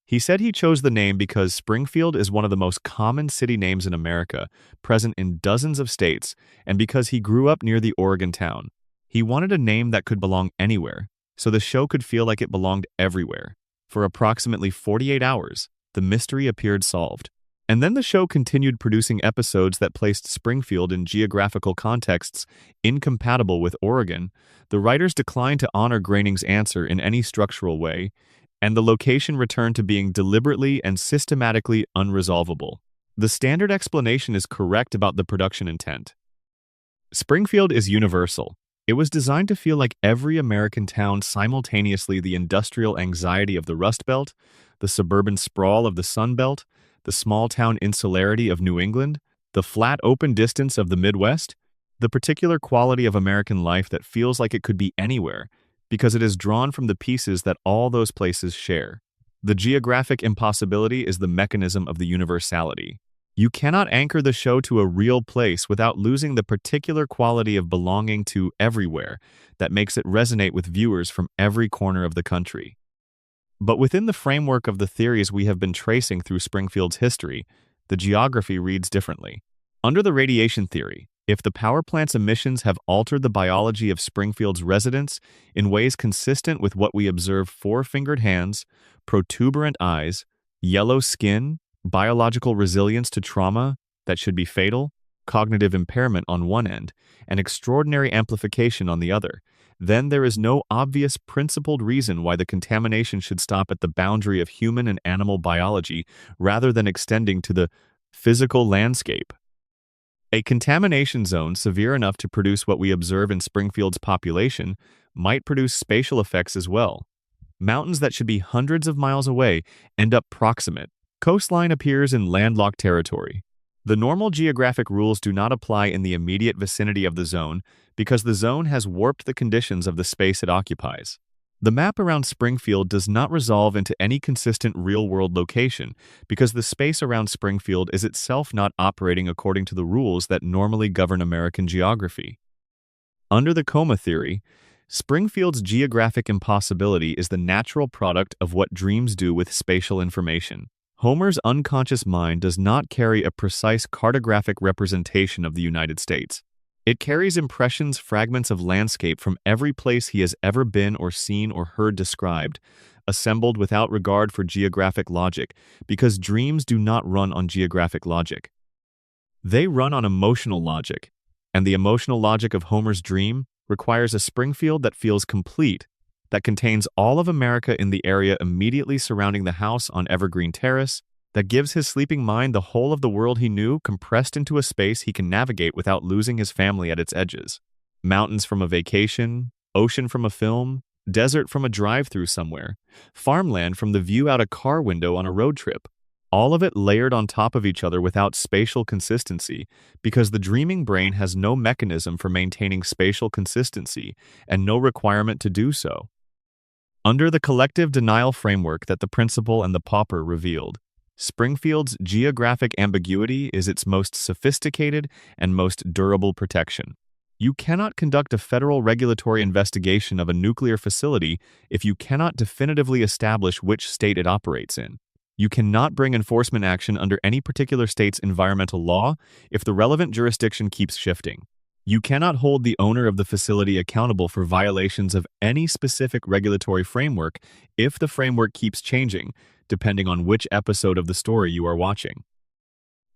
He said he chose the name because Springfield is one of the most common city names in America, present in dozens of states, and because he grew up near the Oregon town. He wanted a name that could belong anywhere, so the show could feel like it belonged everywhere. For approximately 48 hours, the mystery appeared solved. And then the show continued producing episodes that placed Springfield in geographical contexts incompatible with Oregon. The writers declined to honor Groening's answer in any structural way, and the location returned to being deliberately and systematically unresolvable. The standard explanation is correct about the production intent. Springfield is universal. It was designed to feel like every American town simultaneously: the industrial anxiety of the Rust Belt, the suburban sprawl of the Sun Belt, the small-town insularity of New England, the flat open distance of the Midwest, the particular quality of American life that feels like it could be anywhere, because it is drawn from the pieces that all those places share. The geographic impossibility is the mechanism of the universality. You cannot anchor the show to a real place without losing the particular quality of belonging to everywhere that makes it resonate with viewers from every corner of the country. But within the framework of the theories we have been tracing through Springfield's history, the geography reads differently. Under the radiation theory, if the power plant's emissions have altered the biology of Springfield's residents in ways consistent with what we observe: 4-fingered hands, protuberant eyes, yellow skin, biological resilience to trauma that should be fatal, cognitive impairment on one end, and extraordinary amplification on the other, then there is no obvious principled reason why the contamination should stop at the boundary of human and animal biology rather than extending to the physical landscape. A contamination zone severe enough to produce what we observe in Springfield's population might produce spatial effects as well. Mountains that should be hundreds of miles away end up proximate. Coastline appears in landlocked territory. The normal geographic rules do not apply in the immediate vicinity of the zone because the zone has warped the conditions of the space it occupies. The map around Springfield does not resolve into any consistent real-world location because the space around Springfield is itself not operating according to the rules that normally govern American geography. Under the coma theory, Springfield's geographic impossibility is the natural product of what dreams do with spatial information. Homer's unconscious mind does not carry a precise cartographic representation of the United States. It carries impressions, fragments of landscape from every place he has ever been or seen or heard described, assembled without regard for geographic logic, because dreams do not run on geographic logic. They run on emotional logic, and the emotional logic of Homer's dream requires a Springfield that feels complete, that contains all of America in the area immediately surrounding the house on Evergreen Terrace, that gives his sleeping mind the whole of the world he knew compressed into a space he can navigate without losing his family at its edges. Mountains from a vacation, ocean from a film, desert from a drive-through somewhere, farmland from the view out a car window on a road trip. All of it layered on top of each other without spatial consistency, because the dreaming brain has no mechanism for maintaining spatial consistency and no requirement to do so. Under the collective denial framework that the principal and the pauper revealed, Springfield's geographic ambiguity is its most sophisticated and most durable protection. You cannot conduct a federal regulatory investigation of a nuclear facility if you cannot definitively establish which state it operates in. You cannot bring enforcement action under any particular state's environmental law if the relevant jurisdiction keeps shifting. You cannot hold the owner of the facility accountable for violations of any specific regulatory framework if the framework keeps changing, depending on which episode of the story you are watching.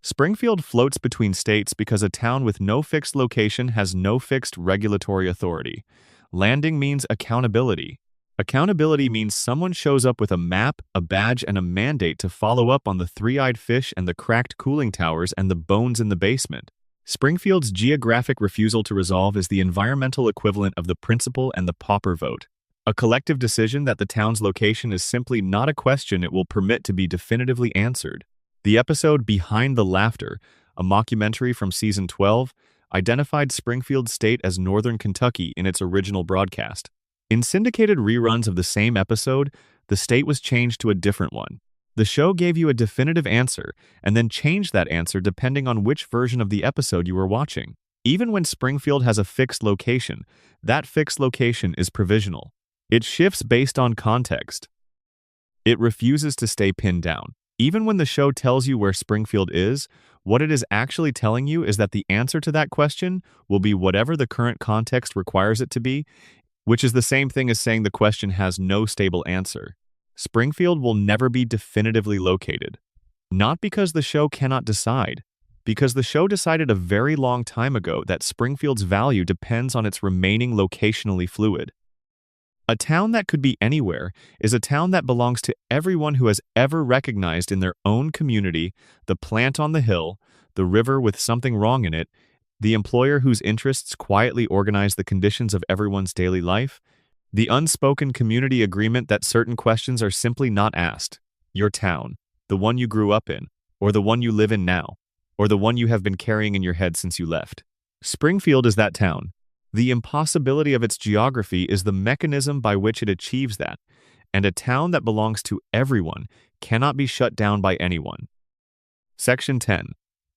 Springfield floats between states because a town with no fixed location has no fixed regulatory authority. Landing means accountability. Accountability means someone shows up with a map, a badge, and a mandate to follow up on the three-eyed fish and the cracked cooling towers and the bones in the basement. Springfield's geographic refusal to resolve is the environmental equivalent of the principal and the pauper vote, a collective decision that the town's location is simply not a question it will permit to be definitively answered. The episode Behind the Laughter, a mockumentary from season 12, identified Springfield State as Northern Kentucky in its original broadcast. In syndicated reruns of the same episode, the state was changed to a different one. The show gave you a definitive answer and then changed that answer depending on which version of the episode you were watching. Even when Springfield has a fixed location, that fixed location is provisional. It shifts based on context. It refuses to stay pinned down. Even when the show tells you where Springfield is, what it is actually telling you is that the answer to that question will be whatever the current context requires it to be, which is the same thing as saying the question has no stable answer. Springfield will never be definitively located. Not because the show cannot decide, because the show decided a very long time ago that Springfield's value depends on its remaining locationally fluid. A town that could be anywhere is a town that belongs to everyone who has ever recognized in their own community the plant on the hill, the river with something wrong in it, the employer whose interests quietly organize the conditions of everyone's daily life, the unspoken community agreement that certain questions are simply not asked. Your town, the one you grew up in, or the one you live in now, or the one you have been carrying in your head since you left. Springfield is that town. The impossibility of its geography is the mechanism by which it achieves that, and a town that belongs to everyone cannot be shut down by anyone. Section 10.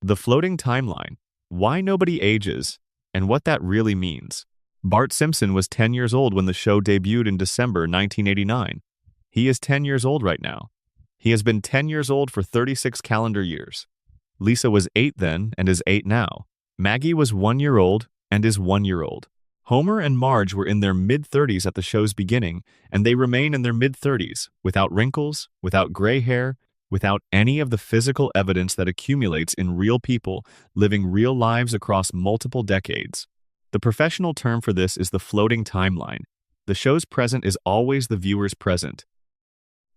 The Floating Timeline. Why Nobody Ages, and What That Really Means. Bart Simpson was 10 years old when the show debuted in December 1989. He is 10 years old right now. He has been 10 years old for 36 calendar years. Lisa was 8 then and is 8 now. Maggie was 1 year old and is 1 year old. Homer and Marge were in their mid-30s at the show's beginning, and they remain in their mid-30s, without wrinkles, without gray hair, without any of the physical evidence that accumulates in real people living real lives across multiple decades. The professional term for this is the floating timeline. The show's present is always the viewer's present.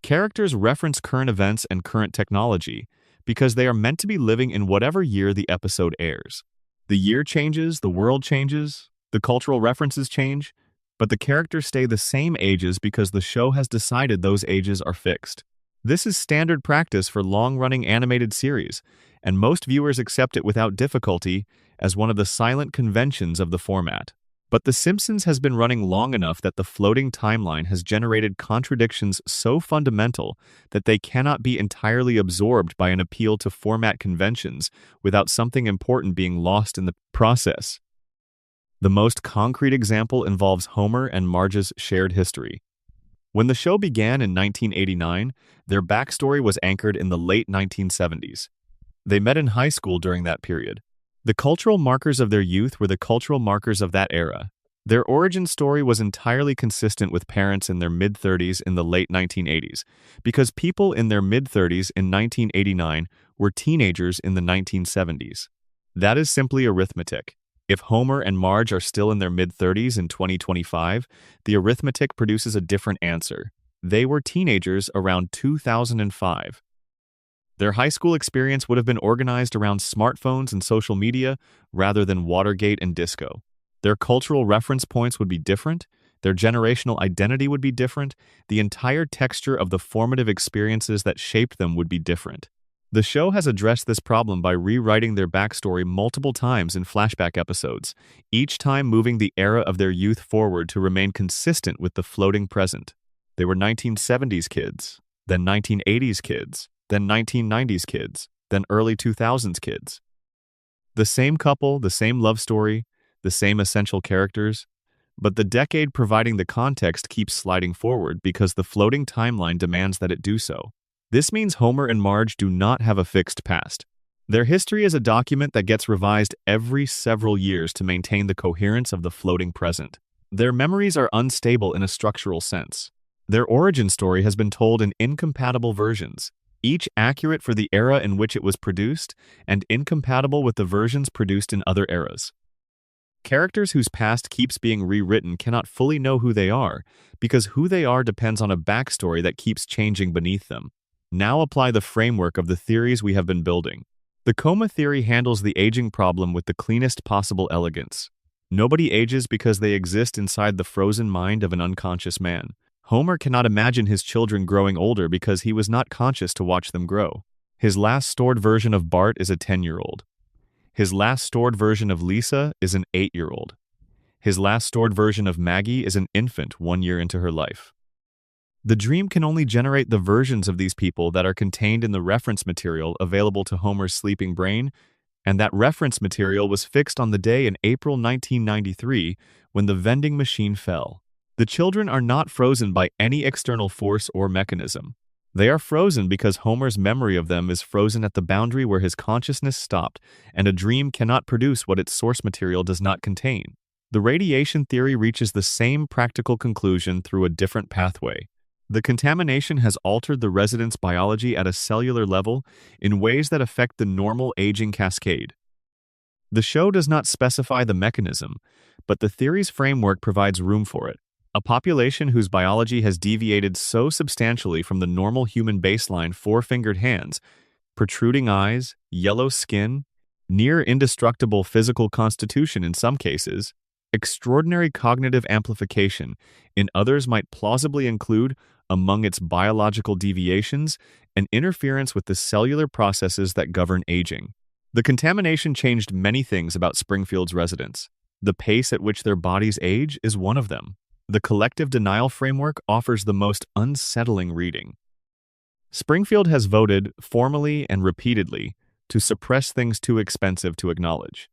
Characters reference current events and current technology because they are meant to be living in whatever year the episode airs. The year changes, the world changes, the cultural references change, but the characters stay the same ages because the show has decided those ages are fixed. This is standard practice for long-running animated series, and most viewers accept it without difficulty as one of the silent conventions of the format. But The Simpsons has been running long enough that the floating timeline has generated contradictions so fundamental that they cannot be entirely absorbed by an appeal to format conventions without something important being lost in the process. The most concrete example involves Homer and Marge's shared history. When the show began in 1989, their backstory was anchored in the late 1970s. They met in high school during that period. The cultural markers of their youth were the cultural markers of that era. Their origin story was entirely consistent with parents in their mid-30s in the late 1980s, because people in their mid-30s in 1989 were teenagers in the 1970s. That is simply arithmetic. If Homer and Marge are still in their mid-30s in 2025, the arithmetic produces a different answer. They were teenagers around 2005. Their high school experience would have been organized around smartphones and social media rather than Watergate and disco. Their cultural reference points would be different Their generational identity would be different. The entire texture of the formative experiences that shaped them would be different. The show has addressed this problem by rewriting their backstory multiple times in flashback episodes, each time moving the era of their youth forward to remain consistent with the floating present. They were 1970s kids, then 1980s kids, then 1990s kids, then early 2000s kids. The same couple, the same love story, the same essential characters, but the decade providing the context keeps sliding forward because the floating timeline demands that it do so. This means Homer and Marge do not have a fixed past. Their history is a document that gets revised every several years to maintain the coherence of the floating present. Their memories are unstable in a structural sense. Their origin story has been told in incompatible versions, each accurate for the era in which it was produced and incompatible with the versions produced in other eras. Characters whose past keeps being rewritten cannot fully know who they are, because who they are depends on a backstory that keeps changing beneath them. Now apply the framework of the theories we have been building. The coma theory handles the aging problem with the cleanest possible elegance. Nobody ages because they exist inside the frozen mind of an unconscious man. Homer cannot imagine his children growing older because he was not conscious to watch them grow. His last stored version of Bart is a 10-year-old. His last stored version of Lisa is an 8-year-old. His last stored version of Maggie is an infant 1 year into her life. The dream can only generate the versions of these people that are contained in the reference material available to Homer's sleeping brain, and that reference material was fixed on the day in April 1993 when the vending machine fell. The children are not frozen by any external force or mechanism. They are frozen because Homer's memory of them is frozen at the boundary where his consciousness stopped, and a dream cannot produce what its source material does not contain. The radiation theory reaches the same practical conclusion through a different pathway. The contamination has altered the resident's biology at a cellular level in ways that affect the normal aging cascade. The show does not specify the mechanism, but the theory's framework provides room for it. A population whose biology has deviated so substantially from the normal human baseline: four-fingered hands, protruding eyes, yellow skin, near indestructible physical constitution in some cases, extraordinary cognitive amplification in others might plausibly include, among its biological deviations, an interference with the cellular processes that govern aging. The contamination changed many things about Springfield's residents. The pace at which their bodies age is one of them. The collective denial framework offers the most unsettling reading. Springfield has voted, formally and repeatedly, to suppress things too expensive to acknowledge.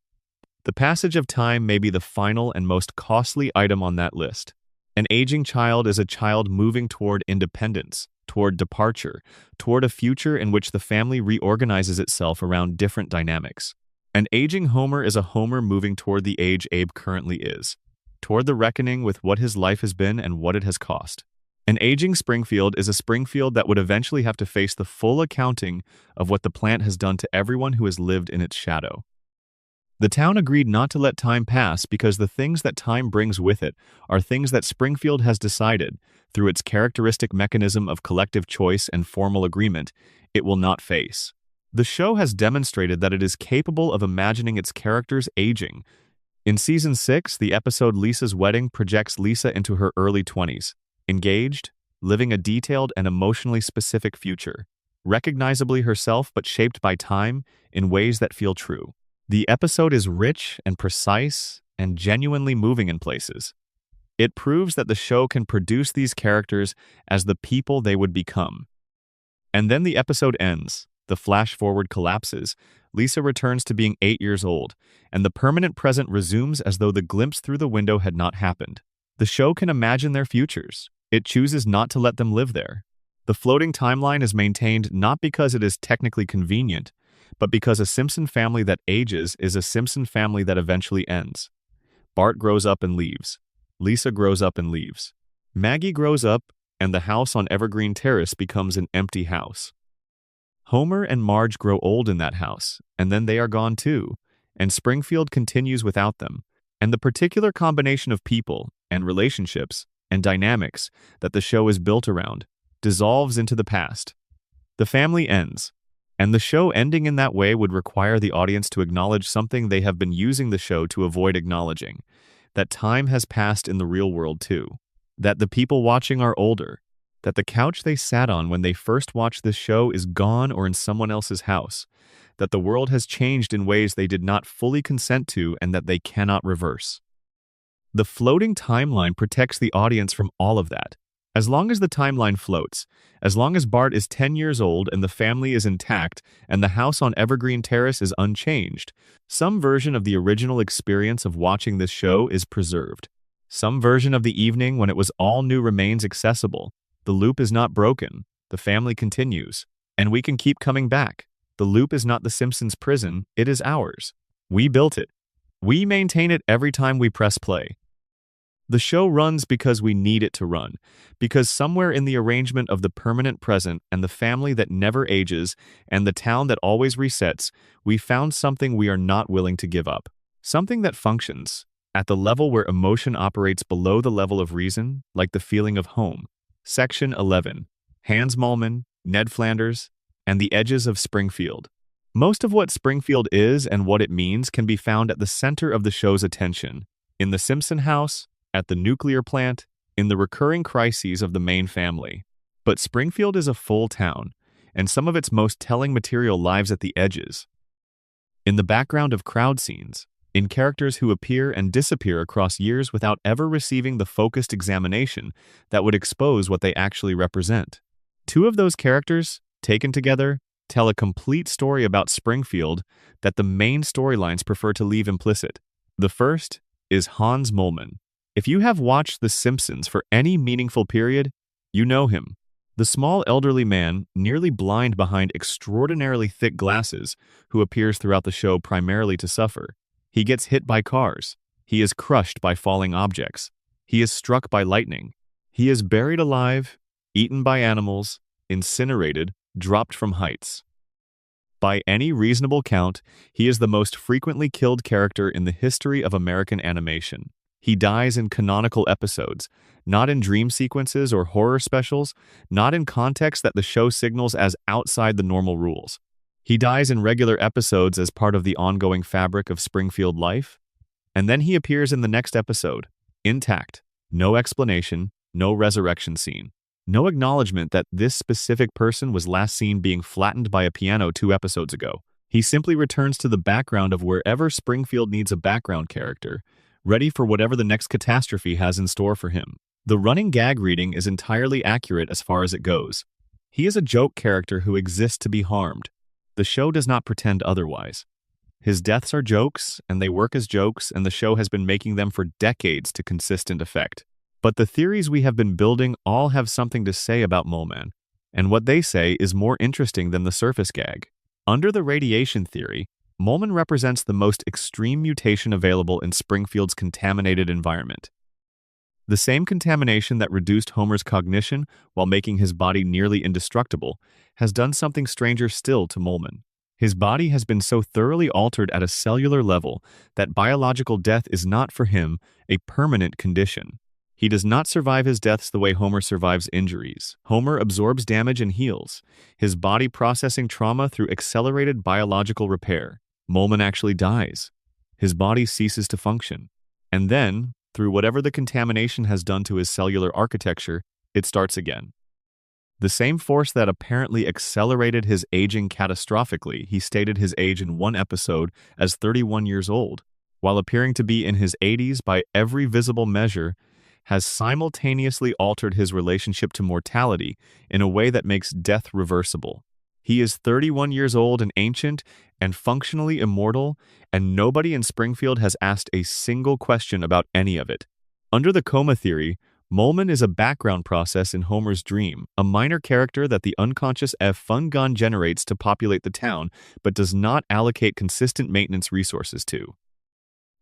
The passage of time may be the final and most costly item on that list. An aging child is a child moving toward independence, toward departure, toward a future in which the family reorganizes itself around different dynamics. An aging Homer is a Homer moving toward the age Abe currently is, toward the reckoning with what his life has been and what it has cost. An aging Springfield is a Springfield that would eventually have to face the full accounting of what the plant has done to everyone who has lived in its shadow. The town agreed not to let time pass because the things that time brings with it are things that Springfield has decided, through its characteristic mechanism of collective choice and formal agreement, it will not face. The show has demonstrated that it is capable of imagining its characters aging. In Season 6, the episode Lisa's Wedding projects Lisa into her early 20s, engaged, living a detailed and emotionally specific future, recognizably herself but shaped by time in ways that feel true. The episode is rich and precise and genuinely moving in places. It proves that the show can produce these characters as the people they would become. And then the episode ends, the flash-forward collapses, Lisa returns to being 8 years old, and the permanent present resumes as though the glimpse through the window had not happened. The show can imagine their futures. It chooses not to let them live there. The floating timeline is maintained not because it is technically convenient, but because a Simpson family that ages is a Simpson family that eventually ends. Bart grows up and leaves. Lisa grows up and leaves. Maggie grows up, and the house on Evergreen Terrace becomes an empty house. Homer and Marge grow old in that house, and then they are gone too, and Springfield continues without them, and the particular combination of people and relationships and dynamics that the show is built around dissolves into the past. The family ends. And the show ending in that way would require the audience to acknowledge something they have been using the show to avoid acknowledging, that time has passed in the real world too, that the people watching are older, that the couch they sat on when they first watched this show is gone or in someone else's house, that the world has changed in ways they did not fully consent to and that they cannot reverse. The floating timeline protects the audience from all of that. As long as the timeline floats, as long as Bart is 10 years old and the family is intact and the house on Evergreen Terrace is unchanged, some version of the original experience of watching this show is preserved. Some version of the evening when it was all new remains accessible. The loop is not broken. The family continues. And we can keep coming back. The loop is not the Simpsons' prison, it is ours. We built it. We maintain it every time we press play. The show runs because we need it to run, because somewhere in the arrangement of the permanent present and the family that never ages and the town that always resets, we found something we are not willing to give up. Something that functions at the level where emotion operates below the level of reason, like the feeling of home. Section 11. Hans Moleman, Ned Flanders, and the Edges of Springfield. Most of what Springfield is and what it means can be found at the center of the show's attention, in the Simpson house, at the nuclear plant, in the recurring crises of the main family. But Springfield is a full town, and some of its most telling material lives at the edges. In the background of crowd scenes, in characters who appear and disappear across years without ever receiving the focused examination that would expose what they actually represent. Two of those characters, taken together, tell a complete story about Springfield that the main storylines prefer to leave implicit. The first is Hans Moleman. If you have watched The Simpsons for any meaningful period, you know him. The small elderly man, nearly blind behind extraordinarily thick glasses, who appears throughout the show primarily to suffer. He gets hit by cars. He is crushed by falling objects. He is struck by lightning. He is buried alive, eaten by animals, incinerated, dropped from heights. By any reasonable count, he is the most frequently killed character in the history of American animation. He dies in canonical episodes, not in dream sequences or horror specials, not in context that the show signals as outside the normal rules. He dies in regular episodes as part of the ongoing fabric of Springfield life, and then he appears in the next episode, intact, no explanation, no resurrection scene, no acknowledgement that this specific person was last seen being flattened by a piano 2 episodes ago. He simply returns to the background of wherever Springfield needs a background character, ready for whatever the next catastrophe has in store for him. The running gag reading is entirely accurate as far as it goes. He is a joke character who exists to be harmed. The show does not pretend otherwise. His deaths are jokes, and they work as jokes, and the show has been making them for decades to consistent effect. But the theories we have been building all have something to say about Moleman, and what they say is more interesting than the surface gag. Under the radiation theory, Moleman represents the most extreme mutation available in Springfield's contaminated environment. The same contamination that reduced Homer's cognition while making his body nearly indestructible has done something stranger still to Moleman. His body has been so thoroughly altered at a cellular level that biological death is not for him a permanent condition. He does not survive his deaths the way Homer survives injuries. Homer absorbs damage and heals, his body processing trauma through accelerated biological repair. Moleman actually dies. His body ceases to function. And then, through whatever the contamination has done to his cellular architecture, it starts again. The same force that apparently accelerated his aging catastrophically, he stated his age in one episode as 31 years old, while appearing to be in his 80s by every visible measure, has simultaneously altered his relationship to mortality in a way that makes death reversible. He is 31 years old and ancient and functionally immortal, and nobody in Springfield has asked a single question about any of it. Under the coma theory, Moleman is a background process in Homer's dream, a minor character that the unconscious fun gun generates to populate the town, but does not allocate consistent maintenance resources to.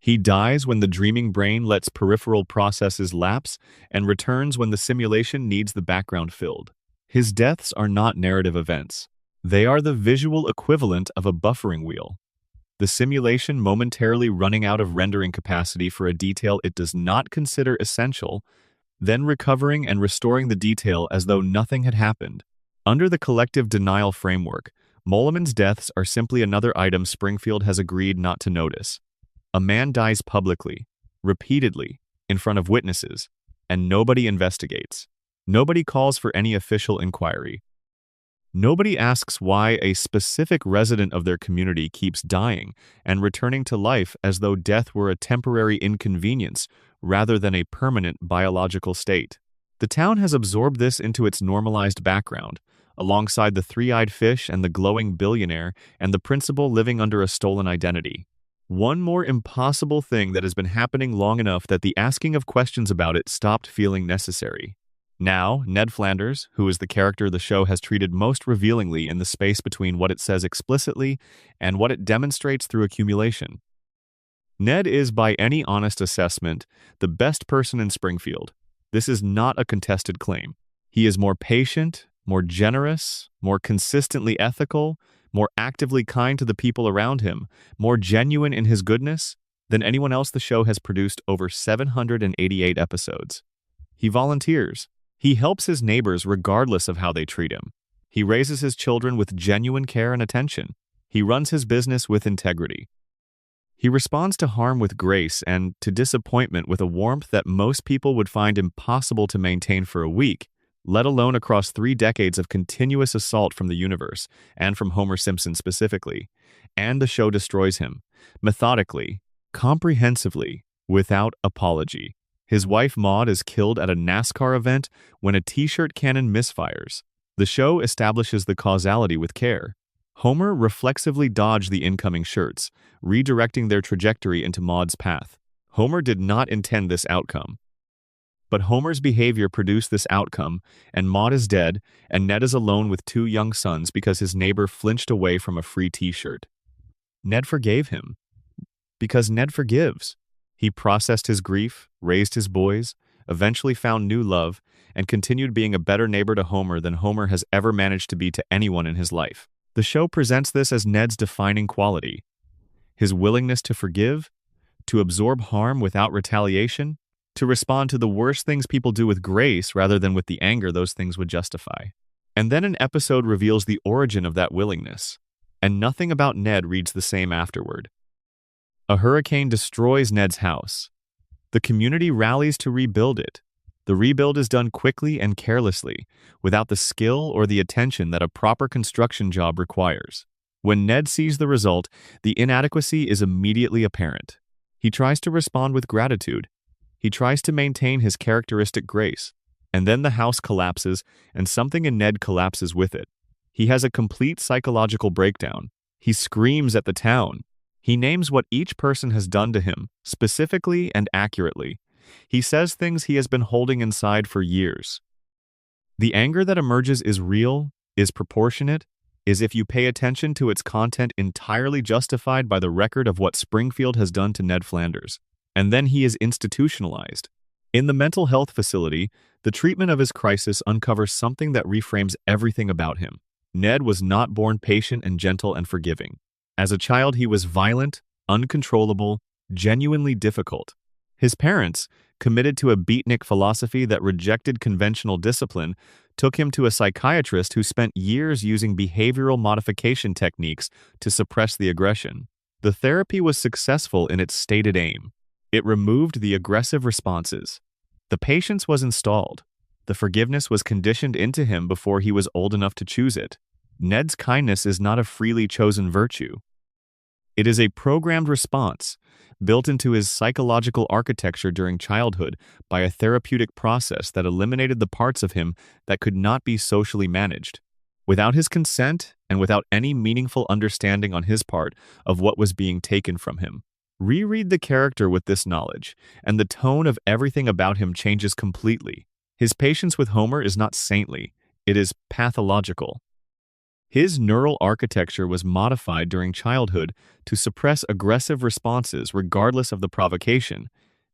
He dies when the dreaming brain lets peripheral processes lapse and returns when the simulation needs the background filled. His deaths are not narrative events. They are the visual equivalent of a buffering wheel. The simulation momentarily running out of rendering capacity for a detail it does not consider essential, then recovering and restoring the detail as though nothing had happened. Under the collective denial framework, Moleman's deaths are simply another item Springfield has agreed not to notice. A man dies publicly, repeatedly, in front of witnesses, and nobody investigates. Nobody calls for any official inquiry. Nobody asks why a specific resident of their community keeps dying and returning to life as though death were a temporary inconvenience rather than a permanent biological state. The town has absorbed this into its normalized background, alongside the three-eyed fish and the glowing billionaire and the principal living under a stolen identity. One more impossible thing that has been happening long enough that the asking of questions about it stopped feeling necessary. Now, Ned Flanders, who is the character the show has treated most revealingly in the space between what it says explicitly and what it demonstrates through accumulation. Ned is, by any honest assessment, the best person in Springfield. This is not a contested claim. He is more patient, more generous, more consistently ethical, more actively kind to the people around him, more genuine in his goodness than anyone else the show has produced over 788 episodes. He volunteers. He helps his neighbors regardless of how they treat him. He raises his children with genuine care and attention. He runs his business with integrity. He responds to harm with grace and to disappointment with a warmth that most people would find impossible to maintain for a week, let alone across 3 decades of continuous assault from the universe, and from Homer Simpson specifically. And the show destroys him, methodically, comprehensively, without apology. His wife Maude is killed at a NASCAR event when a t-shirt cannon misfires. The show establishes the causality with care. Homer reflexively dodged the incoming shirts, redirecting their trajectory into Maude's path. Homer did not intend this outcome. But Homer's behavior produced this outcome, and Maude is dead, and Ned is alone with 2 young sons because his neighbor flinched away from a free t-shirt. Ned forgave him. Because Ned forgives. He processed his grief, raised his boys, eventually found new love, and continued being a better neighbor to Homer than Homer has ever managed to be to anyone in his life. The show presents this as Ned's defining quality. His willingness to forgive, to absorb harm without retaliation, to respond to the worst things people do with grace rather than with the anger those things would justify. And then an episode reveals the origin of that willingness, and nothing about Ned reads the same afterward. A hurricane destroys Ned's house. The community rallies to rebuild it. The rebuild is done quickly and carelessly, without the skill or the attention that a proper construction job requires. When Ned sees the result, the inadequacy is immediately apparent. He tries to respond with gratitude. He tries to maintain his characteristic grace. And then the house collapses, and something in Ned collapses with it. He has a complete psychological breakdown. He screams at the town. He names what each person has done to him, specifically and accurately. He says things he has been holding inside for years. The anger that emerges is real, is proportionate, is, if you pay attention to its content, entirely justified by the record of what Springfield has done to Ned Flanders. And then he is institutionalized. In the mental health facility, the treatment of his crisis uncovers something that reframes everything about him. Ned was not born patient and gentle and forgiving. As a child, he was violent, uncontrollable, genuinely difficult. His parents, committed to a beatnik philosophy that rejected conventional discipline, took him to a psychiatrist who spent years using behavioral modification techniques to suppress the aggression. The therapy was successful in its stated aim. It removed the aggressive responses. The patience was installed. The forgiveness was conditioned into him before he was old enough to choose it. Ned's kindness is not a freely chosen virtue. It is a programmed response, built into his psychological architecture during childhood by a therapeutic process that eliminated the parts of him that could not be socially managed. Without his consent and without any meaningful understanding on his part of what was being taken from him. Reread the character with this knowledge, and the tone of everything about him changes completely. His patience with Homer is not saintly, it is pathological. His neural architecture was modified during childhood to suppress aggressive responses regardless of the provocation,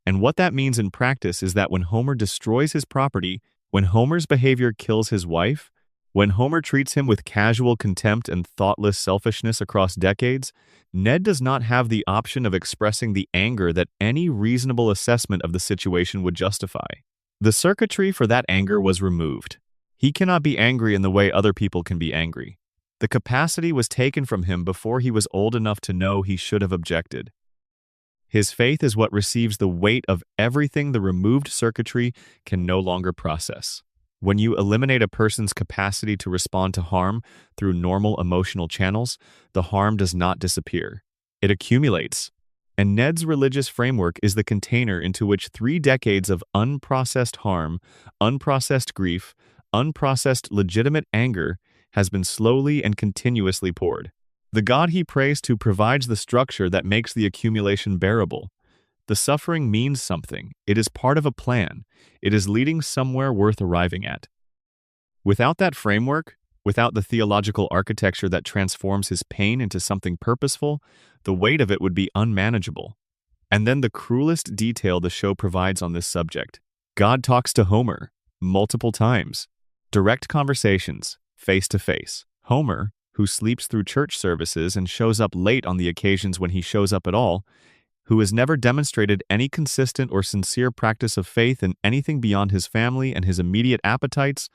and what that means in practice is that when Homer destroys his property, when Homer's behavior kills his wife, when Homer treats him with casual contempt and thoughtless selfishness across decades, Ned does not have the option of expressing the anger that any reasonable assessment of the situation would justify. The circuitry for that anger was removed. He cannot be angry in the way other people can be angry. The capacity was taken from him before he was old enough to know he should have objected. His faith is what receives the weight of everything the removed circuitry can no longer process. When you eliminate a person's capacity to respond to harm through normal emotional channels, the harm does not disappear. It accumulates. And Ned's religious framework is the container into which 3 decades of unprocessed harm, unprocessed grief, unprocessed legitimate anger has been slowly and continuously poured. The God he prays to provides the structure that makes the accumulation bearable. The suffering means something. It is part of a plan. It is leading somewhere worth arriving at. Without that framework, without the theological architecture that transforms his pain into something purposeful, the weight of it would be unmanageable. And then the cruelest detail the show provides on this subject. God talks to Homer multiple times. Direct conversations, face to face. Homer, who sleeps through church services and shows up late on the occasions when he shows up at all, who has never demonstrated any consistent or sincere practice of faith in anything beyond his family and his immediate appetites,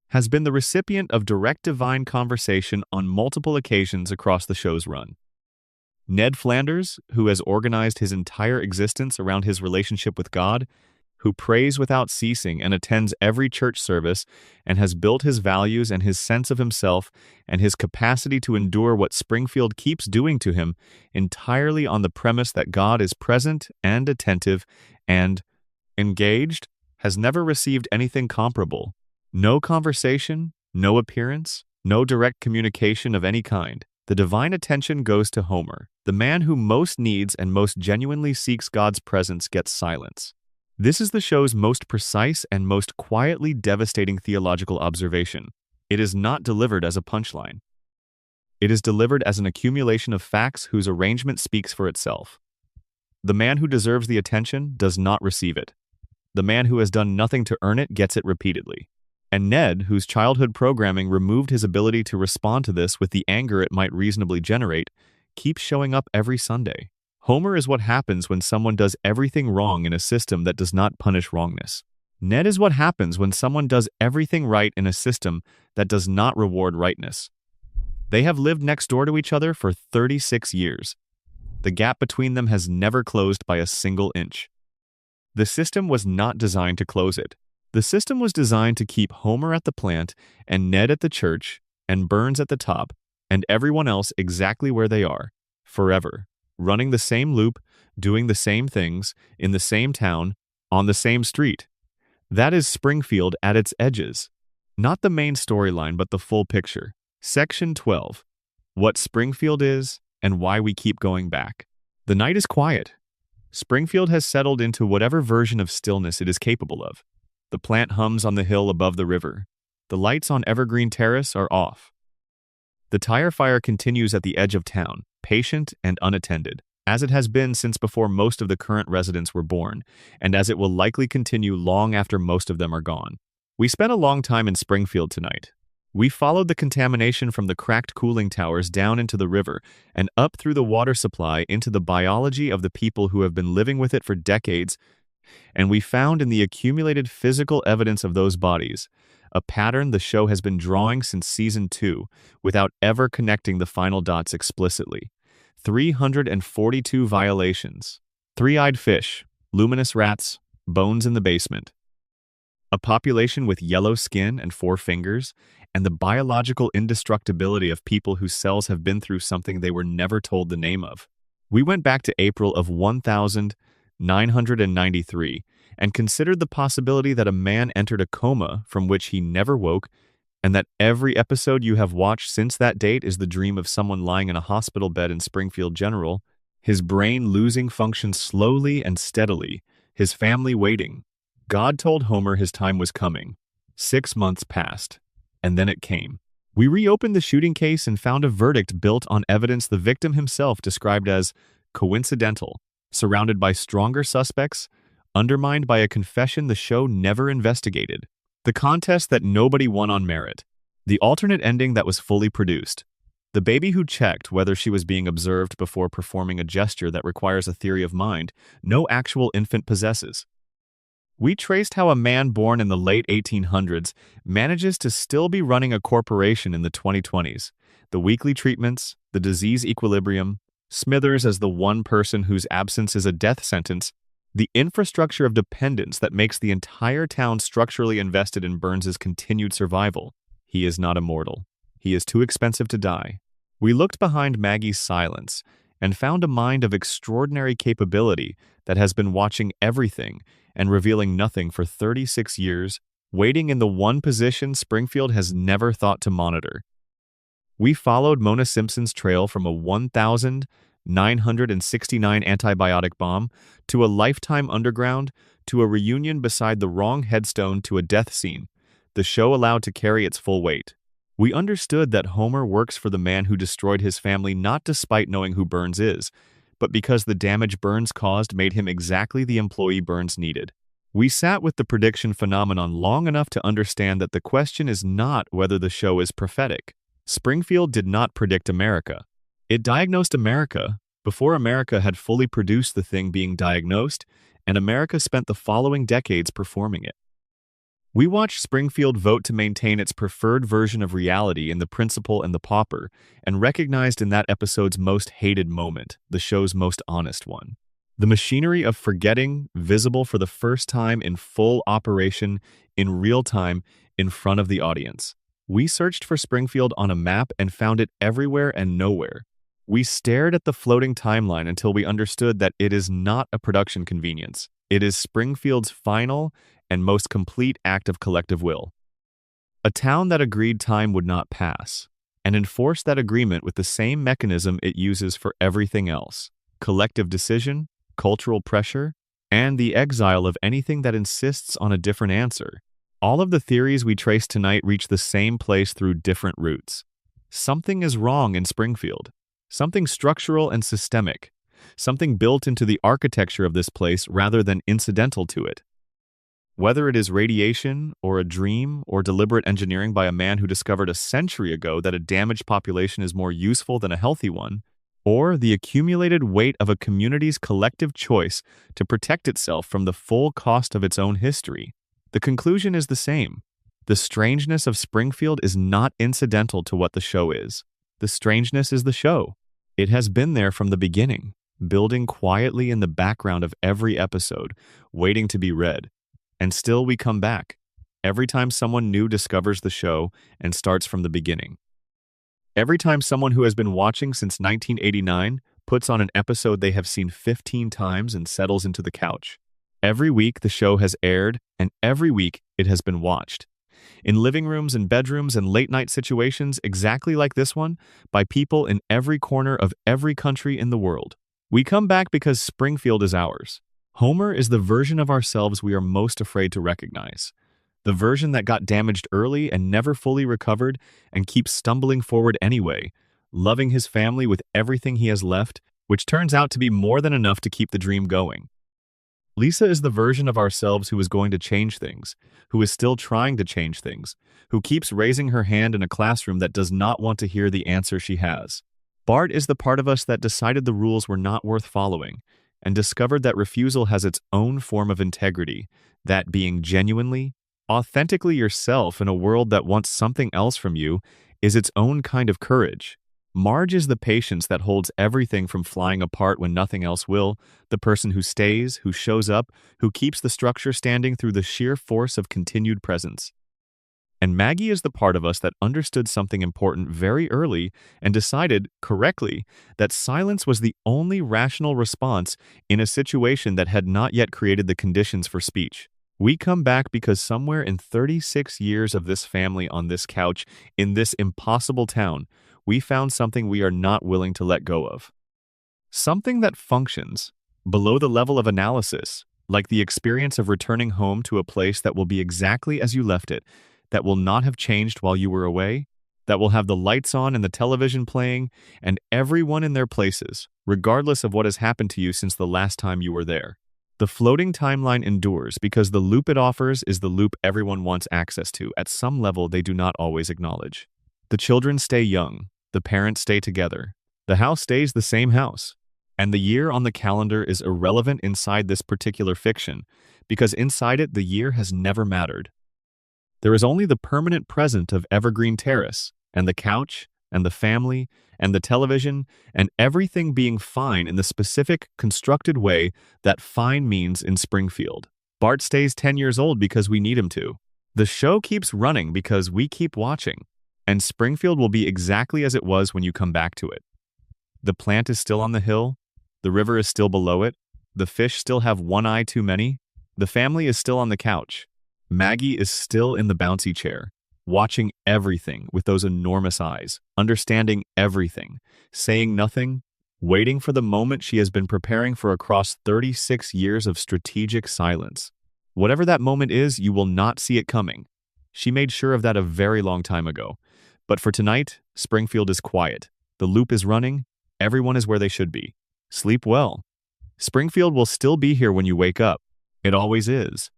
has been the recipient of direct divine conversation on multiple occasions across the show's run. Ned Flanders, who has organized his entire existence around his relationship with God, who prays without ceasing and attends every church service and has built his values and his sense of himself and his capacity to endure what Springfield keeps doing to him entirely on the premise that God is present and attentive and engaged, has never received anything comparable. No conversation, no appearance, no direct communication of any kind. The divine attention goes to Homer. The man who most needs and most genuinely seeks God's presence gets silence. This is the show's most precise and most quietly devastating theological observation. It is not delivered as a punchline. It is delivered as an accumulation of facts whose arrangement speaks for itself. The man who deserves the attention does not receive it. The man who has done nothing to earn it gets it repeatedly. And Ned, whose childhood programming removed his ability to respond to this with the anger it might reasonably generate, keeps showing up every Sunday. Homer is what happens when someone does everything wrong in a system that does not punish wrongness. Ned is what happens when someone does everything right in a system that does not reward rightness. They have lived next door to each other for 36 years. The gap between them has never closed by a single inch. The system was not designed to close it. The system was designed to keep Homer at the plant and Ned at the church and Burns at the top and everyone else exactly where they are, forever. Running the same loop, doing the same things, in the same town, on the same street. That is Springfield at its edges. Not the main storyline, but the full picture. Section 12. What Springfield is and why we keep going back. The night is quiet. Springfield has settled into whatever version of stillness it is capable of. The plant hums on the hill above the river. The lights on Evergreen Terrace are off. The tire fire continues at the edge of town, patient and unattended, as it has been since before most of the current residents were born, and as it will likely continue long after most of them are gone. We spent a long time in Springfield tonight. We followed the contamination from the cracked cooling towers down into the river and up through the water supply into the biology of the people who have been living with it for decades, and we found in the accumulated physical evidence of those bodies a pattern the show has been drawing since season 2 without ever connecting the final dots explicitly. 342 violations. Three-eyed fish, luminous rats, bones in the basement. A population with yellow skin and 4 fingers, and the biological indestructibility of people whose cells have been through something they were never told the name of. We went back to April of 1993 and considered the possibility that a man entered a coma from which he never woke, and that every episode you have watched since that date is the dream of someone lying in a hospital bed in Springfield General, his brain losing function slowly and steadily, his family waiting. God told Homer his time was coming. 6 months passed, and then it came. We reopened the shooting case and found a verdict built on evidence the victim himself described as coincidental, surrounded by stronger suspects, undermined by a confession the show never investigated. The contest that nobody won on merit. The alternate ending that was fully produced. The baby who checked whether she was being observed before performing a gesture that requires a theory of mind no actual infant possesses. We traced how a man born in the late 1800s manages to still be running a corporation in the 2020s. The weekly treatments, the disease equilibrium, Smithers as the one person whose absence is a death sentence, the infrastructure of dependence that makes the entire town structurally invested in Burns's continued survival. He is not immortal. He is too expensive to die. We looked behind Maggie's silence and found a mind of extraordinary capability that has been watching everything and revealing nothing for 36 years, waiting in the one position Springfield has never thought to monitor. We followed Mona Simpson's trail from a 1,969 antibiotic bomb to a lifetime underground to a reunion beside the wrong headstone to a death scene, the show allowed to carry its full weight. We understood that Homer works for the man who destroyed his family not despite knowing who Burns is, but because the damage Burns caused made him exactly the employee Burns needed. We sat with the prediction phenomenon long enough to understand that the question is not whether the show is prophetic. Springfield did not predict America. It diagnosed America before America had fully produced the thing being diagnosed, and America spent the following decades performing it. We watched Springfield vote to maintain its preferred version of reality in The Principal and the Pauper, and recognized in that episode's most hated moment, the show's most honest one. The machinery of forgetting, visible for the first time in full operation, in real time, in front of the audience. We searched for Springfield on a map and found it everywhere and nowhere. We stared at the floating timeline until we understood that it is not a production convenience. It is Springfield's final and most complete act of collective will. A town that agreed time would not pass, and enforced that agreement with the same mechanism it uses for everything else: collective decision, cultural pressure, and the exile of anything that insists on a different answer. All of the theories we trace tonight reach the same place through different routes. Something is wrong in Springfield. Something structural and systemic. Something built into the architecture of this place rather than incidental to it. Whether it is radiation, or a dream, or deliberate engineering by a man who discovered a century ago that a damaged population is more useful than a healthy one, or the accumulated weight of a community's collective choice to protect itself from the full cost of its own history, the conclusion is the same. The strangeness of Springfield is not incidental to what the show is. The strangeness is the show. It has been there from the beginning, building quietly in the background of every episode, waiting to be read. And still we come back, every time someone new discovers the show and starts from the beginning. Every time someone who has been watching since 1989 puts on an episode they have seen 15 times and settles into the couch. Every week the show has aired, and every week it has been watched. In living rooms and bedrooms and late-night situations exactly like this one, by people in every corner of every country in the world. We come back because Springfield is ours. Homer is the version of ourselves we are most afraid to recognize. The version that got damaged early and never fully recovered and keeps stumbling forward anyway, loving his family with everything he has left, which turns out to be more than enough to keep the dream going. Lisa is the version of ourselves who is going to change things, who is still trying to change things, who keeps raising her hand in a classroom that does not want to hear the answer she has. Bart is the part of us that decided the rules were not worth following, and discovered that refusal has its own form of integrity, that being genuinely, authentically yourself in a world that wants something else from you is its own kind of courage. Marge is the patience that holds everything from flying apart when nothing else will, the person who stays, who shows up, who keeps the structure standing through the sheer force of continued presence. And Maggie is the part of us that understood something important very early and decided, correctly, that silence was the only rational response in a situation that had not yet created the conditions for speech. We come back because somewhere in 36 years of this family on this couch, in this impossible town, we found something we are not willing to let go of. Something that functions, below the level of analysis, like the experience of returning home to a place that will be exactly as you left it, that will not have changed while you were away, that will have the lights on and the television playing, and everyone in their places, regardless of what has happened to you since the last time you were there. The floating timeline endures because the loop it offers is the loop everyone wants access to at some level they do not always acknowledge. The children stay young, the parents stay together, the house stays the same house, and the year on the calendar is irrelevant inside this particular fiction because inside it the year has never mattered. There is only the permanent present of Evergreen Terrace, and the couch, and the family, and the television, and everything being fine in the specific, constructed way that fine means in Springfield. Bart stays 10 years old because we need him to. The show keeps running because we keep watching, and Springfield will be exactly as it was when you come back to it. The plant is still on the hill, the river is still below it, the fish still have one eye too many, the family is still on the couch, Maggie is still in the bouncy chair, watching everything with those enormous eyes, understanding everything, saying nothing, waiting for the moment she has been preparing for across 36 years of strategic silence. Whatever that moment is, you will not see it coming. She made sure of that a very long time ago. But for tonight, Springfield is quiet. The loop is running. Everyone is where they should be. Sleep well. Springfield will still be here when you wake up. It always is.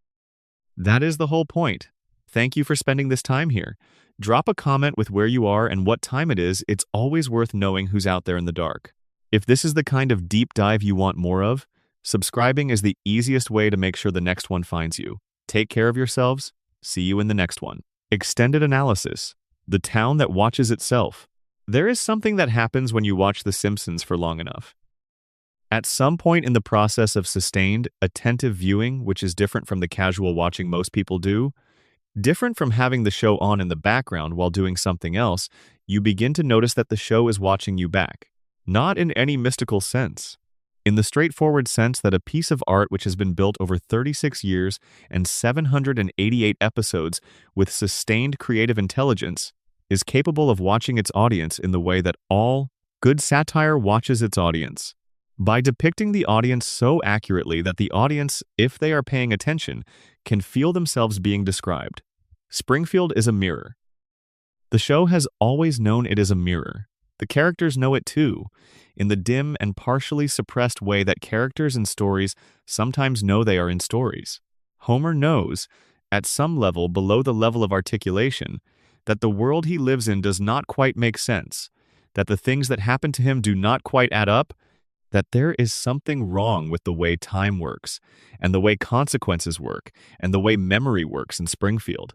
That is the whole point. Thank you for spending this time here. Drop a comment with where you are and what time it is. It's always worth knowing who's out there in the dark. If this is the kind of deep dive you want more of, subscribing is the easiest way to make sure the next one finds you. Take care of yourselves. See you in the next one. Extended analysis. The town that watches itself. There is something that happens when you watch The Simpsons for long enough. At some point in the process of sustained, attentive viewing, which is different from the casual watching most people do, different from having the show on in the background while doing something else, you begin to notice that the show is watching you back. Not in any mystical sense. In the straightforward sense that a piece of art which has been built over 36 years and 788 episodes with sustained creative intelligence is capable of watching its audience in the way that all good satire watches its audience. By depicting the audience so accurately that the audience, if they are paying attention, can feel themselves being described. Springfield is a mirror. The show has always known it is a mirror. The characters know it too, in the dim and partially suppressed way that characters in stories sometimes know they are in stories. Homer knows, at some level below the level of articulation, that the world he lives in does not quite make sense, that the things that happen to him do not quite add up, that there is something wrong with the way time works, and the way consequences work, and the way memory works in Springfield.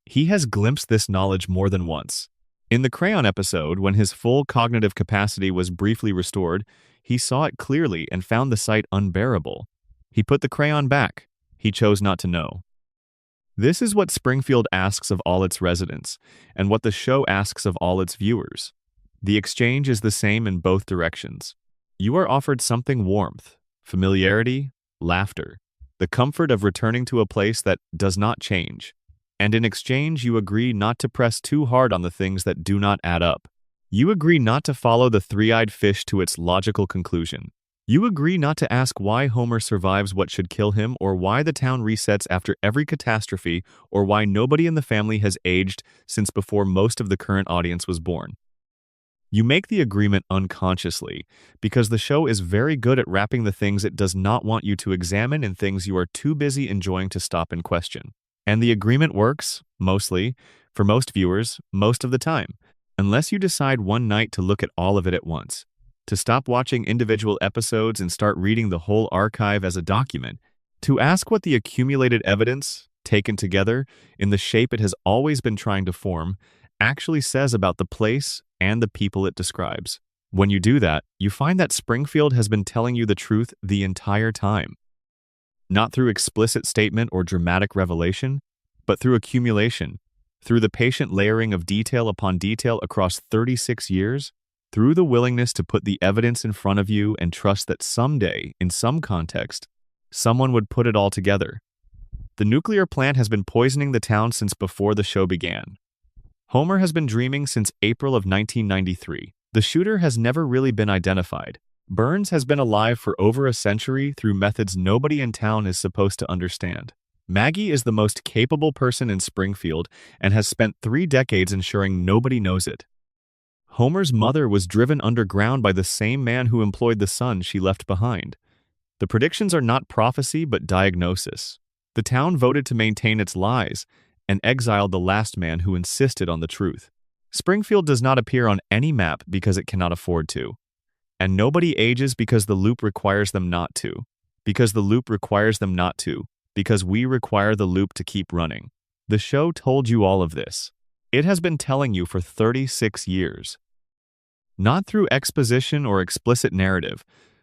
He has glimpsed this knowledge more than once. In the crayon episode, when his full cognitive capacity was briefly restored, he saw it clearly and found the sight unbearable. He put the crayon back. He chose not to know. This is what Springfield asks of all its residents, and what the show asks of all its viewers. The exchange is the same in both directions. You are offered something: warmth, familiarity, laughter, the comfort of returning to a place that does not change. And in exchange, you agree not to press too hard on the things that do not add up. You agree not to follow the three-eyed fish to its logical conclusion. You agree not to ask why Homer survives what should kill him, or why the town resets after every catastrophe, or why nobody in the family has aged since before most of the current audience was born. You make the agreement unconsciously, because the show is very good at wrapping the things it does not want you to examine in things you are too busy enjoying to stop and question. And the agreement works, mostly, for most viewers, most of the time, unless you decide one night to look at all of it at once, to stop watching individual episodes and start reading the whole archive as a document, to ask what the accumulated evidence, taken together, in the shape it has always been trying to form, actually says about the place and the people it describes. When you do that, you find that Springfield has been telling you the truth the entire time. Not through explicit statement or dramatic revelation, but through accumulation, through the patient layering of detail upon detail across 36 years, through the willingness to put the evidence in front of you and trust that someday, in some context, someone would put it all together. The nuclear plant has been poisoning the town since before the show began. Homer has been dreaming since April of 1993. The shooter has never really been identified. Burns has been alive for over a century through methods nobody in town is supposed to understand. Maggie is the most capable person in Springfield and has spent 3 decades ensuring nobody knows it. Homer's mother was driven underground by the same man who employed the son she left behind. The predictions are not prophecy but diagnosis. The town voted to maintain its lies and exiled the last man who insisted on the truth. Springfield does not appear on any map because it cannot afford to. And nobody ages because the loop requires them not to. Because the loop requires them not to. Because we require the loop to keep running. The show told you all of this. It has been telling you for 36 years. Not through exposition or explicit narrative,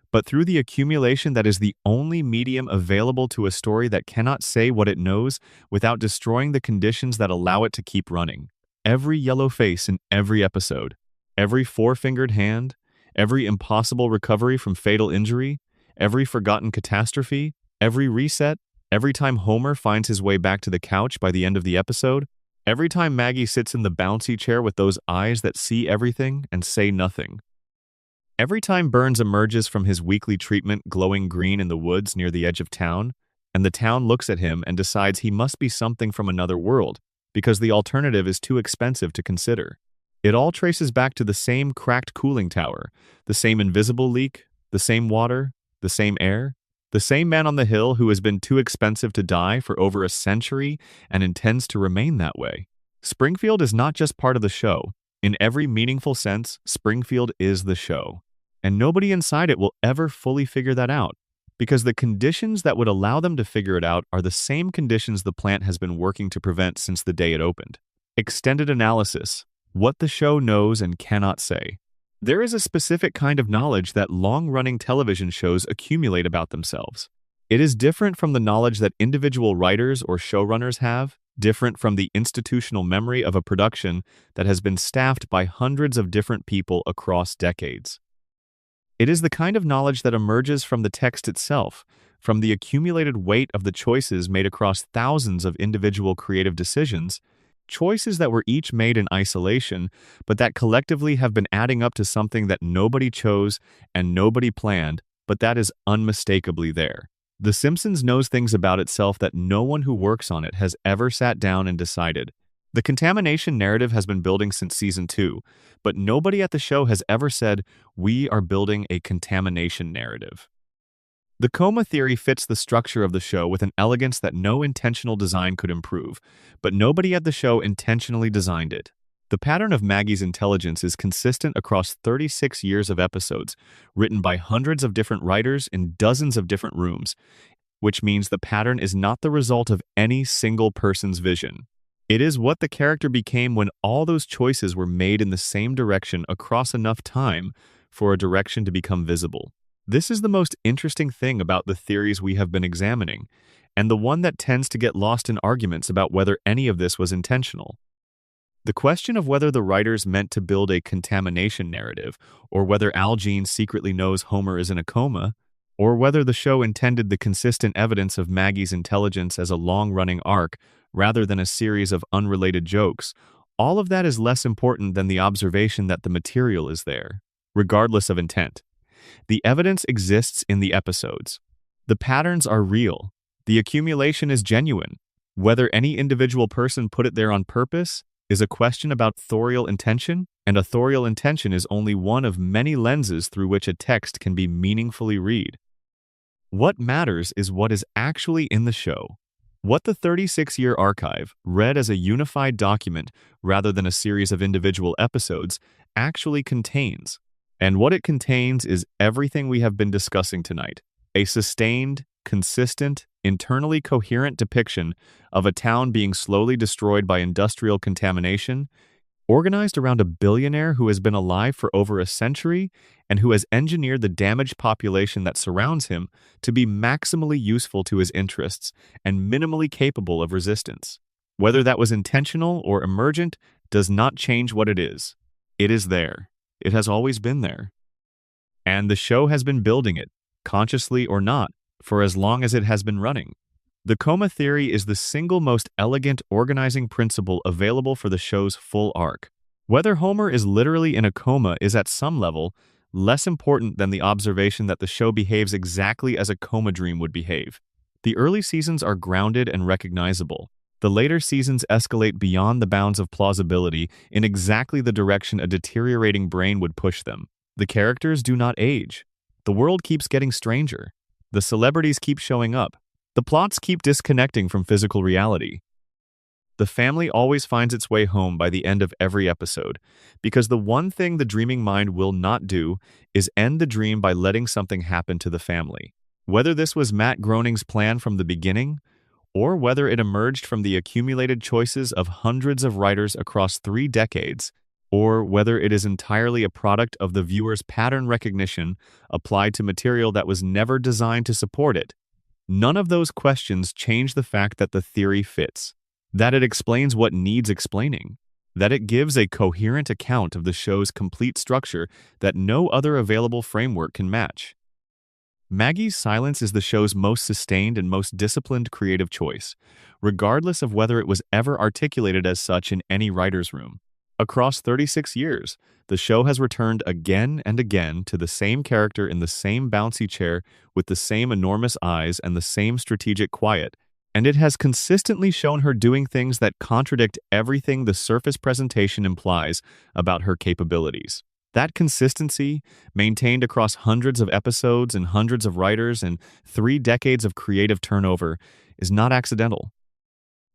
but through the accumulation that is the only medium available to a story that cannot say what it knows without destroying the conditions that allow it to keep running. Every yellow face in every episode, every four-fingered hand, every impossible recovery from fatal injury, every forgotten catastrophe, every reset, every time Homer finds his way back to the couch by the end of the episode, every time Maggie sits in the bouncy chair with those eyes that see everything and say nothing. Every time Burns emerges from his weekly treatment glowing green in the woods near the edge of town, and the town looks at him and decides he must be something from another world because the alternative is too expensive to consider. It all traces back to the same cracked cooling tower, the same invisible leak, the same water, the same air, the same man on the hill who has been too expensive to die for over a century and intends to remain that way. Springfield is not just part of the show. In every meaningful sense, Springfield is the show. And nobody inside it will ever fully figure that out, because the conditions that would allow them to figure it out are the same conditions the plant has been working to prevent since the day it opened. Extended analysis. What the show knows and cannot say. There is a specific kind of knowledge that long-running television shows accumulate about themselves. It is different from the knowledge that individual writers or showrunners have, different from the institutional memory of a production that has been staffed by hundreds of different people across decades. It is the kind of knowledge that emerges from the text itself, from the accumulated weight of the choices made across thousands of individual creative decisions, choices that were each made in isolation, but that collectively have been adding up to something that nobody chose and nobody planned, but that is unmistakably there. The Simpsons knows things about itself that no one who works on it has ever sat down and decided. The contamination narrative has been building since season 2, but nobody at the show has ever said, "We are building a contamination narrative." The coma theory fits the structure of the show with an elegance that no intentional design could improve, but nobody at the show intentionally designed it. The pattern of Maggie's intelligence is consistent across 36 years of episodes, written by hundreds of different writers in dozens of different rooms, which means the pattern is not the result of any single person's vision. It is what the character became when all those choices were made in the same direction across enough time for a direction to become visible. This is the most interesting thing about the theories we have been examining, and the one that tends to get lost in arguments about whether any of this was intentional. The question of whether the writers meant to build a contamination narrative, or whether Al Jean secretly knows Homer is in a coma, or whether the show intended the consistent evidence of Maggie's intelligence as a long-running arc rather than a series of unrelated jokes, all of that is less important than the observation that the material is there, regardless of intent. The evidence exists in the episodes. The patterns are real. The accumulation is genuine. Whether any individual person put it there on purpose is a question about authorial intention, and authorial intention is only one of many lenses through which a text can be meaningfully read. What matters is what is actually in the show. What the 36-year archive, read as a unified document rather than a series of individual episodes, actually contains. And what it contains is everything we have been discussing tonight. A sustained, consistent, internally coherent depiction of a town being slowly destroyed by industrial contamination, organized around a billionaire who has been alive for over a century and who has engineered the damaged population that surrounds him to be maximally useful to his interests and minimally capable of resistance. Whether that was intentional or emergent does not change what it is. It is there. It has always been there. And the show has been building it, consciously or not, for as long as it has been running. The coma theory is the single most elegant organizing principle available for the show's full arc. Whether Homer is literally in a coma is at some level less important than the observation that the show behaves exactly as a coma dream would behave. The early seasons are grounded and recognizable. The later seasons escalate beyond the bounds of plausibility in exactly the direction a deteriorating brain would push them. The characters do not age. The world keeps getting stranger. The celebrities keep showing up. The plots keep disconnecting from physical reality. The family always finds its way home by the end of every episode, because the one thing the dreaming mind will not do is end the dream by letting something happen to the family. Whether this was Matt Groening's plan from the beginning, or whether it emerged from the accumulated choices of hundreds of writers across 3 decades, or whether it is entirely a product of the viewer's pattern recognition applied to material that was never designed to support it. None of those questions change the fact that the theory fits, that it explains what needs explaining, that it gives a coherent account of the show's complete structure that no other available framework can match. Maggie's silence is the show's most sustained and most disciplined creative choice, regardless of whether it was ever articulated as such in any writer's room. Across 36 years, the show has returned again and again to the same character in the same bouncy chair with the same enormous eyes and the same strategic quiet, and it has consistently shown her doing things that contradict everything the surface presentation implies about her capabilities. That consistency, maintained across hundreds of episodes and hundreds of writers and 3 decades of creative turnover, is not accidental.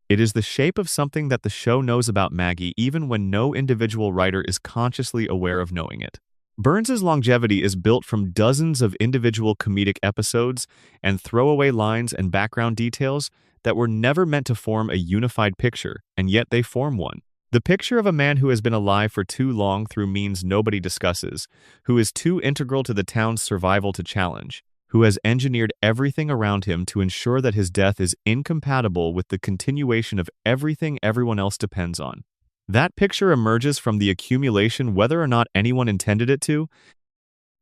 It is the shape of something that the show knows about Maggie even when no individual writer is consciously aware of knowing it. Burns's longevity is built from dozens of individual comedic episodes and throwaway lines and background details that were never meant to form a unified picture, and yet they form one. The picture of a man who has been alive for too long through means nobody discusses, who is too integral to the town's survival to challenge, who has engineered everything around him to ensure that his death is incompatible with the continuation of everything everyone else depends on. That picture emerges from the accumulation whether or not anyone intended it to.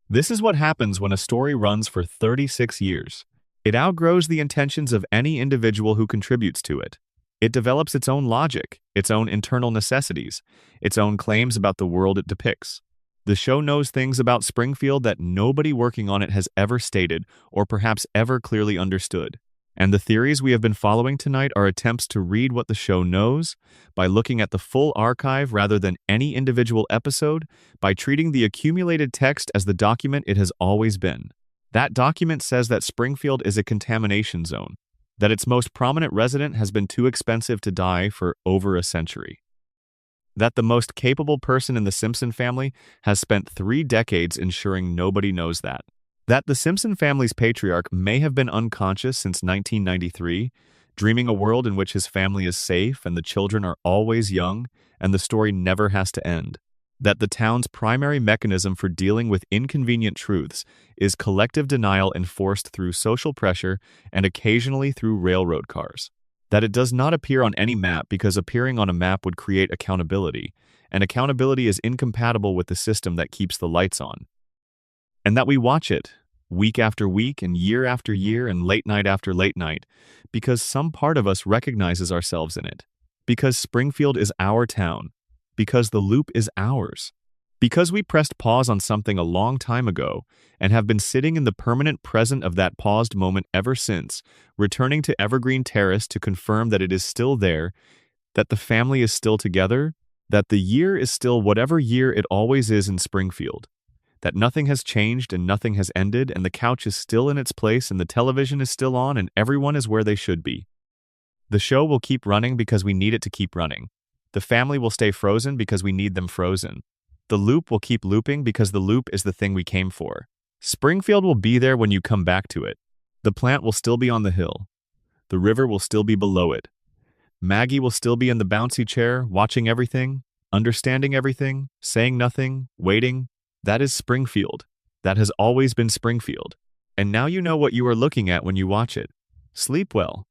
This is what happens when a story runs for 36 years. It outgrows the intentions of any individual who contributes to it. It develops its own logic, its own internal necessities, its own claims about the world it depicts. The show knows things about Springfield that nobody working on it has ever stated or perhaps ever clearly understood. And the theories we have been following tonight are attempts to read what the show knows by looking at the full archive rather than any individual episode, by treating the accumulated text as the document it has always been. That document says that Springfield is a contamination zone, that its most prominent resident has been too expensive to die for over a century, that the most capable person in the Simpson family has spent 3 decades ensuring nobody knows that the Simpson family's patriarch may have been unconscious since 1993, dreaming a world in which his family is safe and the children are always young and the story never has to end, that the town's primary mechanism for dealing with inconvenient truths is collective denial enforced through social pressure and occasionally through railroad cars, that it does not appear on any map because appearing on a map would create accountability, and accountability is incompatible with the system that keeps the lights on, and that we watch it week after week and year after year and late night after late night because some part of us recognizes ourselves in it, because Springfield is our town, because the loop is ours, because we pressed pause on something a long time ago and have been sitting in the permanent present of that paused moment ever since, returning to Evergreen Terrace to confirm that it is still there, that the family is still together, that the year is still whatever year it always is in Springfield, that nothing has changed and nothing has ended and the couch is still in its place and the television is still on and everyone is where they should be. The show will keep running because we need it to keep running. The family will stay frozen because we need them frozen. The loop will keep looping because the loop is the thing we came for. Springfield will be there when you come back to it. The plant will still be on the hill. The river will still be below it. Maggie will still be in the bouncy chair, watching everything, understanding everything, saying nothing, waiting. That is Springfield. That has always been Springfield. And now you know what you are looking at when you watch it. Sleep well.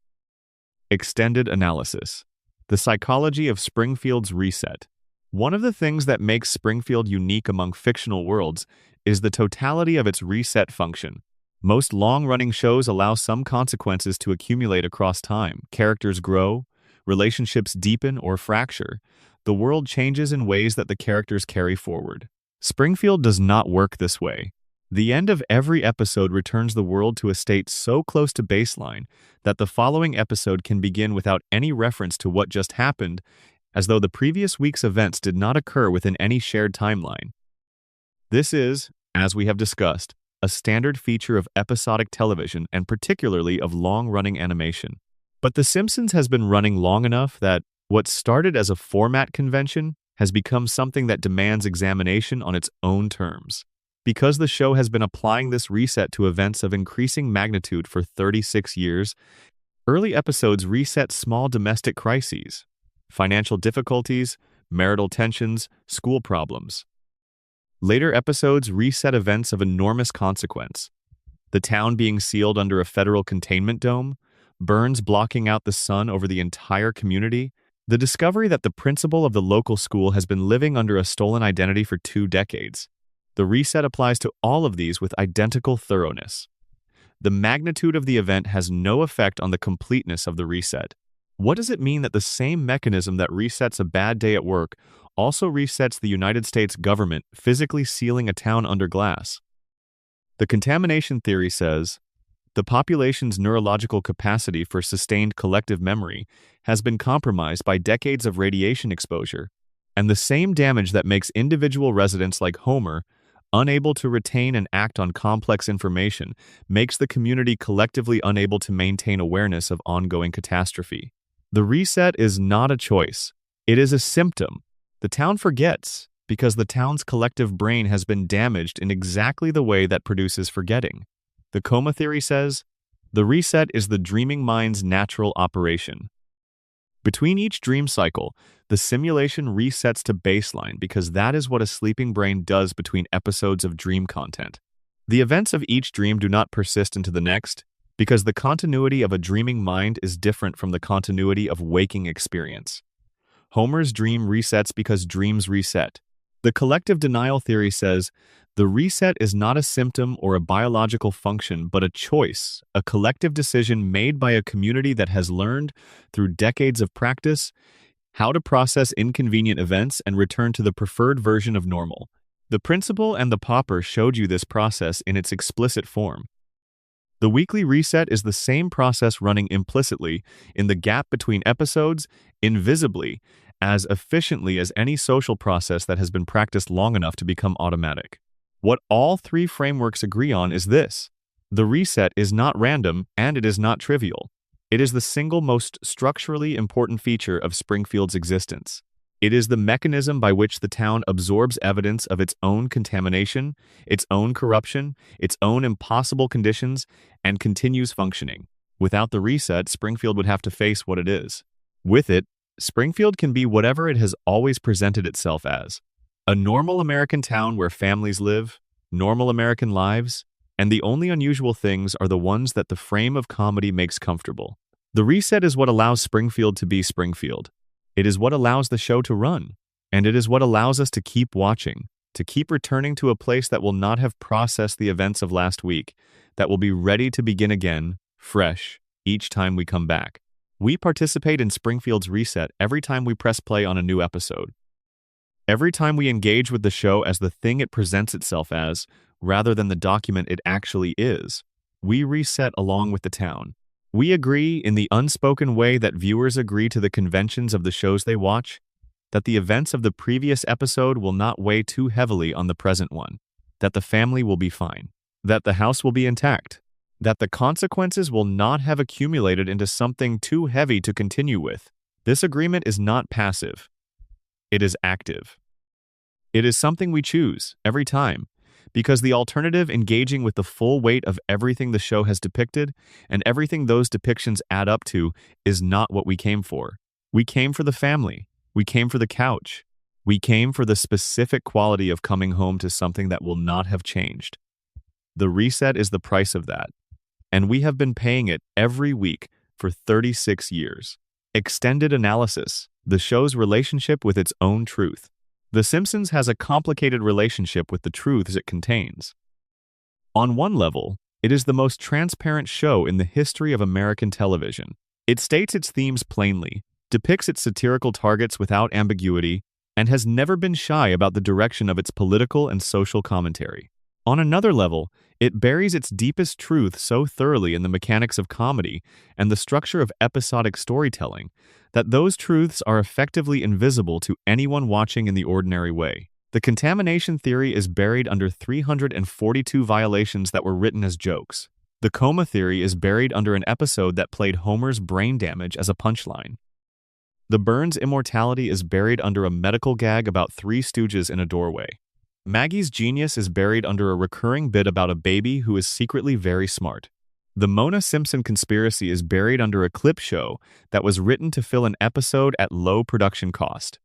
Extended analysis. The psychology of Springfield's reset. One of the things that makes Springfield unique among fictional worlds is the totality of its reset function. Most long-running shows allow some consequences to accumulate across time. Characters grow, relationships deepen or fracture. The world changes in ways that the characters carry forward. Springfield does not work this way. The end of every episode returns the world to a state so close to baseline that the following episode can begin without any reference to what just happened, as though the previous week's events did not occur within any shared timeline. This is, as we have discussed, a standard feature of episodic television and particularly of long-running animation. But The Simpsons has been running long enough that what started as a format convention has become something that demands examination on its own terms. Because the show has been applying this reset to events of increasing magnitude for 36 years, Early episodes reset small domestic crises, financial difficulties, marital tensions, school problems. Later episodes reset events of enormous consequence, the town being sealed under a federal containment dome, burns blocking out the sun over the entire community, the discovery that the principal of the local school has been living under a stolen identity for 2 decades. The reset applies to all of these with identical thoroughness. The magnitude of the event has no effect on the completeness of the reset. What does it mean that the same mechanism that resets a bad day at work also resets the United States government physically sealing a town under glass? The contamination theory says, the population's neurological capacity for sustained collective memory has been compromised by decades of radiation exposure, and the same damage that makes individual residents like Homer unable to retain and act on complex information makes the community collectively unable to maintain awareness of ongoing catastrophe. The reset is not a choice. It is a symptom. The town forgets because the town's collective brain has been damaged in exactly the way that produces forgetting. The coma theory says, the reset is the dreaming mind's natural operation. Between each dream cycle, the simulation resets to baseline because that is what a sleeping brain does between episodes of dream content. The events of each dream do not persist into the next because the continuity of a dreaming mind is different from the continuity of waking experience. Homer's dream resets because dreams reset. The collective denial theory says, the reset is not a symptom or a biological function, but a choice, a collective decision made by a community that has learned, through decades of practice, how to process inconvenient events and return to the preferred version of normal. The principal and the pauper showed you this process in its explicit form. The weekly reset is the same process running implicitly in the gap between episodes, invisibly, as efficiently as any social process that has been practiced long enough to become automatic. What all 3 frameworks agree on is this: the reset is not random and it is not trivial. It is the single most structurally important feature of Springfield's existence. It is the mechanism by which the town absorbs evidence of its own contamination, its own corruption, its own impossible conditions, and continues functioning. Without the reset, Springfield would have to face what it is. With it, Springfield can be whatever it has always presented itself as: a normal American town where families live, normal American lives, and the only unusual things are the ones that the frame of comedy makes comfortable. The reset is what allows Springfield to be Springfield. It is what allows the show to run, and it is what allows us to keep watching, to keep returning to a place that will not have processed the events of last week, that will be ready to begin again, fresh, each time we come back. We participate in Springfield's reset every time we press play on a new episode. Every time we engage with the show as the thing it presents itself as, rather than the document it actually is, we reset along with the town. We agree, in the unspoken way that viewers agree to the conventions of the shows they watch, that the events of the previous episode will not weigh too heavily on the present one, that the family will be fine, that the house will be intact, that the consequences will not have accumulated into something too heavy to continue with. This agreement is not passive. It is active. It is something we choose every time, because the alternative, engaging with the full weight of everything the show has depicted and everything those depictions add up to, is not what we came for. We came for the family. We came for the couch. We came for the specific quality of coming home to something that will not have changed. The reset is the price of that, and we have been paying it every week for 36 years. Extended analysis: the show's relationship with its own truth. The Simpsons has a complicated relationship with the truths it contains. On one level, it is the most transparent show in the history of American television. It states its themes plainly, depicts its satirical targets without ambiguity, and has never been shy about the direction of its political and social commentary. On another level, it buries its deepest truth so thoroughly in the mechanics of comedy and the structure of episodic storytelling that those truths are effectively invisible to anyone watching in the ordinary way. The contamination theory is buried under 342 violations that were written as jokes. The coma theory is buried under an episode that played Homer's brain damage as a punchline. The Burns immortality is buried under a medical gag about 3 stooges in a doorway. Maggie's genius is buried under a recurring bit about a baby who is secretly very smart. The Mona Simpson conspiracy is buried under a clip show that was written to fill an episode at low production cost.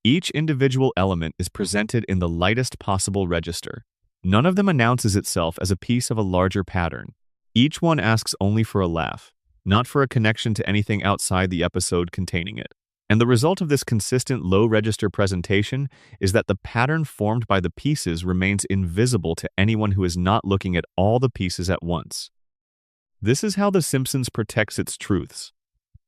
Each individual element is presented in the lightest possible register. None of them announces itself as a piece of a larger pattern. Each one asks only for a laugh, not for a connection to anything outside the episode containing it. And the result of this consistent low-register presentation is that the pattern formed by the pieces remains invisible to anyone who is not looking at all the pieces at once. This is how The Simpsons protects its truths,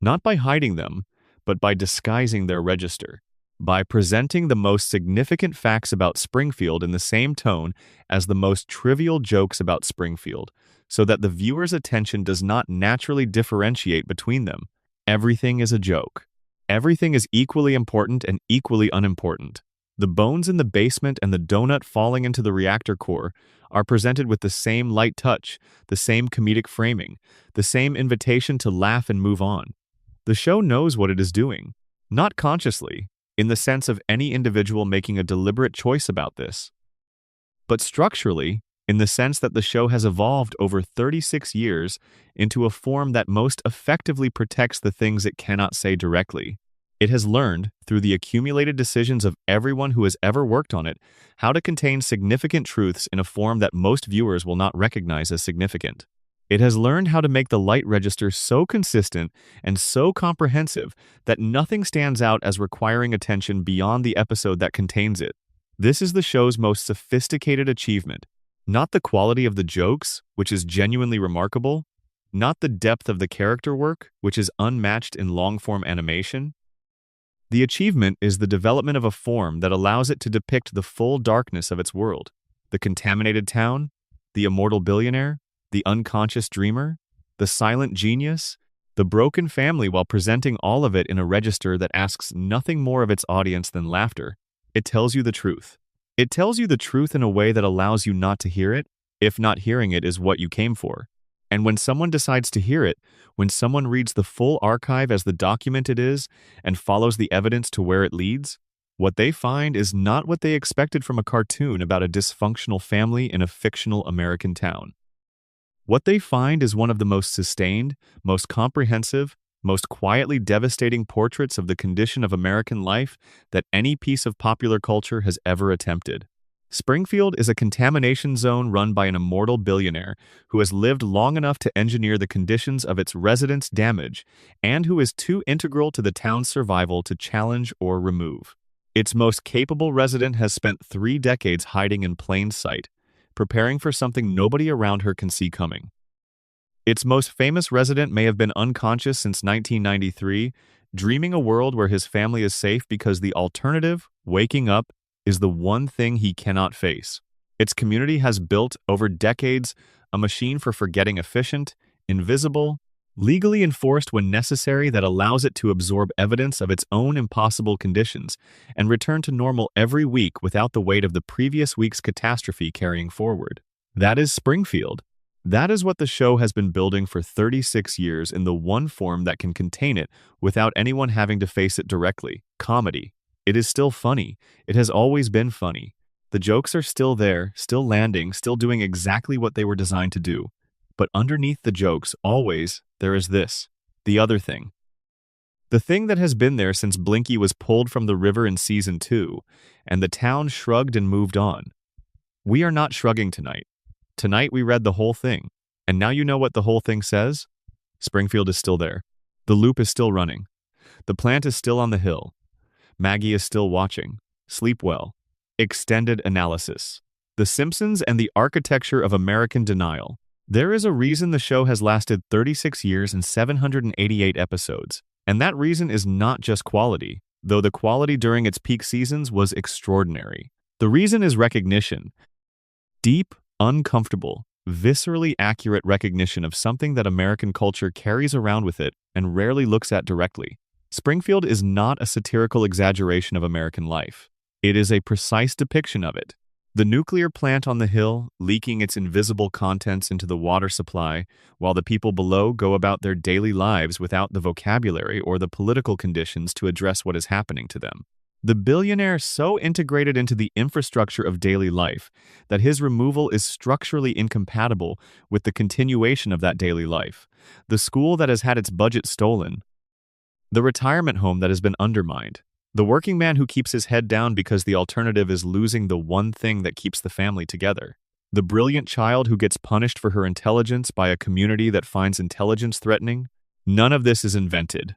not by hiding them, but by disguising their register, by presenting the most significant facts about Springfield in the same tone as the most trivial jokes about Springfield, so that the viewer's attention does not naturally differentiate between them. Everything is a joke. Everything is equally important and equally unimportant. The bones in the basement and the donut falling into the reactor core are presented with the same light touch, the same comedic framing, the same invitation to laugh and move on. The show knows what it is doing, not consciously, in the sense of any individual making a deliberate choice about this, but structurally, in the sense that the show has evolved over 36 years into a form that most effectively protects the things it cannot say directly. It has learned, through the accumulated decisions of everyone who has ever worked on it, how to contain significant truths in a form that most viewers will not recognize as significant. It has learned how to make the light register so consistent and so comprehensive that nothing stands out as requiring attention beyond the episode that contains it. This is the show's most sophisticated achievement. Not the quality of the jokes, which is genuinely remarkable, not the depth of the character work, which is unmatched in long-form animation. The achievement is the development of a form that allows it to depict the full darkness of its world, the contaminated town, the immortal billionaire, the unconscious dreamer, the silent genius, the broken family, while presenting all of it in a register that asks nothing more of its audience than laughter. It tells you the truth. It tells you the truth in a way that allows you not to hear it, if not hearing it is what you came for. And when someone decides to hear it, when someone reads the full archive as the document it is and follows the evidence to where it leads, what they find is not what they expected from a cartoon about a dysfunctional family in a fictional American town. What they find is one of the most sustained, most comprehensive, most quietly devastating portraits of the condition of American life that any piece of popular culture has ever attempted. Springfield is a contamination zone run by an immortal billionaire who has lived long enough to engineer the conditions of its residents' damage and who is too integral to the town's survival to challenge or remove. Its most capable resident has spent 3 decades hiding in plain sight, preparing for something nobody around her can see coming. Its most famous resident may have been unconscious since 1993, dreaming a world where his family is safe because the alternative, waking up, is the one thing he cannot face. Its community has built, over decades, a machine for forgetting efficient, invisible, legally enforced when necessary that allows it to absorb evidence of its own impossible conditions and return to normal every week without the weight of the previous week's catastrophe carrying forward. That is Springfield. That is what the show has been building for 36 years in the one form that can contain it without anyone having to face it directly: comedy. It is still funny. It has always been funny. The jokes are still there, still landing, still doing exactly what they were designed to do. But underneath the jokes, always, there is this, the other thing. The thing that has been there since Blinky was pulled from the river in Season 2, and the town shrugged and moved on. We are not shrugging tonight. Tonight we read the whole thing, and now you know what the whole thing says? Springfield is still there. The loop is still running. The plant is still on the hill. Maggie is still watching. Sleep well. Extended analysis. The Simpsons and the architecture of American denial. There is a reason the show has lasted 36 years and 788 episodes, and that reason is not just quality, though the quality during its peak seasons was extraordinary. The reason is recognition. Deep, uncomfortable, viscerally accurate recognition of something that American culture carries around with it and rarely looks at directly. Springfield is not a satirical exaggeration of American life. It is a precise depiction of it. The nuclear plant on the hill, leaking its invisible contents into the water supply, while the people below go about their daily lives without the vocabulary or the political conditions to address what is happening to them. The billionaire so integrated into the infrastructure of daily life that his removal is structurally incompatible with the continuation of that daily life. The school that has had its budget stolen, the retirement home that has been undermined, the working man who keeps his head down because the alternative is losing the one thing that keeps the family together. The brilliant child who gets punished for her intelligence by a community that finds intelligence threatening. None of this is invented.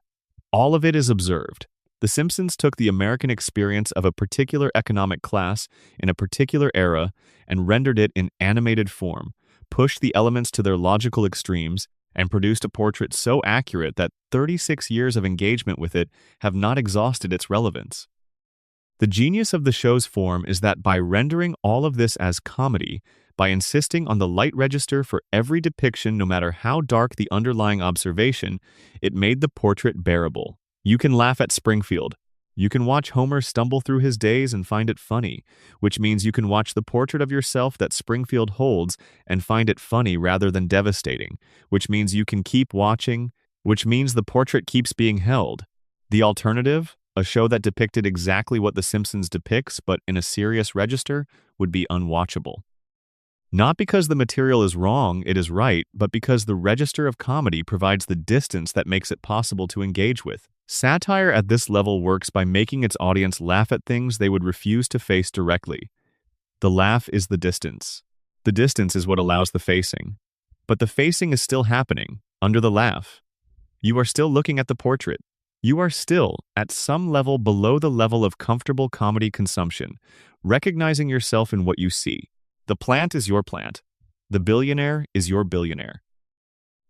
All of it is observed. The Simpsons took the American experience of a particular economic class in a particular era and rendered it in animated form, pushed the elements to their logical extremes, and produced a portrait so accurate that 36 years of engagement with it have not exhausted its relevance. The genius of the show's form is that by rendering all of this as comedy, by insisting on the light register for every depiction no matter how dark the underlying observation, it made the portrait bearable. You can laugh at Springfield. You can watch Homer stumble through his days and find it funny, which means you can watch the portrait of yourself that Springfield holds and find it funny rather than devastating, which means you can keep watching, which means the portrait keeps being held. The alternative, a show that depicted exactly what The Simpsons depicts but in a serious register, would be unwatchable. Not because the material is wrong, it is right, but because the register of comedy provides the distance that makes it possible to engage with. Satire at this level works by making its audience laugh at things they would refuse to face directly. The laugh is the distance. The distance is what allows the facing. But the facing is still happening, under the laugh. You are still looking at the portrait. You are still, at some level below the level of comfortable comedy consumption, recognizing yourself in what you see. The plant is your plant. The billionaire is your billionaire.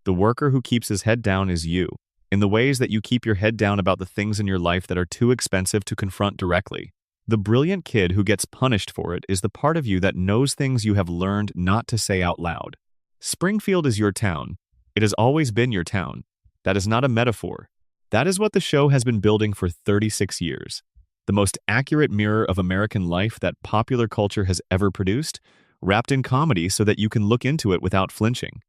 The worker who keeps his head down is you, in the ways that you keep your head down about the things in your life that are too expensive to confront directly. The brilliant kid who gets punished for it is the part of you that knows things you have learned not to say out loud. Springfield is your town. It has always been your town. That is not a metaphor. That is what the show has been building for 36 years. The most accurate mirror of American life that popular culture has ever produced, wrapped in comedy so that you can look into it without flinching.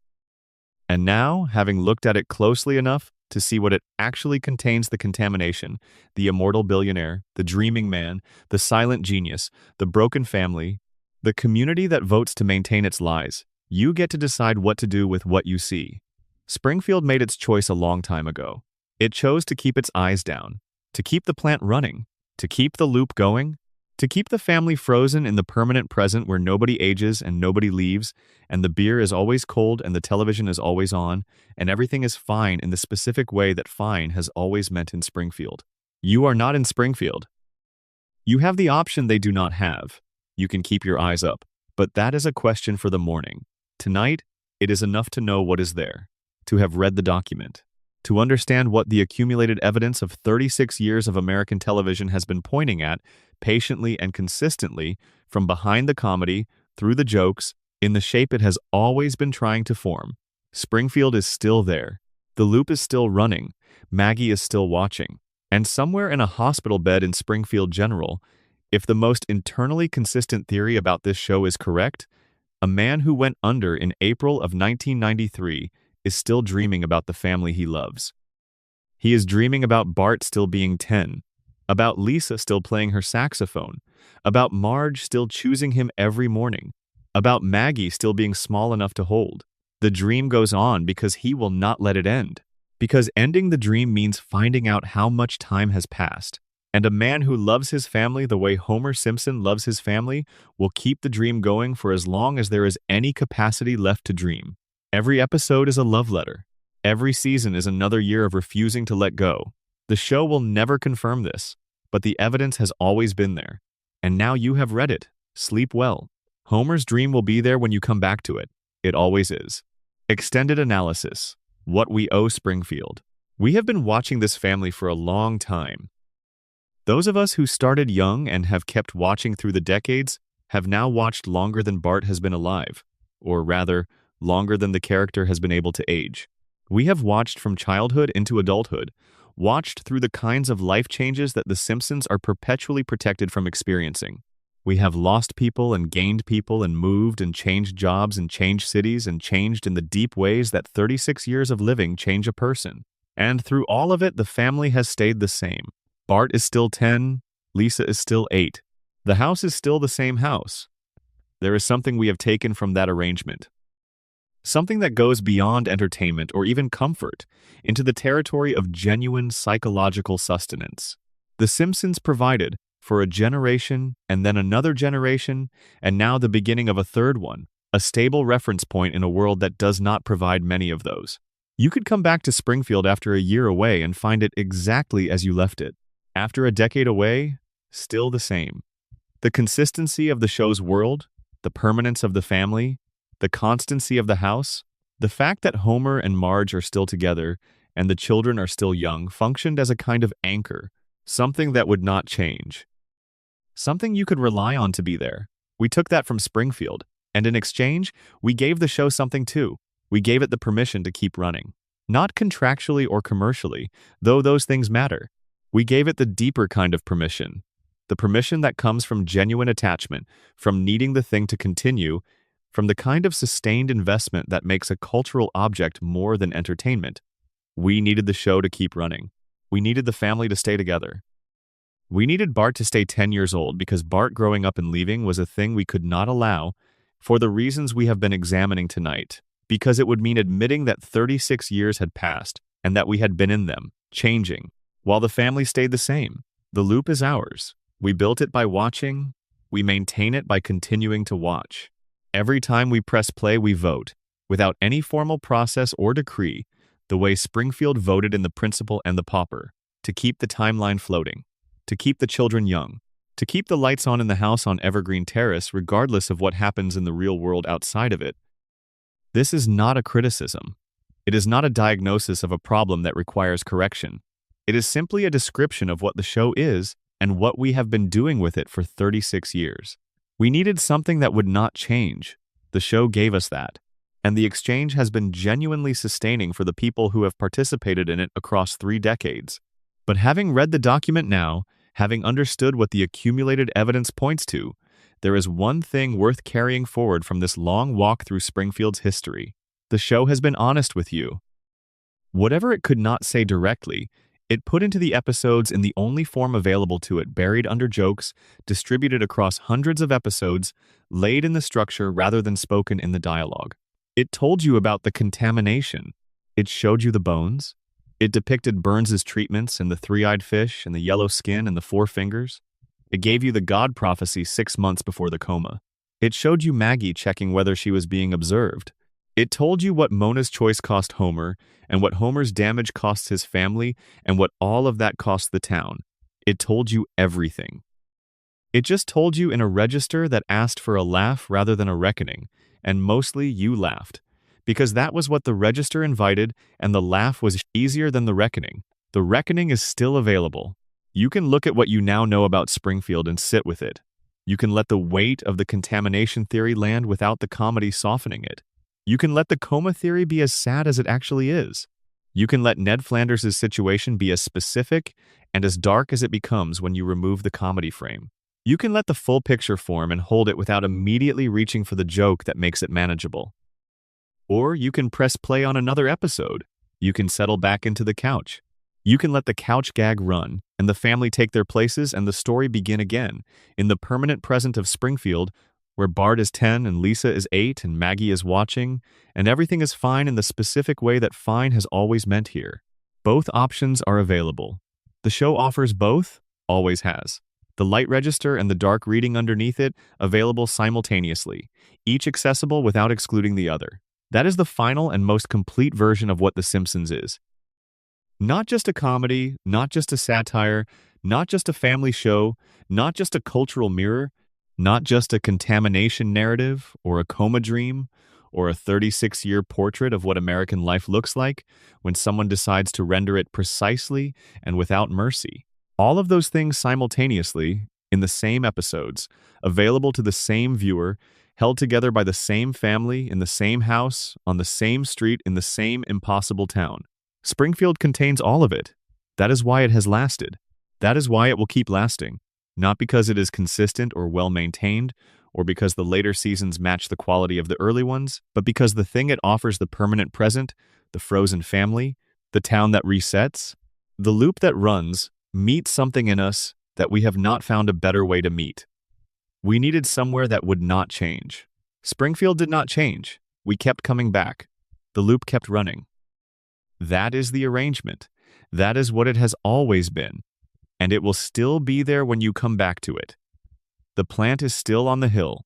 And now, having looked at it closely enough to see what it actually contains, the contamination, the immortal billionaire, the dreaming man, the silent genius, the broken family, the community that votes to maintain its lies, you get to decide what to do with what you see. Springfield made its choice a long time ago. It chose to keep its eyes down, to keep the plant running, to keep the loop going, to keep the family frozen in the permanent present where nobody ages and nobody leaves, and the beer is always cold and the television is always on, and everything is fine in the specific way that fine has always meant in Springfield. You are not in Springfield. You have the option they do not have. You can keep your eyes up, but that is a question for the morning. Tonight, it is enough to know what is there, to have read the document, to understand what the accumulated evidence of 36 years of American television has been pointing at, patiently and consistently, from behind the comedy, through the jokes, in the shape it has always been trying to form. Springfield is still there. The loop is still running. Maggie is still watching. And somewhere in a hospital bed in Springfield General, if the most internally consistent theory about this show is correct, a man who went under in April of 1993 is still dreaming about the family he loves. He is dreaming about Bart still being 10, about Lisa still playing her saxophone, about Marge still choosing him every morning, about Maggie still being small enough to hold. The dream goes on because he will not let it end. Because ending the dream means finding out how much time has passed. And a man who loves his family the way Homer Simpson loves his family will keep the dream going for as long as there is any capacity left to dream. Every episode is a love letter. Every season is another year of refusing to let go. The show will never confirm this, but the evidence has always been there. And now you have read it. Sleep well. Homer's dream will be there when you come back to it. It always is. Extended analysis. What we owe Springfield. We have been watching this family for a long time. Those of us who started young and have kept watching through the decades have now watched longer than Bart has been alive, or rather, longer than the character has been able to age. We have watched from childhood into adulthood, watched through the kinds of life changes that The Simpsons are perpetually protected from experiencing. We have lost people and gained people and moved and changed jobs and changed cities and changed in the deep ways that 36 years of living change a person. And through all of it, the family has stayed the same. Bart is still 10, Lisa is still 8. The house is still the same house. There is something we have taken from that arrangement. Something that goes beyond entertainment or even comfort into the territory of genuine psychological sustenance. The Simpsons provided, for a generation and then another generation, and now the beginning of a third one, a stable reference point in a world that does not provide many of those. You could come back to Springfield after a year away and find it exactly as you left it. After a decade away, still the same. The consistency of the show's world, the permanence of the family, the constancy of the house, the fact that Homer and Marge are still together and the children are still young functioned as a kind of anchor, something that would not change. Something you could rely on to be there. We took that from Springfield, and in exchange, we gave the show something too. We gave it the permission to keep running. Not contractually or commercially, though those things matter. We gave it the deeper kind of permission. The permission that comes from genuine attachment, from needing the thing to continue, from the kind of sustained investment that makes a cultural object more than entertainment. We needed the show to keep running. We needed the family to stay together. We needed Bart to stay 10 years old because Bart growing up and leaving was a thing we could not allow for the reasons we have been examining tonight, because it would mean admitting that 36 years had passed and that we had been in them, changing, while the family stayed the same. The loop is ours. We built it by watching. We maintain it by continuing to watch. Every time we press play, we vote, without any formal process or decree, the way Springfield voted in The Principal and the Pauper, to keep the timeline floating, to keep the children young, to keep the lights on in the house on Evergreen Terrace regardless of what happens in the real world outside of it. This is not a criticism. It is not a diagnosis of a problem that requires correction. It is simply a description of what the show is and what we have been doing with it for 36 years. We needed something that would not change. The show gave us that. And the exchange has been genuinely sustaining for the people who have participated in it across 3 decades. But having read the document now, having understood what the accumulated evidence points to, there is one thing worth carrying forward from this long walk through Springfield's history. The show has been honest with you. Whatever it could not say directly, it put into the episodes in the only form available to it, buried under jokes, distributed across hundreds of episodes, laid in the structure rather than spoken in the dialogue. It told you about the contamination. It showed you the bones. It depicted Burns's treatments and the 3-eyed fish and the yellow skin and the 4 fingers. It gave you the God prophecy 6 months before the coma. It showed you Maggie checking whether she was being observed. It told you what Mona's choice cost Homer, and what Homer's damage costs his family, and what all of that cost the town. It told you everything. It just told you in a register that asked for a laugh rather than a reckoning, and mostly you laughed. Because that was what the register invited, and the laugh was easier than the reckoning. The reckoning is still available. You can look at what you now know about Springfield and sit with it. You can let the weight of the contamination theory land without the comedy softening it. You can let the coma theory be as sad as it actually is. You can let Ned Flanders' situation be as specific and as dark as it becomes when you remove the comedy frame. You can let the full picture form and hold it without immediately reaching for the joke that makes it manageable. Or you can press play on another episode. You can settle back into the couch. You can let the couch gag run, and the family take their places and the story begin again, in the permanent present of Springfield, where Bart is 10 and Lisa is 8 and Maggie is watching, and everything is fine in the specific way that fine has always meant here. Both options are available. The show offers both, always has. The light register and the dark reading underneath it available simultaneously, each accessible without excluding the other. That is the final and most complete version of what The Simpsons is. Not just a comedy, not just a satire, not just a family show, not just a cultural mirror, not just a contamination narrative or a coma dream or a 36-year portrait of what American life looks like when someone decides to render it precisely and without mercy. All of those things simultaneously, in the same episodes, available to the same viewer, held together by the same family, in the same house, on the same street, in the same impossible town. Springfield contains all of it. That is why it has lasted. That is why it will keep lasting. Not because it is consistent or well-maintained, or because the later seasons match the quality of the early ones, but because the thing it offers the permanent present, the frozen family, the town that resets, the loop that runs, meets something in us that we have not found a better way to meet. We needed somewhere that would not change. Springfield did not change. We kept coming back. The loop kept running. That is the arrangement. That is what it has always been. And it will still be there when you come back to it. The plant is still on the hill.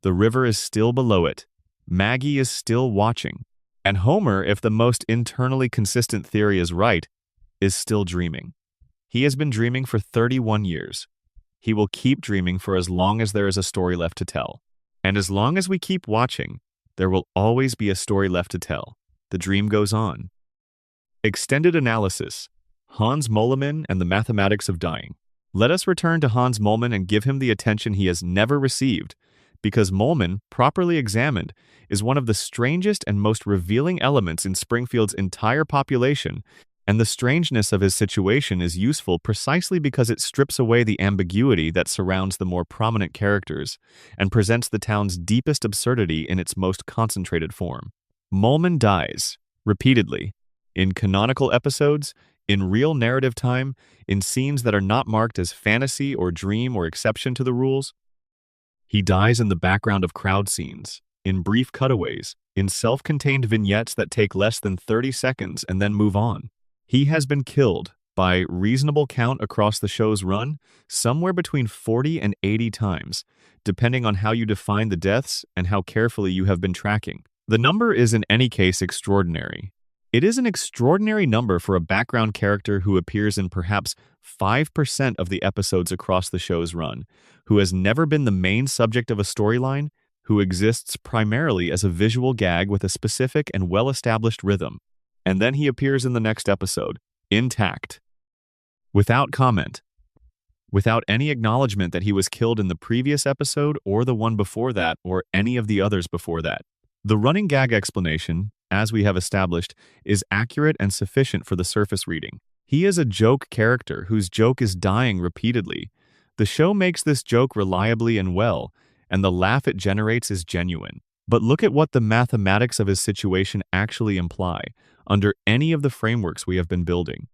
The river is still below it. Maggie is still watching. And Homer, if the most internally consistent theory is right, is still dreaming. He has been dreaming for 31 years. He will keep dreaming for as long as there is a story left to tell. And as long as we keep watching, there will always be a story left to tell. The dream goes on. Extended analysis. Hans Moleman and the mathematics of dying. Let us return to Hans Moleman and give him the attention he has never received, because Moleman, properly examined, is one of the strangest and most revealing elements in Springfield's entire population, and the strangeness of his situation is useful precisely because it strips away the ambiguity that surrounds the more prominent characters and presents the town's deepest absurdity in its most concentrated form. Moleman dies, repeatedly, in canonical episodes, in real narrative time, in scenes that are not marked as fantasy or dream or exception to the rules. He dies in the background of crowd scenes, in brief cutaways, in self-contained vignettes that take less than 30 seconds and then move on. He has been killed, by reasonable count across the show's run, somewhere between 40 and 80 times, depending on how you define the deaths and how carefully you have been tracking. The number is in any case extraordinary. It is an extraordinary number for a background character who appears in perhaps 5% of the episodes across the show's run, who has never been the main subject of a storyline, who exists primarily as a visual gag with a specific and well-established rhythm, and then he appears in the next episode, intact, without comment, without any acknowledgement that he was killed in the previous episode or the one before that or any of the others before that. The running gag explanation, as we have established, is accurate and sufficient for the surface reading. He is a joke character whose joke is dying repeatedly. The show makes this joke reliably and well, and the laugh it generates is genuine. But look at what the mathematics of his situation actually imply, under any of the frameworks we have been building.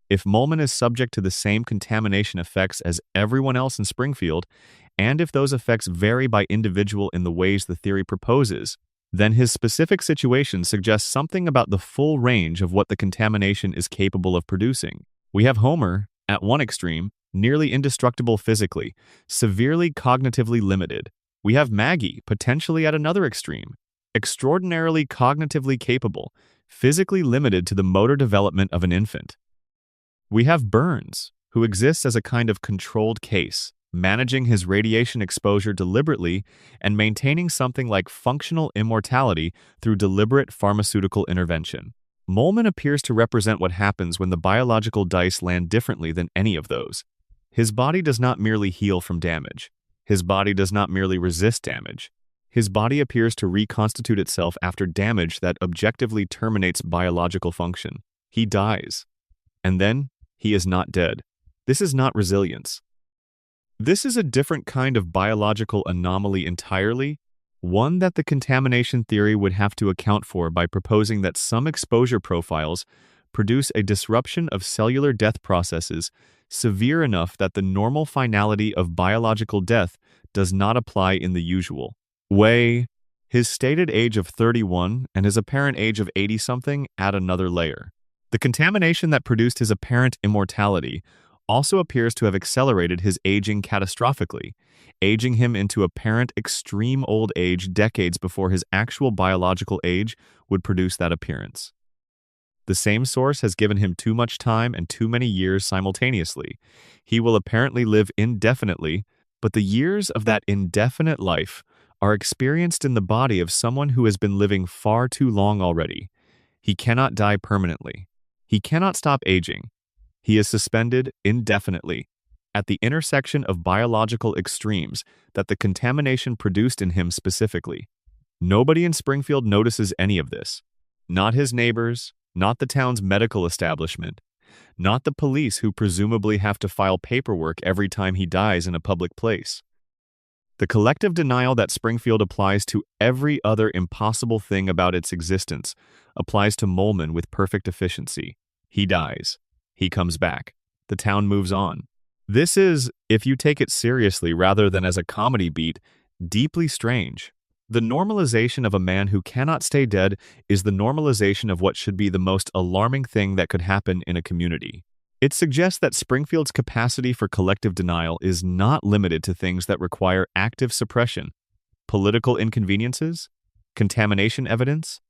If Moleman is subject to the same contamination effects as everyone else in Springfield, and if those effects vary by individual in the ways the theory proposes, then his specific situation suggests something about the full range of what the contamination is capable of producing. We have Homer, at one extreme, nearly indestructible physically, severely cognitively limited. We have Maggie, potentially at another extreme, extraordinarily cognitively capable, physically limited to the motor development of an infant. We have Burns, who exists as a kind of controlled case, managing his radiation exposure deliberately and maintaining something like functional immortality through deliberate pharmaceutical intervention. Moleman appears to represent what happens when the biological dice land differently than any of those. His body does not merely heal from damage. His body does not merely resist damage. His body appears to reconstitute itself after damage that objectively terminates biological function. He dies. And then, he is not dead. This is not resilience. This is a different kind of biological anomaly entirely, one that the contamination theory would have to account for by proposing that some exposure profiles produce a disruption of cellular death processes severe enough that the normal finality of biological death does not apply in the usual way. His stated age of 31 and his apparent age of 80-something add another layer. The contamination that produced his apparent immortality also appears to have accelerated his aging catastrophically, aging him into apparent extreme old age decades before his actual biological age would produce that appearance. The same source has given him too much time and too many years simultaneously. He will apparently live indefinitely, but the years of that indefinite life are experienced in the body of someone who has been living far too long already. He cannot die permanently. He cannot stop aging. He is suspended indefinitely at the intersection of biological extremes that the contamination produced in him specifically. Nobody in Springfield notices any of this. Not his neighbors, not the town's medical establishment, not the police who presumably have to file paperwork every time he dies in a public place. The collective denial that Springfield applies to every other impossible thing about its existence applies to Moleman with perfect efficiency. He dies. He comes back. The town moves on. This is, if you take it seriously rather than as a comedy beat, deeply strange. The normalization of a man who cannot stay dead is the normalization of what should be the most alarming thing that could happen in a community. It suggests that Springfield's capacity for collective denial is not limited to things that require active suppression: political inconveniences, contamination evidence,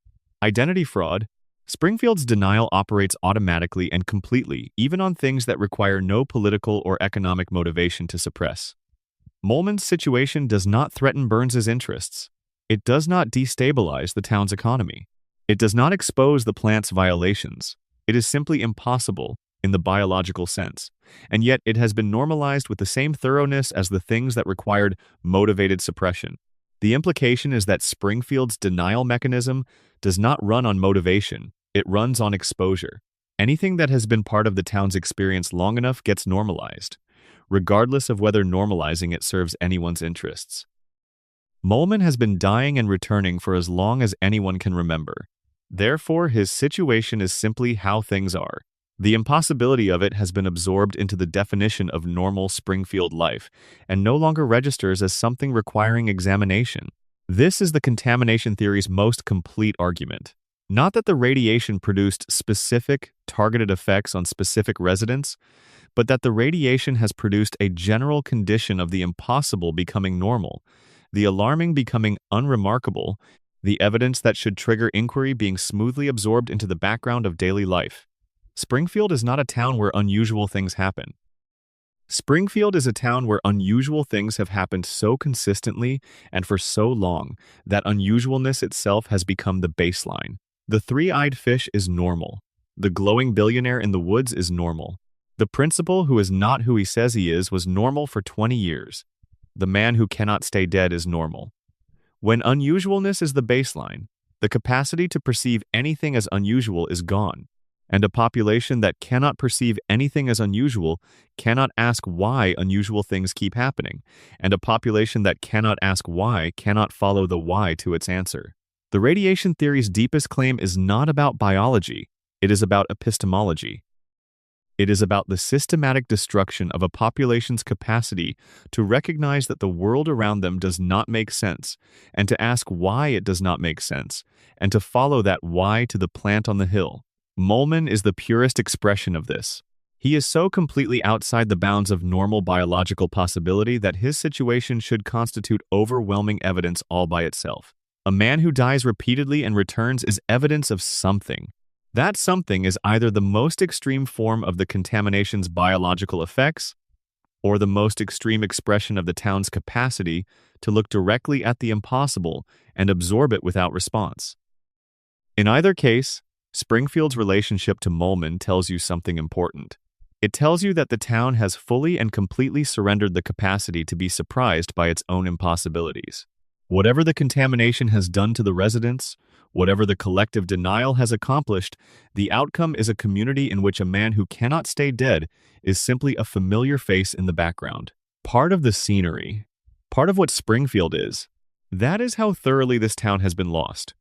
identity fraud. Springfield's denial operates automatically and completely, even on things that require no political or economic motivation to suppress. Molman's situation does not threaten Burns's interests. It does not destabilize the town's economy. It does not expose the plant's violations. It is simply impossible in the biological sense, and yet it has been normalized with the same thoroughness as the things that required motivated suppression. The implication is that Springfield's denial mechanism does not run on motivation, it runs on exposure. Anything that has been part of the town's experience long enough gets normalized, regardless of whether normalizing it serves anyone's interests. Molman has been dying and returning for as long as anyone can remember. Therefore, his situation is simply how things are. The impossibility of it has been absorbed into the definition of normal Springfield life and no longer registers as something requiring examination. This is the contamination theory's most complete argument. Not that the radiation produced specific, targeted effects on specific residents, but that the radiation has produced a general condition of the impossible becoming normal, the alarming becoming unremarkable, the evidence that should trigger inquiry being smoothly absorbed into the background of daily life. Springfield is not a town where unusual things happen. Springfield is a town where unusual things have happened so consistently and for so long that unusualness itself has become the baseline. The three-eyed fish is normal. The glowing billionaire in the woods is normal. The principal who is not who he says he is was normal for 20 years. The man who cannot stay dead is normal. When unusualness is the baseline, the capacity to perceive anything as unusual is gone. And a population that cannot perceive anything as unusual cannot ask why unusual things keep happening, and a population that cannot ask why cannot follow the why to its answer. The radiation theory's deepest claim is not about biology, it is about epistemology. It is about the systematic destruction of a population's capacity to recognize that the world around them does not make sense, and to ask why it does not make sense, and to follow that why to the plant on the hill. Molman is the purest expression of this. He is so completely outside the bounds of normal biological possibility that his situation should constitute overwhelming evidence all by itself. A man who dies repeatedly and returns is evidence of something. That something is either the most extreme form of the contamination's biological effects, or the most extreme expression of the town's capacity to look directly at the impossible and absorb it without response. In either case, Springfield's relationship to Molman tells you something important. It tells you that the town has fully and completely surrendered the capacity to be surprised by its own impossibilities. Whatever the contamination has done to the residents, whatever the collective denial has accomplished, the outcome is a community in which a man who cannot stay dead is simply a familiar face in the background. Part of the scenery, part of what Springfield is. That is how thoroughly this town has been lost.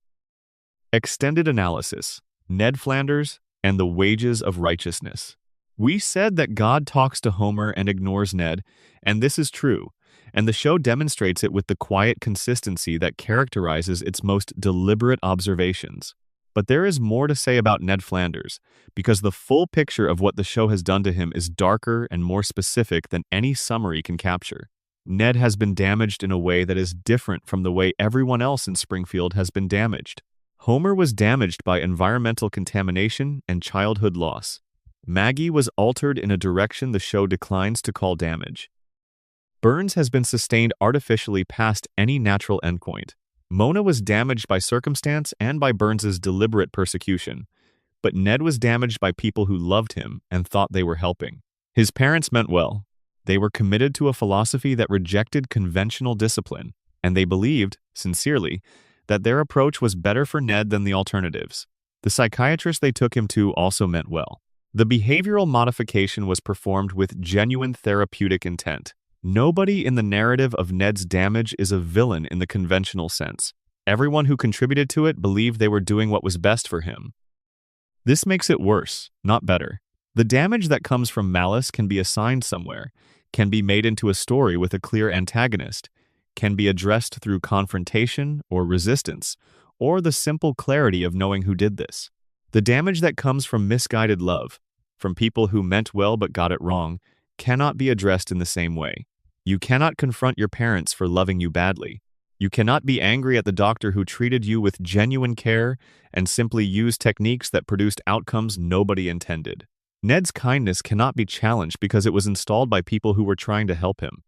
Extended analysis. Ned Flanders and the wages of righteousness. We said that God talks to Homer and ignores Ned, and this is true, and the show demonstrates it with the quiet consistency that characterizes its most deliberate observations. But there is more to say about Ned Flanders, because the full picture of what the show has done to him is darker and more specific than any summary can capture. Ned has been damaged in a way that is different from the way everyone else in Springfield has been damaged. Homer was damaged by environmental contamination and childhood loss. Maggie was altered in a direction the show declines to call damage. Burns has been sustained artificially past any natural endpoint. Mona was damaged by circumstance and by Burns's deliberate persecution. But Ned was damaged by people who loved him and thought they were helping. His parents meant well. They were committed to a philosophy that rejected conventional discipline, and they believed, sincerely, that their approach was better for Ned than the alternatives. The psychiatrist they took him to also meant well. The behavioral modification was performed with genuine therapeutic intent. Nobody in the narrative of Ned's damage is a villain in the conventional sense. Everyone who contributed to it believed they were doing what was best for him. This makes it worse, not better. The damage that comes from malice can be assigned somewhere, can be made into a story with a clear antagonist, can be addressed through confrontation or resistance, or the simple clarity of knowing who did this. The damage that comes from misguided love, from people who meant well but got it wrong, cannot be addressed in the same way. You cannot confront your parents for loving you badly. You cannot be angry at the doctor who treated you with genuine care and simply used techniques that produced outcomes nobody intended. Ned's kindness cannot be challenged because it was installed by people who were trying to help him.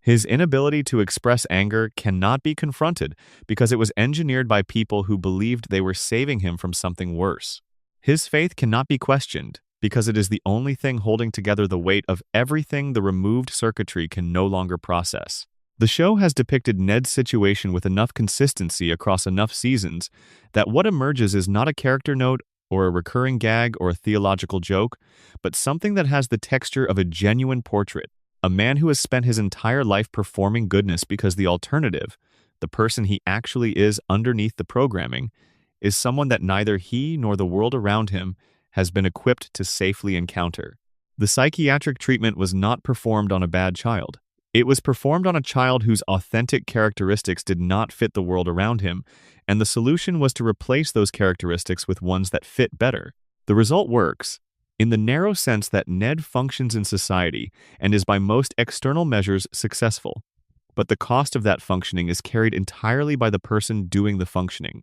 His inability to express anger cannot be confronted because it was engineered by people who believed they were saving him from something worse. His faith cannot be questioned because it is the only thing holding together the weight of everything the removed circuitry can no longer process. The show has depicted Ned's situation with enough consistency across enough seasons that what emerges is not a character note or a recurring gag or a theological joke, but something that has the texture of a genuine portrait, a man who has spent his entire life performing goodness because the alternative, the person he actually is underneath the programming, is someone that neither he nor the world around him has been equipped to safely encounter. The psychiatric treatment was not performed on a bad child. It was performed on a child whose authentic characteristics did not fit the world around him, and the solution was to replace those characteristics with ones that fit better. The result works, in the narrow sense that Ned functions in society and is by most external measures successful, but the cost of that functioning is carried entirely by the person doing the functioning.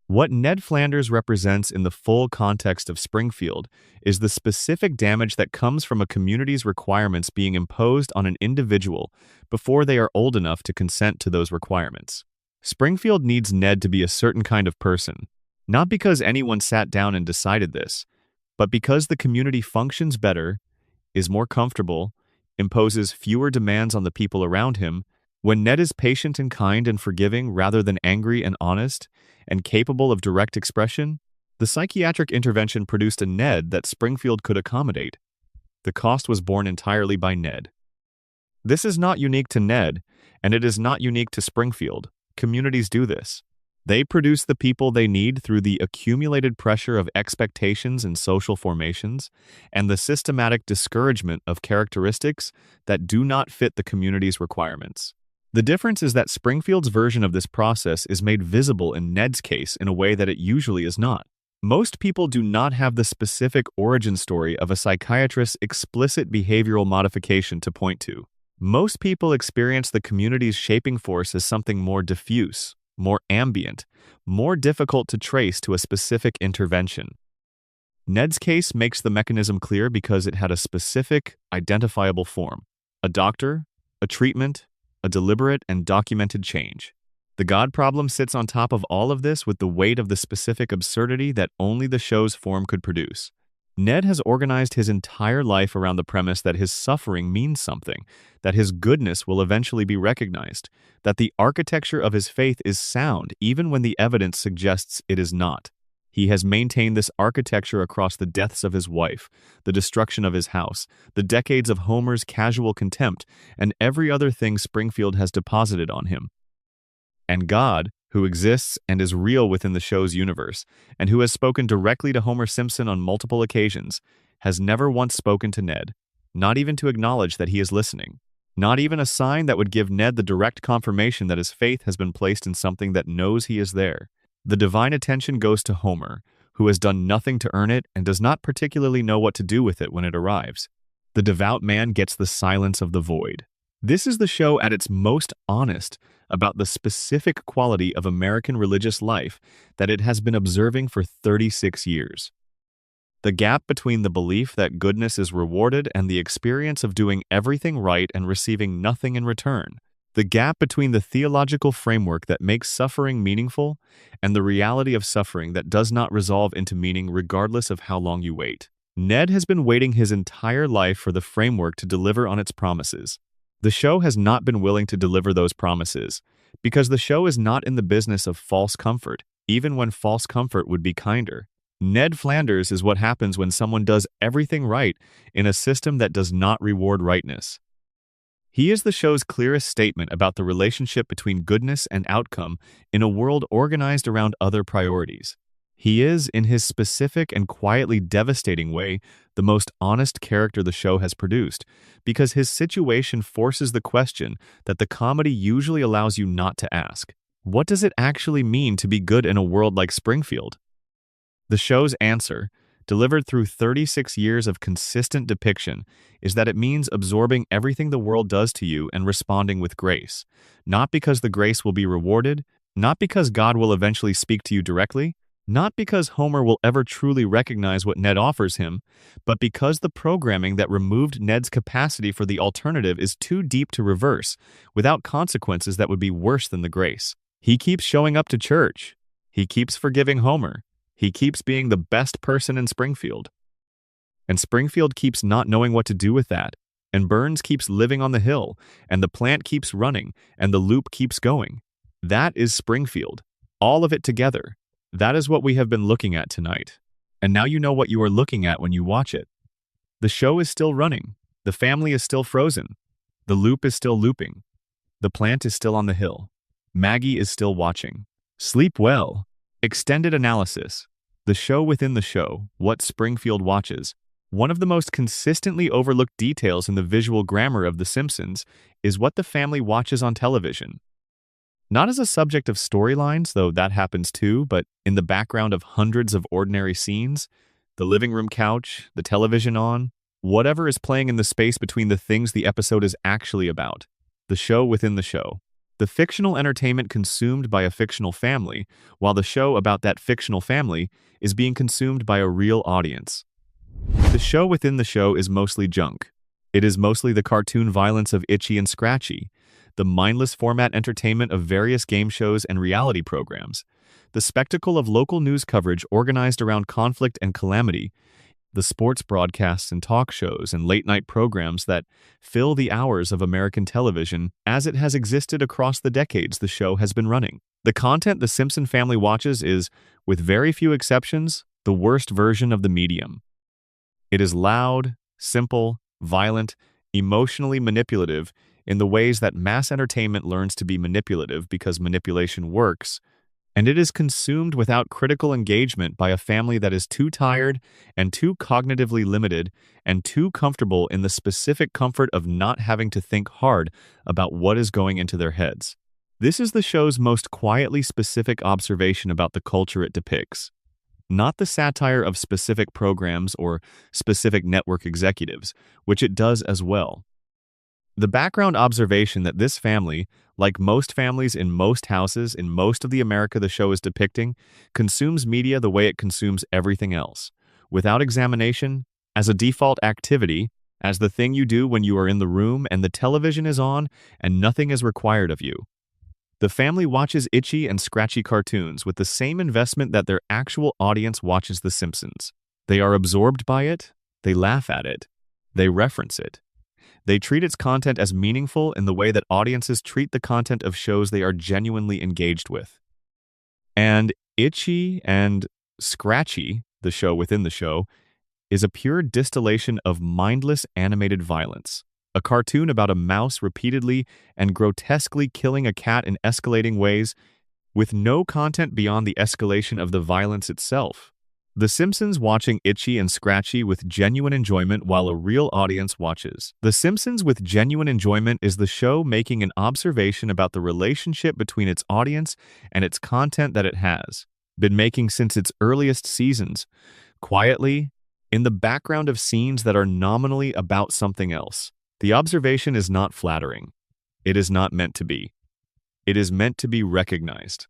What Ned Flanders represents in the full context of Springfield is the specific damage that comes from a community's requirements being imposed on an individual before they are old enough to consent to those requirements. Springfield needs Ned to be a certain kind of person, not because anyone sat down and decided this, but because the community functions better, is more comfortable, imposes fewer demands on the people around him. When Ned is patient and kind and forgiving rather than angry and honest, and capable of direct expression, the psychiatric intervention produced a Ned that Springfield could accommodate. The cost was borne entirely by Ned. This is not unique to Ned, and it is not unique to Springfield. Communities do this. They produce the people they need through the accumulated pressure of expectations and social formations, and the systematic discouragement of characteristics that do not fit the community's requirements. The difference is that Springfield's version of this process is made visible in Ned's case in a way that it usually is not. Most people do not have the specific origin story of a psychiatrist's explicit behavioral modification to point to. Most people experience the community's shaping force as something more diffuse, more ambient, more difficult to trace to a specific intervention. Ned's case makes the mechanism clear because it had a specific, identifiable form: a doctor, a treatment, a deliberate and documented change. The God problem sits on top of all of this with the weight of the specific absurdity that only the show's form could produce. Ned has organized his entire life around the premise that his suffering means something, that his goodness will eventually be recognized, that the architecture of his faith is sound even when the evidence suggests it is not. He has maintained this architecture across the deaths of his wife, the destruction of his house, the decades of Homer's casual contempt, and every other thing Springfield has deposited on him. And God, who exists and is real within the show's universe, and who has spoken directly to Homer Simpson on multiple occasions, has never once spoken to Ned, not even to acknowledge that he is listening, not even a sign that would give Ned the direct confirmation that his faith has been placed in something that knows he is there. The divine attention goes to Homer, who has done nothing to earn it and does not particularly know what to do with it when it arrives. The devout man gets the silence of the void. This is the show at its most honest about the specific quality of American religious life that it has been observing for 36 years. The gap between the belief that goodness is rewarded and the experience of doing everything right and receiving nothing in return. The gap between the theological framework that makes suffering meaningful and the reality of suffering that does not resolve into meaning regardless of how long you wait. Ned has been waiting his entire life for the framework to deliver on its promises. The show has not been willing to deliver those promises because the show is not in the business of false comfort, even when false comfort would be kinder. Ned Flanders is what happens when someone does everything right in a system that does not reward rightness. He is the show's clearest statement about the relationship between goodness and outcome in a world organized around other priorities. He is, in his specific and quietly devastating way, the most honest character the show has produced, because his situation forces the question that the comedy usually allows you not to ask. What does it actually mean to be good in a world like Springfield? The show's answer, delivered through 36 years of consistent depiction, is that it means absorbing everything the world does to you and responding with grace. Not because the grace will be rewarded, not because God will eventually speak to you directly, not because Homer will ever truly recognize what Ned offers him, but because the programming that removed Ned's capacity for the alternative is too deep to reverse, without consequences that would be worse than the grace. He keeps showing up to church. He keeps forgiving Homer. He keeps being the best person in Springfield. And Springfield keeps not knowing what to do with that. And Burns keeps living on the hill. And the plant keeps running. And the loop keeps going. That is Springfield. All of it together. That is what we have been looking at tonight. And now you know what you are looking at when you watch it. The show is still running. The family is still frozen. The loop is still looping. The plant is still on the hill. Maggie is still watching. Sleep well. Extended analysis. The show within the show, what Springfield watches. One of the most consistently overlooked details in the visual grammar of The Simpsons is what the family watches on television. Not as a subject of storylines, though that happens too, but in the background of hundreds of ordinary scenes, the living room couch, the television on, whatever is playing in the space between the things the episode is actually about. The show within the show. The fictional entertainment consumed by a fictional family, while the show about that fictional family is being consumed by a real audience. The show within the show is mostly junk. It is mostly the cartoon violence of Itchy and Scratchy, the mindless format entertainment of various game shows and reality programs, the spectacle of local news coverage organized around conflict and calamity, the sports broadcasts and talk shows and late-night programs that fill the hours of American television as it has existed across the decades the show has been running. The content the Simpson family watches is, with very few exceptions, the worst version of the medium. It is loud, simple, violent, emotionally manipulative in the ways that mass entertainment learns to be manipulative because manipulation works, and it is consumed without critical engagement by a family that is too tired and too cognitively limited and too comfortable in the specific comfort of not having to think hard about what is going into their heads. This is the show's most quietly specific observation about the culture it depicts, not the satire of specific programs or specific network executives, which it does as well. The background observation that this family, like most families in most houses in most of the America the show is depicting, consumes media the way it consumes everything else, without examination, as a default activity, as the thing you do when you are in the room and the television is on and nothing is required of you. The family watches Itchy and Scratchy cartoons with the same investment that their actual audience watches The Simpsons. They are absorbed by it, they laugh at it, they reference it. They treat its content as meaningful in the way that audiences treat the content of shows they are genuinely engaged with. And Itchy and Scratchy, the show within the show, is a pure distillation of mindless animated violence. A cartoon about a mouse repeatedly and grotesquely killing a cat in escalating ways, with no content beyond the escalation of the violence itself. The Simpsons watching Itchy and Scratchy with genuine enjoyment while a real audience watches. The Simpsons with genuine enjoyment is the show making an observation about the relationship between its audience and its content that it has been making since its earliest seasons, quietly, in the background of scenes that are nominally about something else. The observation is not flattering. It is not meant to be. It is meant to be recognized.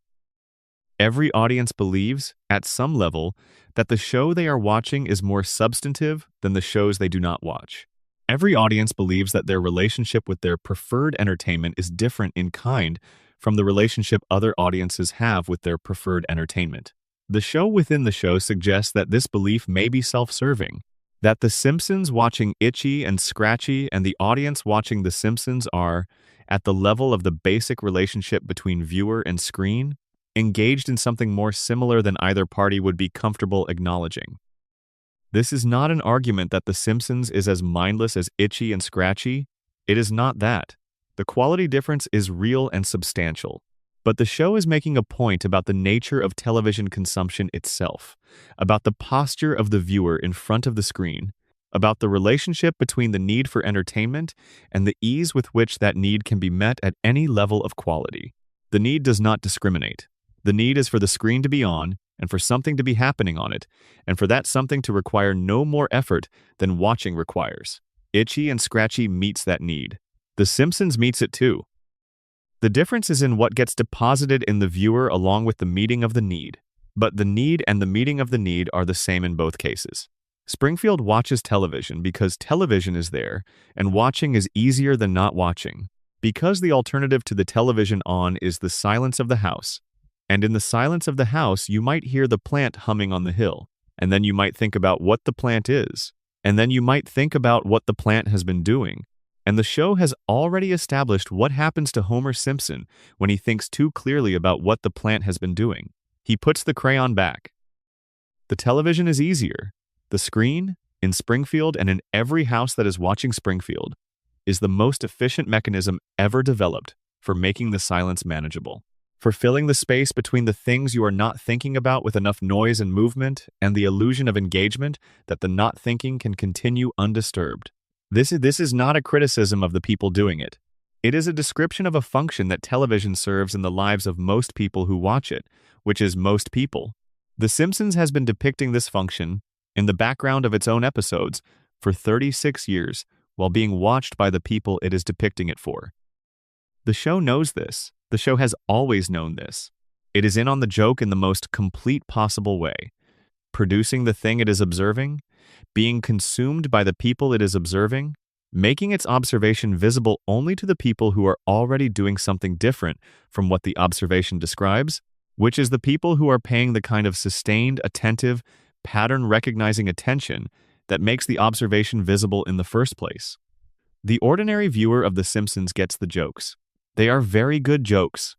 Every audience believes, at some level, that the show they are watching is more substantive than the shows they do not watch. Every audience believes that their relationship with their preferred entertainment is different in kind from the relationship other audiences have with their preferred entertainment. The show within the show suggests that this belief may be self-serving, that The Simpsons watching Itchy and Scratchy and the audience watching The Simpsons are, at the level of the basic relationship between viewer and screen, engaged in something more similar than either party would be comfortable acknowledging. This is not an argument that The Simpsons is as mindless as Itchy and Scratchy. It is not that. The quality difference is real and substantial. But the show is making a point about the nature of television consumption itself, about the posture of the viewer in front of the screen, about the relationship between the need for entertainment and the ease with which that need can be met at any level of quality. The need does not discriminate. The need is for the screen to be on, and for something to be happening on it, and for that something to require no more effort than watching requires. Itchy and Scratchy meets that need. The Simpsons meets it too. The difference is in what gets deposited in the viewer along with the meeting of the need. But the need and the meeting of the need are the same in both cases. Springfield watches television because television is there, and watching is easier than not watching, because the alternative to the television on is the silence of the house. And in the silence of the house, you might hear the plant humming on the hill, and then you might think about what the plant is, and then you might think about what the plant has been doing. And the show has already established what happens to Homer Simpson when he thinks too clearly about what the plant has been doing. He puts the crayon back. The television is easier. The screen, in Springfield and in every house that is watching Springfield, is the most efficient mechanism ever developed for making the silence manageable, for filling the space between the things you are not thinking about with enough noise and movement and the illusion of engagement that the not thinking can continue undisturbed. This is not a criticism of the people doing it. It is a description of a function that television serves in the lives of most people who watch it, which is most people. The Simpsons has been depicting this function in the background of its own episodes for 36 years while being watched by the people it is depicting it for. The show knows this. The show has always known this. It is in on the joke in the most complete possible way, producing the thing it is observing, being consumed by the people it is observing, making its observation visible only to the people who are already doing something different from what the observation describes, which is the people who are paying the kind of sustained, attentive, pattern-recognizing attention that makes the observation visible in the first place. The ordinary viewer of The Simpsons gets the jokes. They are very good jokes.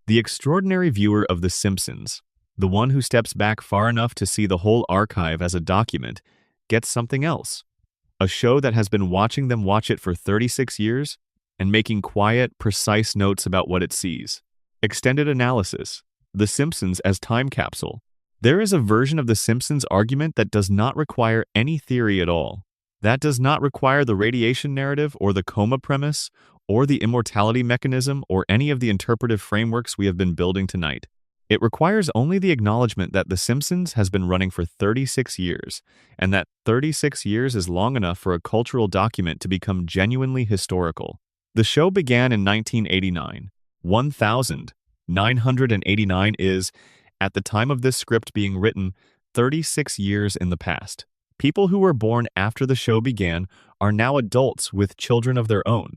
The extraordinary viewer of The Simpsons, the one who steps back far enough to see the whole archive as a document, gets something else. A show that has been watching them watch it for 36 years and making quiet, precise notes about what it sees. Extended analysis. The Simpsons as time capsule. There is a version of The Simpsons argument that does not require any theory at all. That does not require the radiation narrative or the coma premise or the immortality mechanism or any of the interpretive frameworks we have been building tonight. It requires only the acknowledgement that The Simpsons has been running for 36 years, and that 36 years is long enough for a cultural document to become genuinely historical. The show began in 1989. 1989 is, at the time of this script being written, 36 years in the past. People who were born after the show began are now adults with children of their own.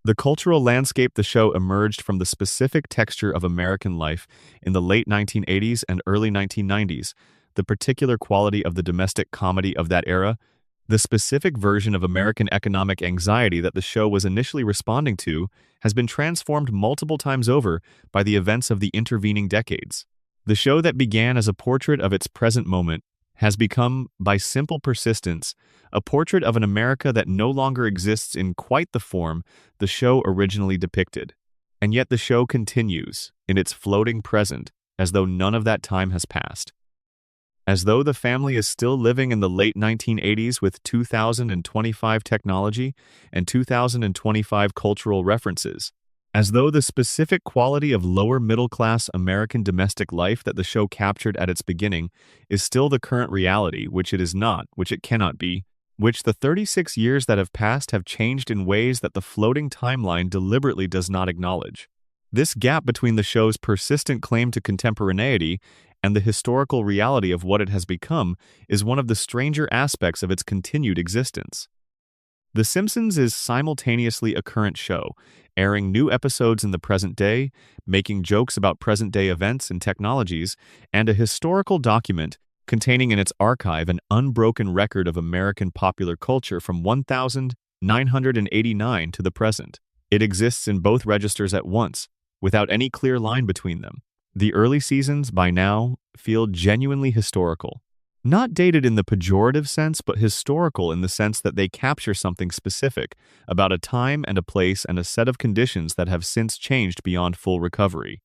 The cultural landscape the show emerged from the specific texture of American life in the late 1980s and early 1990s, the particular quality of the domestic comedy of that era, the specific version of American economic anxiety that the show was initially responding to, has been transformed multiple times over by the events of the intervening decades. The show that began as a portrait of its present moment has become, by simple persistence, a portrait of an America that no longer exists in quite the form the show originally depicted. And yet the show continues, in its floating present, as though none of that time has passed. As though the family is still living in the late 1980s with 2025 technology and 2025 cultural references. As though the specific quality of lower-middle-class American domestic life that the show captured at its beginning is still the current reality, which it is not, which it cannot be, which the 36 years that have passed have changed in ways that the floating timeline deliberately does not acknowledge. This gap between the show's persistent claim to contemporaneity and the historical reality of what it has become is one of the stranger aspects of its continued existence. The Simpsons is simultaneously a current show, airing new episodes in the present day, making jokes about present-day events and technologies, and a historical document containing in its archive an unbroken record of American popular culture from 1989 to the present. It exists in both registers at once, without any clear line between them. The early seasons, by now, feel genuinely historical. Not dated in the pejorative sense, but historical in the sense that they capture something specific about a time and a place and a set of conditions that have since changed beyond full recovery.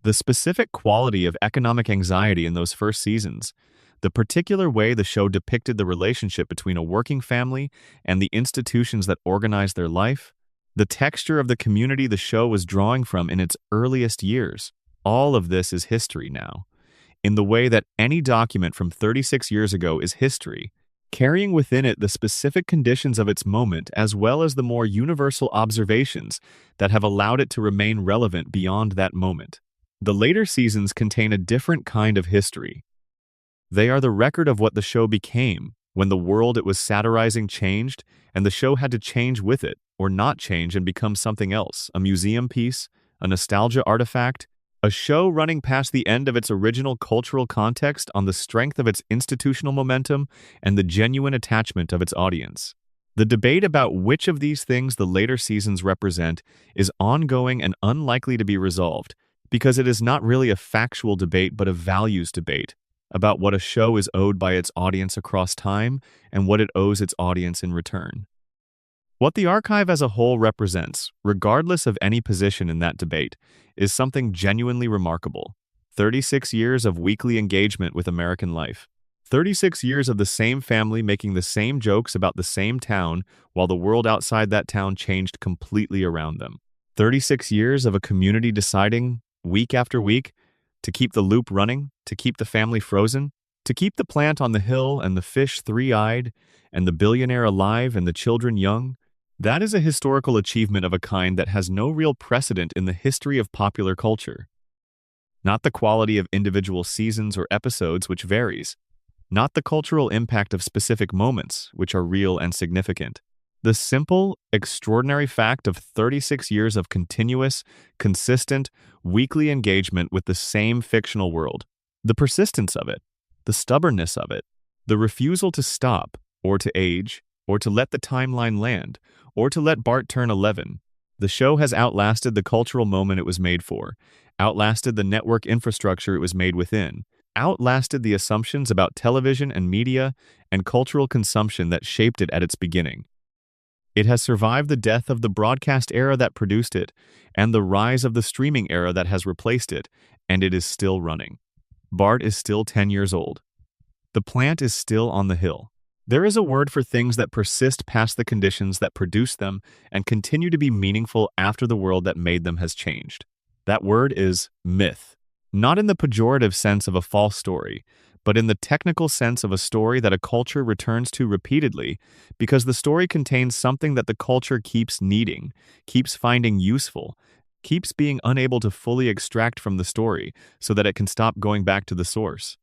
The specific quality of economic anxiety in those first seasons, the particular way the show depicted the relationship between a working family and the institutions that organized their life, the texture of the community the show was drawing from in its earliest years, all of this is history now. In the way that any document from 36 years ago is history, carrying within it the specific conditions of its moment as well as the more universal observations that have allowed it to remain relevant beyond that moment. The later seasons contain a different kind of history. They are the record of what the show became when the world it was satirizing changed and the show had to change with it or not change and become something else, a museum piece, a nostalgia artifact, a show running past the end of its original cultural context on the strength of its institutional momentum and the genuine attachment of its audience. The debate about which of these things the later seasons represent is ongoing and unlikely to be resolved, because it is not really a factual debate but a values debate about what a show is owed by its audience across time and what it owes its audience in return. What the archive as a whole represents, regardless of any position in that debate, is something genuinely remarkable. 36 years of weekly engagement with American life. 36 years of the same family making the same jokes about the same town while the world outside that town changed completely around them. 36 years of a community deciding, week after week, to keep the loop running, to keep the family frozen, to keep the plant on the hill and the fish three-eyed, and the billionaire alive and the children young. That is a historical achievement of a kind that has no real precedent in the history of popular culture. Not the quality of individual seasons or episodes, which varies. Not the cultural impact of specific moments, which are real and significant. The simple, extraordinary fact of 36 years of continuous, consistent, weekly engagement with the same fictional world. The persistence of it, the stubbornness of it, the refusal to stop, or to age, or to let the timeline land, or to let Bart turn 11. The show has outlasted the cultural moment it was made for, outlasted the network infrastructure it was made within, outlasted the assumptions about television and media and cultural consumption that shaped it at its beginning. It has survived the death of the broadcast era that produced it and the rise of the streaming era that has replaced it, and it is still running. Bart is still 10 years old. The plant is still on the hill. There is a word for things that persist past the conditions that produced them and continue to be meaningful after the world that made them has changed. That word is myth. Not in the pejorative sense of a false story, but in the technical sense of a story that a culture returns to repeatedly because the story contains something that the culture keeps needing, keeps finding useful, keeps being unable to fully extract from the story so that it can stop going back to the source.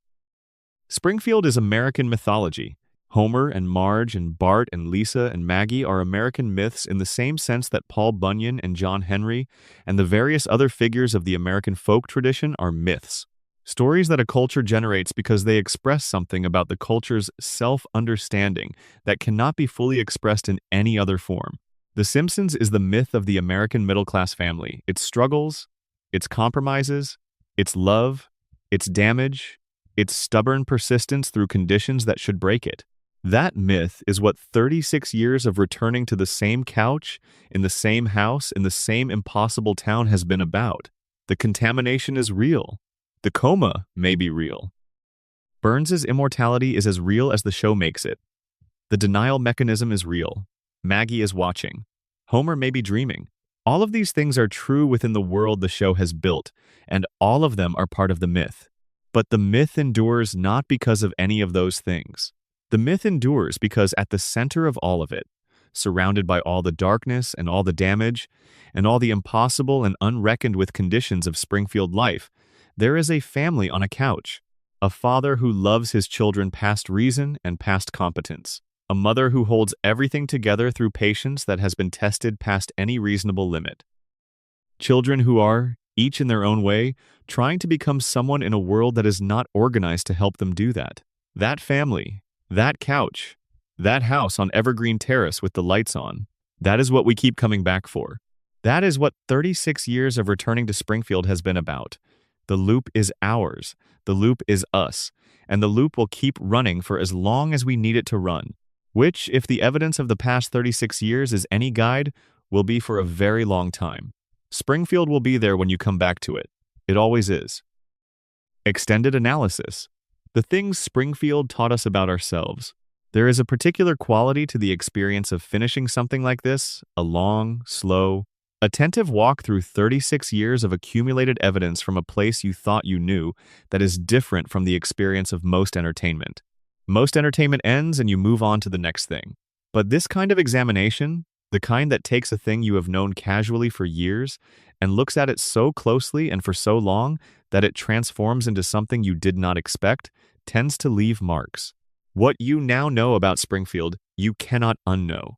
Springfield is American mythology. Homer and Marge and Bart and Lisa and Maggie are American myths in the same sense that Paul Bunyan and John Henry and the various other figures of the American folk tradition are myths. Stories that a culture generates because they express something about the culture's self-understanding that cannot be fully expressed in any other form. The Simpsons is the myth of the American middle-class family, its struggles, its compromises, its love, its damage, its stubborn persistence through conditions that should break it. That myth is what 36 years of returning to the same couch, in the same house, in the same impossible town has been about. The contamination is real. The coma may be real. Burns's immortality is as real as the show makes it. The denial mechanism is real. Maggie is watching. Homer may be dreaming. All of these things are true within the world the show has built, and all of them are part of the myth. But the myth endures not because of any of those things. The myth endures because at the center of all of it, surrounded by all the darkness and all the damage, and all the impossible and unreckoned with conditions of Springfield life, there is a family on a couch, a father who loves his children past reason and past competence, a mother who holds everything together through patience that has been tested past any reasonable limit. Children who are, each in their own way, trying to become someone in a world that is not organized to help them do that. That family, that couch, that house on Evergreen Terrace with the lights on, that is what we keep coming back for. That is what 36 years of returning to Springfield has been about. The loop is ours. The loop is us. and the loop will keep running for as long as we need it to run, which, if the evidence of the past 36 years is any guide, will be for a very long time. Springfield will be there when you come back to it. It always is. Extended analysis. The things Springfield taught us about ourselves. There is a particular quality to the experience of finishing something like this, a long, slow, attentive walk through 36 years of accumulated evidence from a place you thought you knew, that is different from the experience of most entertainment. Most entertainment ends and you move on to the next thing. But this kind of examination, the kind that takes a thing you have known casually for years and looks at it so closely and for so long that it transforms into something you did not expect, tends to leave marks. What you now know about Springfield, you cannot unknow.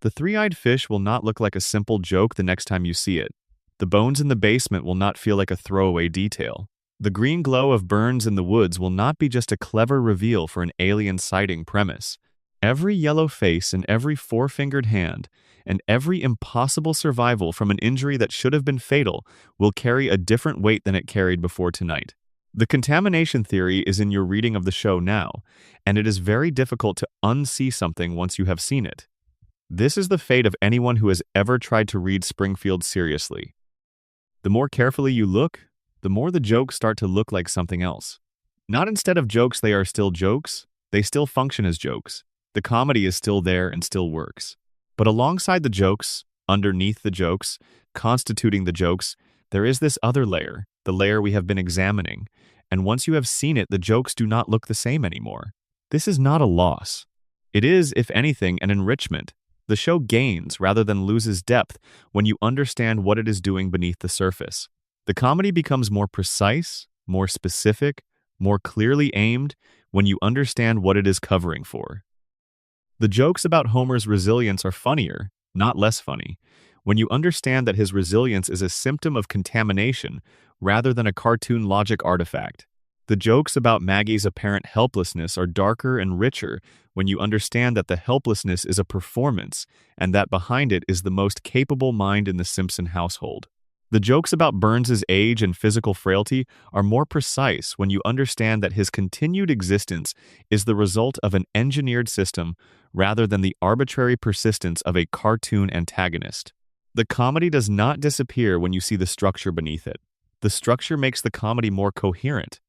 The three-eyed fish will not look like a simple joke the next time you see it. The bones in the basement will not feel like a throwaway detail. The green glow of Burns in the woods will not be just a clever reveal for an alien sighting premise. Every yellow face and every four-fingered hand, and every impossible survival from an injury that should have been fatal will carry a different weight than it carried before tonight. The contamination theory is in your reading of the show now, and it is very difficult to unsee something once you have seen it. This is the fate of anyone who has ever tried to read Springfield seriously. The more carefully you look, the more the jokes start to look like something else. Not instead of jokes they are still jokes, they still function as jokes. The comedy is still there and still works. But alongside the jokes, underneath the jokes, constituting the jokes, there is this other layer, the layer we have been examining. And once you have seen it, the jokes do not look the same anymore. This is not a loss. It is, if anything, an enrichment. The show gains rather than loses depth when you understand what it is doing beneath the surface. The comedy becomes more precise, more specific, more clearly aimed when you understand what it is covering for. The jokes about Homer's resilience are funnier, not less funny, when you understand that his resilience is a symptom of contamination rather than a cartoon logic artifact. The jokes about Maggie's apparent helplessness are darker and richer when you understand that the helplessness is a performance and that behind it is the most capable mind in the Simpson household. The jokes about Burns's age and physical frailty are more precise when you understand that his continued existence is the result of an engineered system rather than the arbitrary persistence of a cartoon antagonist. The comedy does not disappear when you see the structure beneath it. The structure makes the comedy more coherent.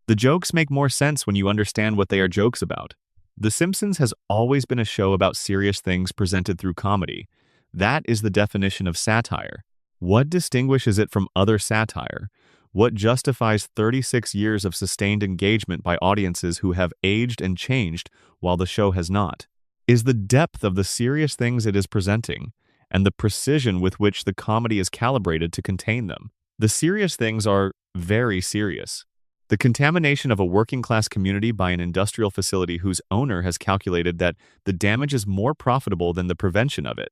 The jokes make more sense when you understand what they are jokes about. The Simpsons has always been a show about serious things presented through comedy. That is the definition of satire. What distinguishes it from other satire? What justifies 36 years of sustained engagement by audiences who have aged and changed while the show has not? Is the depth of the serious things it is presenting, and the precision with which the comedy is calibrated to contain them. The serious things are very serious. The contamination of a working-class community by an industrial facility whose owner has calculated that the damage is more profitable than the prevention of it.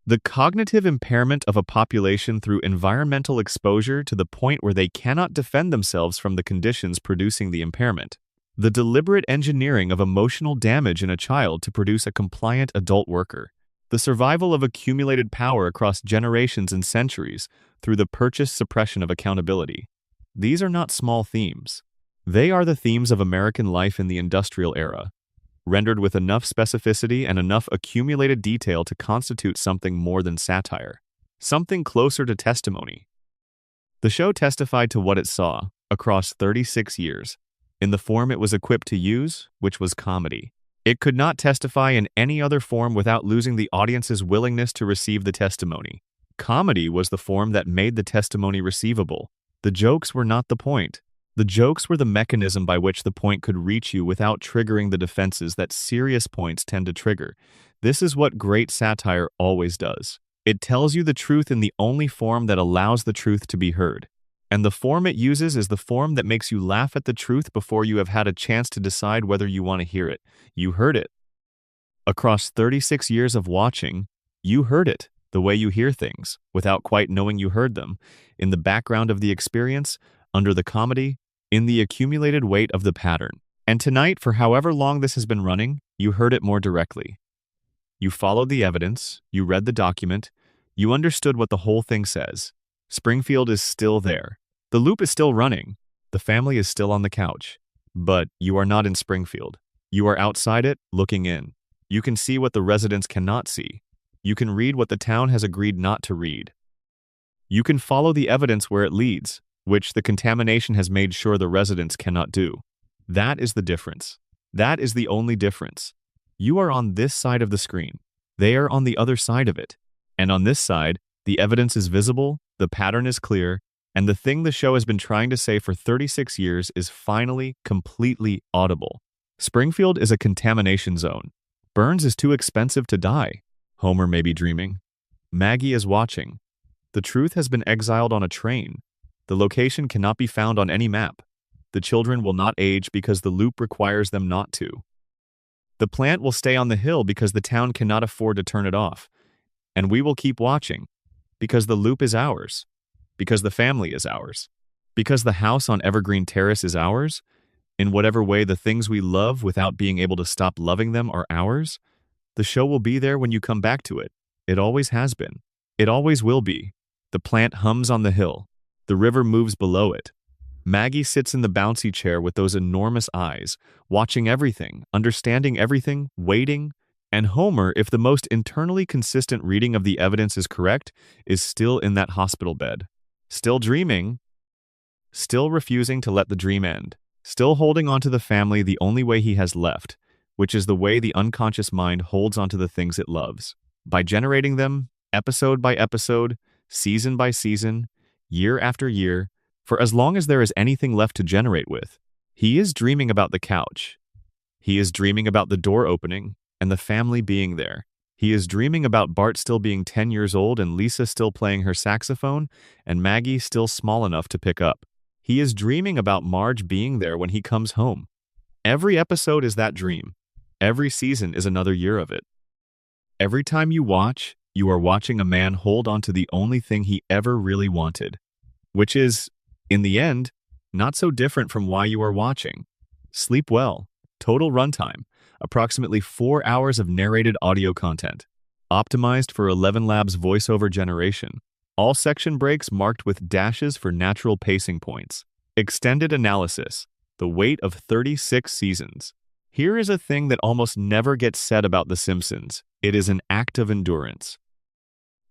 The cognitive impairment of a population through environmental exposure to the point where they cannot defend themselves from the conditions producing the impairment. The deliberate engineering of emotional damage in a child to produce a compliant adult worker. The survival of accumulated power across generations and centuries through the purchased suppression of accountability. These are not small themes. They are the themes of American life in the industrial era, rendered with enough specificity and enough accumulated detail to constitute something more than satire, something closer to testimony. The show testified to what it saw, across 36 years, in the form it was equipped to use, which was comedy. It could not testify in any other form without losing the audience's willingness to receive the testimony. Comedy was the form that made the testimony receivable. The jokes were not the point. The jokes were the mechanism by which the point could reach you without triggering the defenses that serious points tend to trigger. This is what great satire always does. It tells you the truth in the only form that allows the truth to be heard. And the form it uses is the form that makes you laugh at the truth before you have had a chance to decide whether you want to hear it. You heard it. Across 36 years of watching, you heard it, the way you hear things, without quite knowing you heard them, in the background of the experience, under the comedy, in the accumulated weight of the pattern. And tonight, for however long this has been running, you heard it more directly. You followed the evidence, you read the document, you understood what the whole thing says. Springfield is still there. The loop is still running. The family is still on the couch, but you are not in Springfield. You are outside it, looking in. You can see what the residents cannot see. You can read what the town has agreed not to read. You can follow the evidence where it leads, which the contamination has made sure the residents cannot do. That is the difference. That is the only difference. You are on this side of the screen. They are on the other side of it. And on this side, the evidence is visible, the pattern is clear, and the thing the show has been trying to say for 36 years is finally completely audible. Springfield is a contamination zone. Burns is too expensive to die. Homer may be dreaming. Maggie is watching. The truth has been exiled on a train. The location cannot be found on any map. The children will not age because the loop requires them not to. The plant will stay on the hill because the town cannot afford to turn it off. And we will keep watching because the loop is ours, because the family is ours, because the house on Evergreen Terrace is ours. In whatever way the things we love without being able to stop loving them are ours, the show will be there when you come back to it. It always has been. It always will be. The plant hums on the hill. The river moves below it. Maggie sits in the bouncy chair with those enormous eyes, watching everything, understanding everything, waiting. And Homer, if the most internally consistent reading of the evidence is correct, is still in that hospital bed. Still dreaming. Still refusing to let the dream end. Still holding onto the family the only way he has left, which is the way the unconscious mind holds onto the things it loves. By generating them, episode by episode, season by season, year after year, for as long as there is anything left to generate with. He is dreaming about the couch. He is dreaming about the door opening and the family being there. He is dreaming about Bart still being 10 years old and Lisa still playing her saxophone and Maggie still small enough to pick up. He is dreaming about Marge being there when he comes home. Every episode is that dream. Every season is another year of it. Every time you watch, you are watching a man hold on to the only thing he ever really wanted, which is, in the end, not so different from why you are watching. Sleep well. Total runtime. Approximately 4 hours of narrated audio content. Optimized for 11 Labs voiceover generation. All section breaks marked with dashes for natural pacing points. Extended analysis. The weight of 36 seasons. Here is a thing that almost never gets said about The Simpsons. It is an act of endurance.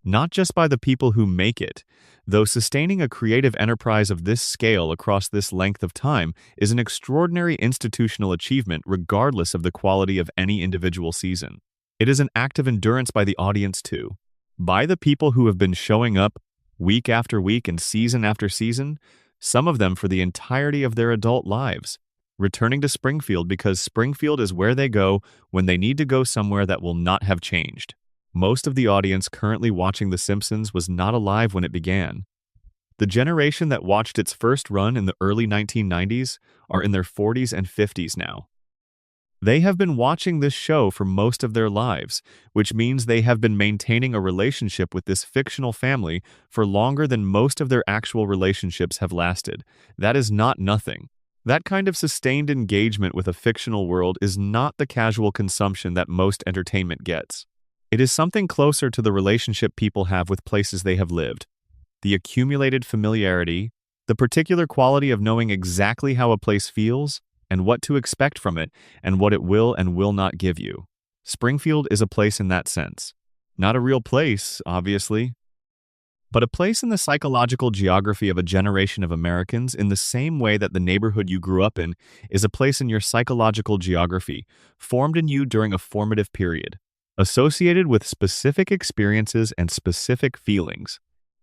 Not just by the people who make it, though sustaining a creative enterprise of this scale across this length of time is an extraordinary institutional achievement regardless of the quality of any individual season. It is an act of endurance by the audience too. By the people who have been showing up week after week and season after season, some of them for the entirety of their adult lives, returning to Springfield because Springfield is where they go when they need to go somewhere that will not have changed. Most of the audience currently watching The Simpsons was not alive when it began. The generation that watched its first run in the early 1990s are in their 40s and 50s now. They have been watching this show for most of their lives, which means they have been maintaining a relationship with this fictional family for longer than most of their actual relationships have lasted. That is not nothing. That kind of sustained engagement with a fictional world is not the casual consumption that most entertainment gets. It is something closer to the relationship people have with places they have lived. The accumulated familiarity, the particular quality of knowing exactly how a place feels, and what to expect from it, and what it will and will not give you. Springfield is a place in that sense. Not a real place, obviously, but a place in the psychological geography of a generation of Americans in the same way that the neighborhood you grew up in is a place in your psychological geography, formed in you during a formative period, associated with specific experiences and specific feelings,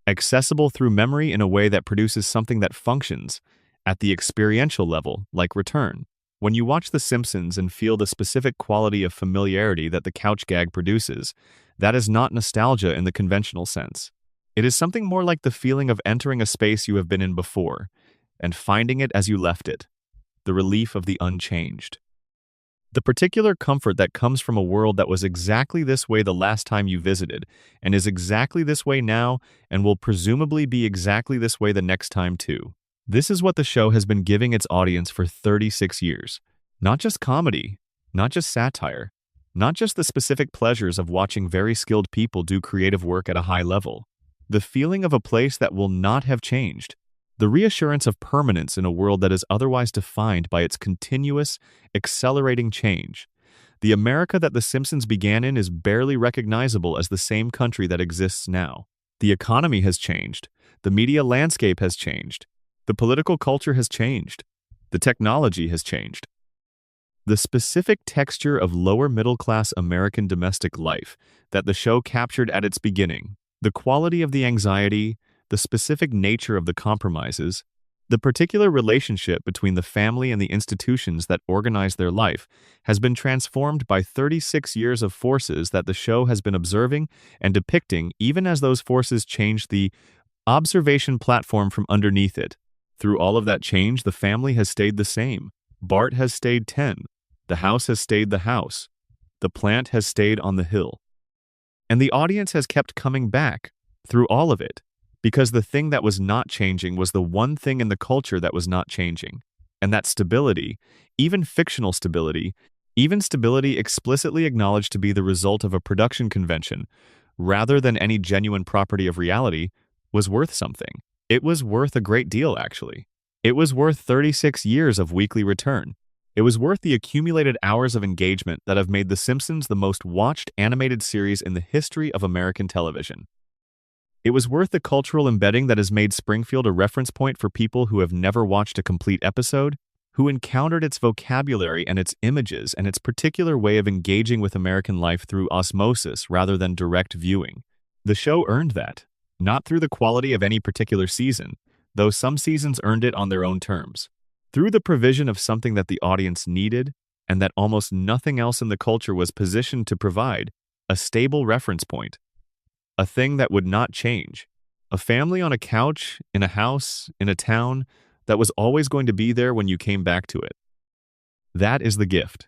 accessible through memory in a way that produces something that functions at the experiential level, like return. When you watch The Simpsons and feel the specific quality of familiarity that the couch gag produces, that is not nostalgia in the conventional sense. It is something more like the feeling of entering a space you have been in before and finding it as you left it, the relief of the unchanged. The particular comfort that comes from a world that was exactly this way the last time you visited, and is exactly this way now, and will presumably be exactly this way the next time too. This is what the show has been giving its audience for 36 years. Not just comedy, not just satire, not just the specific pleasures of watching very skilled people do creative work at a high level. The feeling of a place that will not have changed. the reassurance of permanence in a world that is otherwise defined by its continuous, accelerating change. The America that The Simpsons began in is barely recognizable as the same country that exists now. The economy has changed. The media landscape has changed. The political culture has changed. The technology has changed. The specific texture of lower-middle-class American domestic life that the show captured at its beginning, the quality of the anxiety, the specific nature of the compromises, the particular relationship between the family and the institutions that organize their life has been transformed by 36 years of forces that the show has been observing and depicting even as those forces change the observation platform from underneath it. Through all of that change, the family has stayed the same. Bart has stayed 10. The house has stayed the house. The plant has stayed on the hill. And the audience has kept coming back through all of it, because the thing that was not changing was the one thing in the culture that was not changing. And that stability, even fictional stability, even stability explicitly acknowledged to be the result of a production convention, rather than any genuine property of reality, was worth something. It was worth a great deal, actually. It was worth 36 years of weekly return. It was worth the accumulated hours of engagement that have made The Simpsons the most watched animated series in the history of American television. It was worth the cultural embedding that has made Springfield a reference point for people who have never watched a complete episode, who encountered its vocabulary and its images and its particular way of engaging with American life through osmosis rather than direct viewing. The show earned that, not through the quality of any particular season, though some seasons earned it on their own terms, through the provision of something that the audience needed and that almost nothing else in the culture was positioned to provide, a stable reference point. A thing that would not change. A family on a couch, in a house, in a town, that was always going to be there when you came back to it. That is the gift.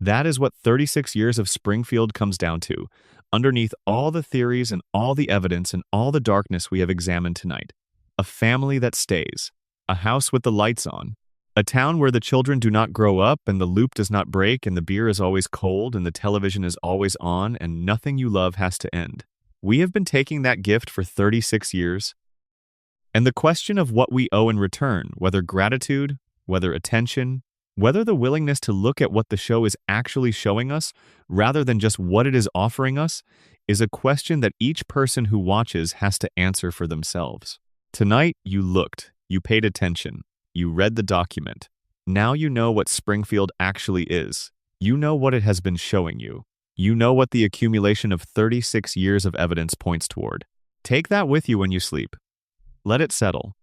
That is what 36 years of Springfield comes down to, underneath all the theories and all the evidence and all the darkness we have examined tonight. A family that stays. A house with the lights on. A town where the children do not grow up and the loop does not break and the beer is always cold and the television is always on and nothing you love has to end. We have been taking that gift for 36 years, and the question of what we owe in return, whether gratitude, whether attention, whether the willingness to look at what the show is actually showing us rather than just what it is offering us, is a question that each person who watches has to answer for themselves. Tonight, you looked, you paid attention, you read the document. Now you know what Springfield actually is. You know what it has been showing you. You know what the accumulation of 36 years of evidence points toward. Take that with you when you sleep. Let it settle.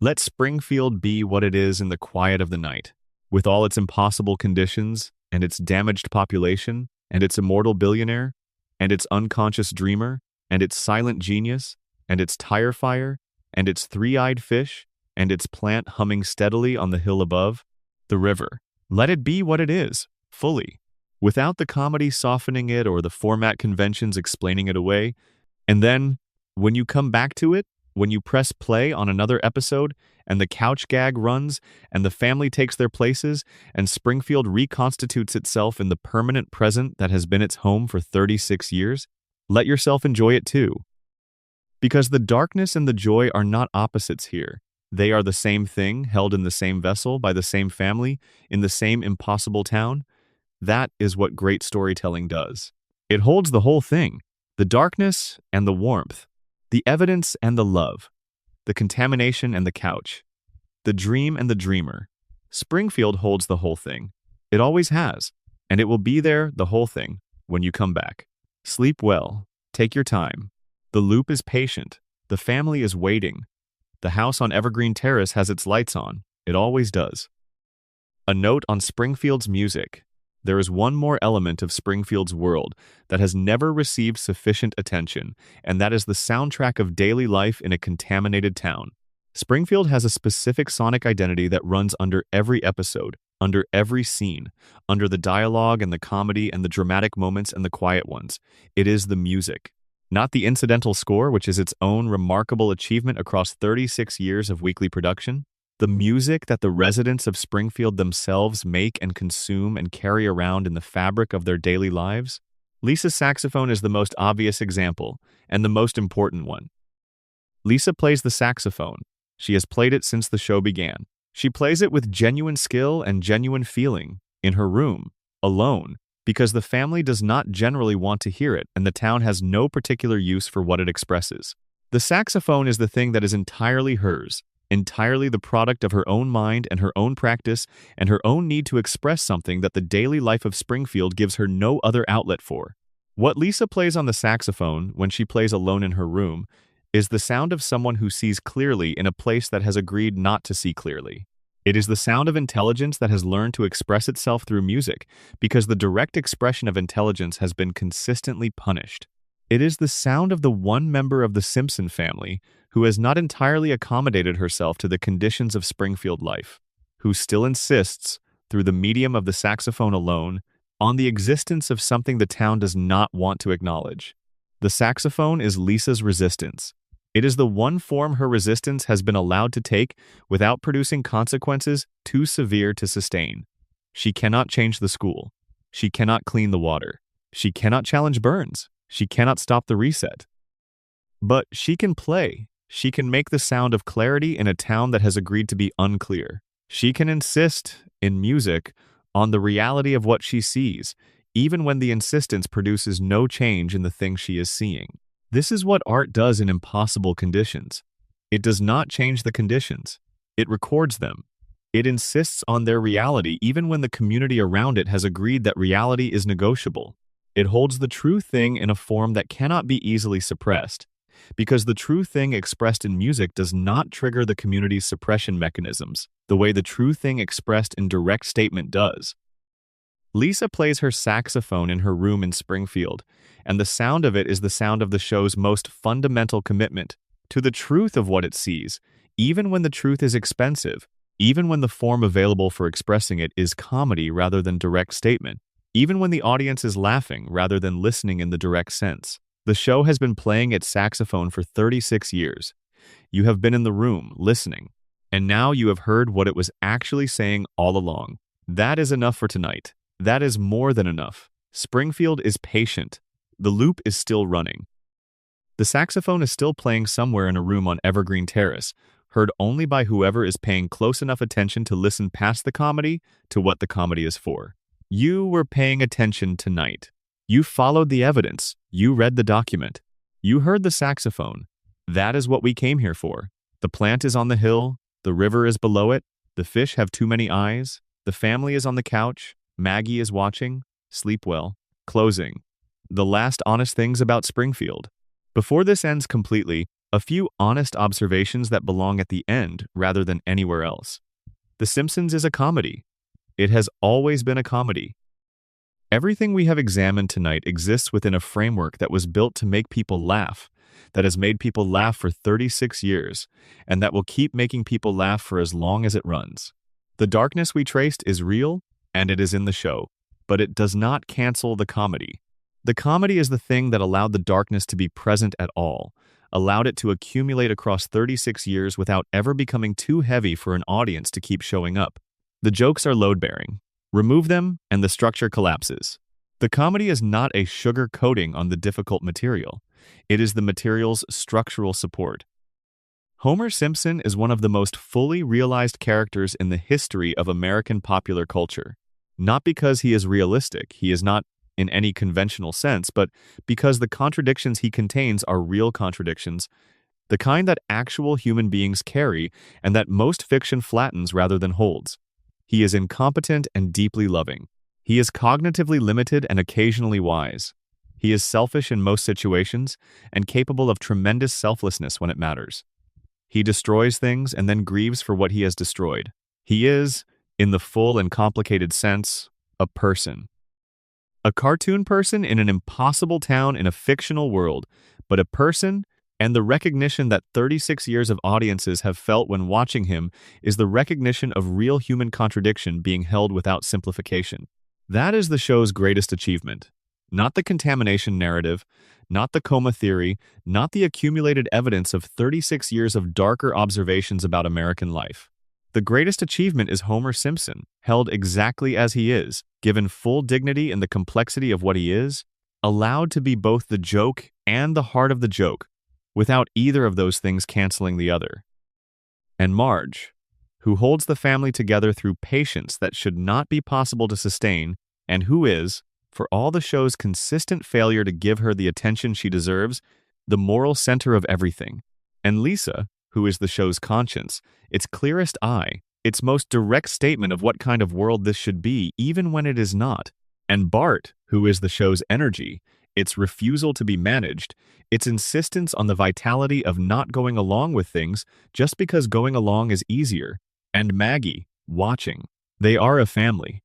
Let Springfield be what it is in the quiet of the night, with all its impossible conditions, and its damaged population, and its immortal billionaire, and its unconscious dreamer, and its silent genius, and its tire fire, and its three-eyed fish, and its plant humming steadily on the hill above, the river. Let it be what it is, fully. Without the comedy softening it or the format conventions explaining it away. And then, when you come back to it, when you press play on another episode, and the couch gag runs, and the family takes their places, and Springfield reconstitutes itself in the permanent present that has been its home for 36 years, let yourself enjoy it too. Because the darkness and the joy are not opposites here. They are the same thing, held in the same vessel, by the same family, in the same impossible town. That is what great storytelling does. It holds the whole thing, the darkness and the warmth, the evidence and the love, the contamination and the couch, the dream and the dreamer. Springfield holds the whole thing. It always has, and it will be there, the whole thing, when you come back. Sleep well. Take your time. The loop is patient. The family is waiting. The house on Evergreen Terrace has its lights on. It always does. A note on Springfield's music. There is one more element of Springfield's world that has never received sufficient attention, and that is the soundtrack of daily life in a contaminated town. Springfield has a specific sonic identity that runs under every episode, under every scene, under the dialogue and the comedy and the dramatic moments and the quiet ones. It is the music. Not the incidental score, which is its own remarkable achievement across 36 years of weekly production. The music that the residents of Springfield themselves make and consume and carry around in the fabric of their daily lives. Lisa's saxophone is the most obvious example, and the most important one. Lisa plays the saxophone. She has played it since the show began. She plays it with genuine skill and genuine feeling, in her room, alone, because the family does not generally want to hear it and the town has no particular use for what it expresses. The saxophone is the thing that is entirely hers, entirely the product of her own mind and her own practice and her own need to express something that the daily life of Springfield gives her no other outlet for. What Lisa plays on the saxophone when she plays alone in her room is the sound of someone who sees clearly in a place that has agreed not to see clearly. It is the sound of intelligence that has learned to express itself through music, because the direct expression of intelligence has been consistently punished. It is the sound of the one member of the Simpson family who has not entirely accommodated herself to the conditions of Springfield life, who still insists, through the medium of the saxophone alone, on the existence of something the town does not want to acknowledge. The saxophone is Lisa's resistance. It is the one form her resistance has been allowed to take without producing consequences too severe to sustain. She cannot change the school. She cannot clean the water. She cannot challenge Burns. She cannot stop the reset. But she can play. She can make the sound of clarity in a town that has agreed to be unclear. She can insist, in music, on the reality of what she sees, even when the insistence produces no change in the thing she is seeing. This is what art does in impossible conditions. It does not change the conditions. It records them. It insists on their reality even when the community around it has agreed that reality is negotiable. It holds the true thing in a form that cannot be easily suppressed, because the true thing expressed in music does not trigger the community's suppression mechanisms, the way the true thing expressed in direct statement does. Lisa plays her saxophone in her room in Springfield, and the sound of it is the sound of the show's most fundamental commitment to the truth of what it sees, even when the truth is expensive, even when the form available for expressing it is comedy rather than direct statement, even when the audience is laughing rather than listening in the direct sense. The show has been playing its saxophone for 36 years. You have been in the room, listening, and now you have heard what it was actually saying all along. That is enough for tonight. That is more than enough. Springfield is patient. The loop is still running. The saxophone is still playing somewhere in a room on Evergreen Terrace, heard only by whoever is paying close enough attention to listen past the comedy to what the comedy is for. You were paying attention tonight. You followed the evidence. You read the document. You heard the saxophone. That is what we came here for. The plant is on the hill. The river is below it. The fish have too many eyes. The family is on the couch. Maggie is watching. Sleep well. Closing. The last honest things about Springfield. Before this ends completely, a few honest observations that belong at the end rather than anywhere else. The Simpsons is a comedy. It has always been a comedy. Everything we have examined tonight exists within a framework that was built to make people laugh, that has made people laugh for 36 years, and that will keep making people laugh for as long as it runs. The darkness we traced is real, and it is in the show, but it does not cancel the comedy. The comedy is the thing that allowed the darkness to be present at all, allowed it to accumulate across 36 years without ever becoming too heavy for an audience to keep showing up. The jokes are load-bearing. Remove them, and the structure collapses. The comedy is not a sugar coating on the difficult material. It is the material's structural support. Homer Simpson is one of the most fully realized characters in the history of American popular culture. Not because he is realistic, he is not in any conventional sense, but because the contradictions he contains are real contradictions, the kind that actual human beings carry and that most fiction flattens rather than holds. He is incompetent and deeply loving. He is cognitively limited and occasionally wise. He is selfish in most situations and capable of tremendous selflessness when it matters. He destroys things and then grieves for what he has destroyed. He is, in the full and complicated sense, a person. A cartoon person in an impossible town in a fictional world, but a person, and the recognition that 36 years of audiences have felt when watching him is the recognition of real human contradiction being held without simplification. That is the show's greatest achievement. Not the contamination narrative, not the coma theory, not the accumulated evidence of 36 years of darker observations about American life. The greatest achievement is Homer Simpson, held exactly as he is, given full dignity in the complexity of what he is, allowed to be both the joke and the heart of the joke, without either of those things canceling the other. And Marge, who holds the family together through patience that should not be possible to sustain, and who is, for all the show's consistent failure to give her the attention she deserves, the moral center of everything. And Lisa, who is the show's conscience, its clearest eye, its most direct statement of what kind of world this should be, even when it is not. And Bart, who is the show's energy, its refusal to be managed, its insistence on the vitality of not going along with things just because going along is easier. And Maggie, watching. They are a family.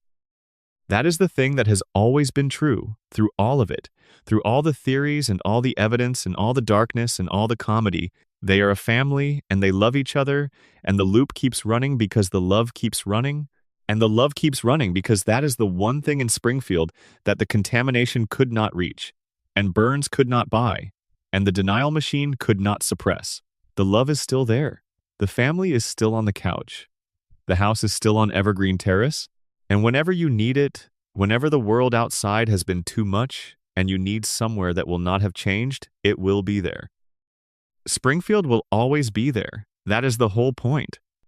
That is the thing that has always been true, through all of it, through all the theories and all the evidence and all the darkness and all the comedy. They are a family, and they love each other, and the loop keeps running because the love keeps running, and the love keeps running because that is the one thing in Springfield that the contamination could not reach, and Burns could not buy, and the denial machine could not suppress. The love is still there. The family is still on the couch. The house is still on Evergreen Terrace, and whenever you need it, whenever the world outside has been too much, and you need somewhere that will not have changed, it will be there. Springfield will always be there. That is the whole point.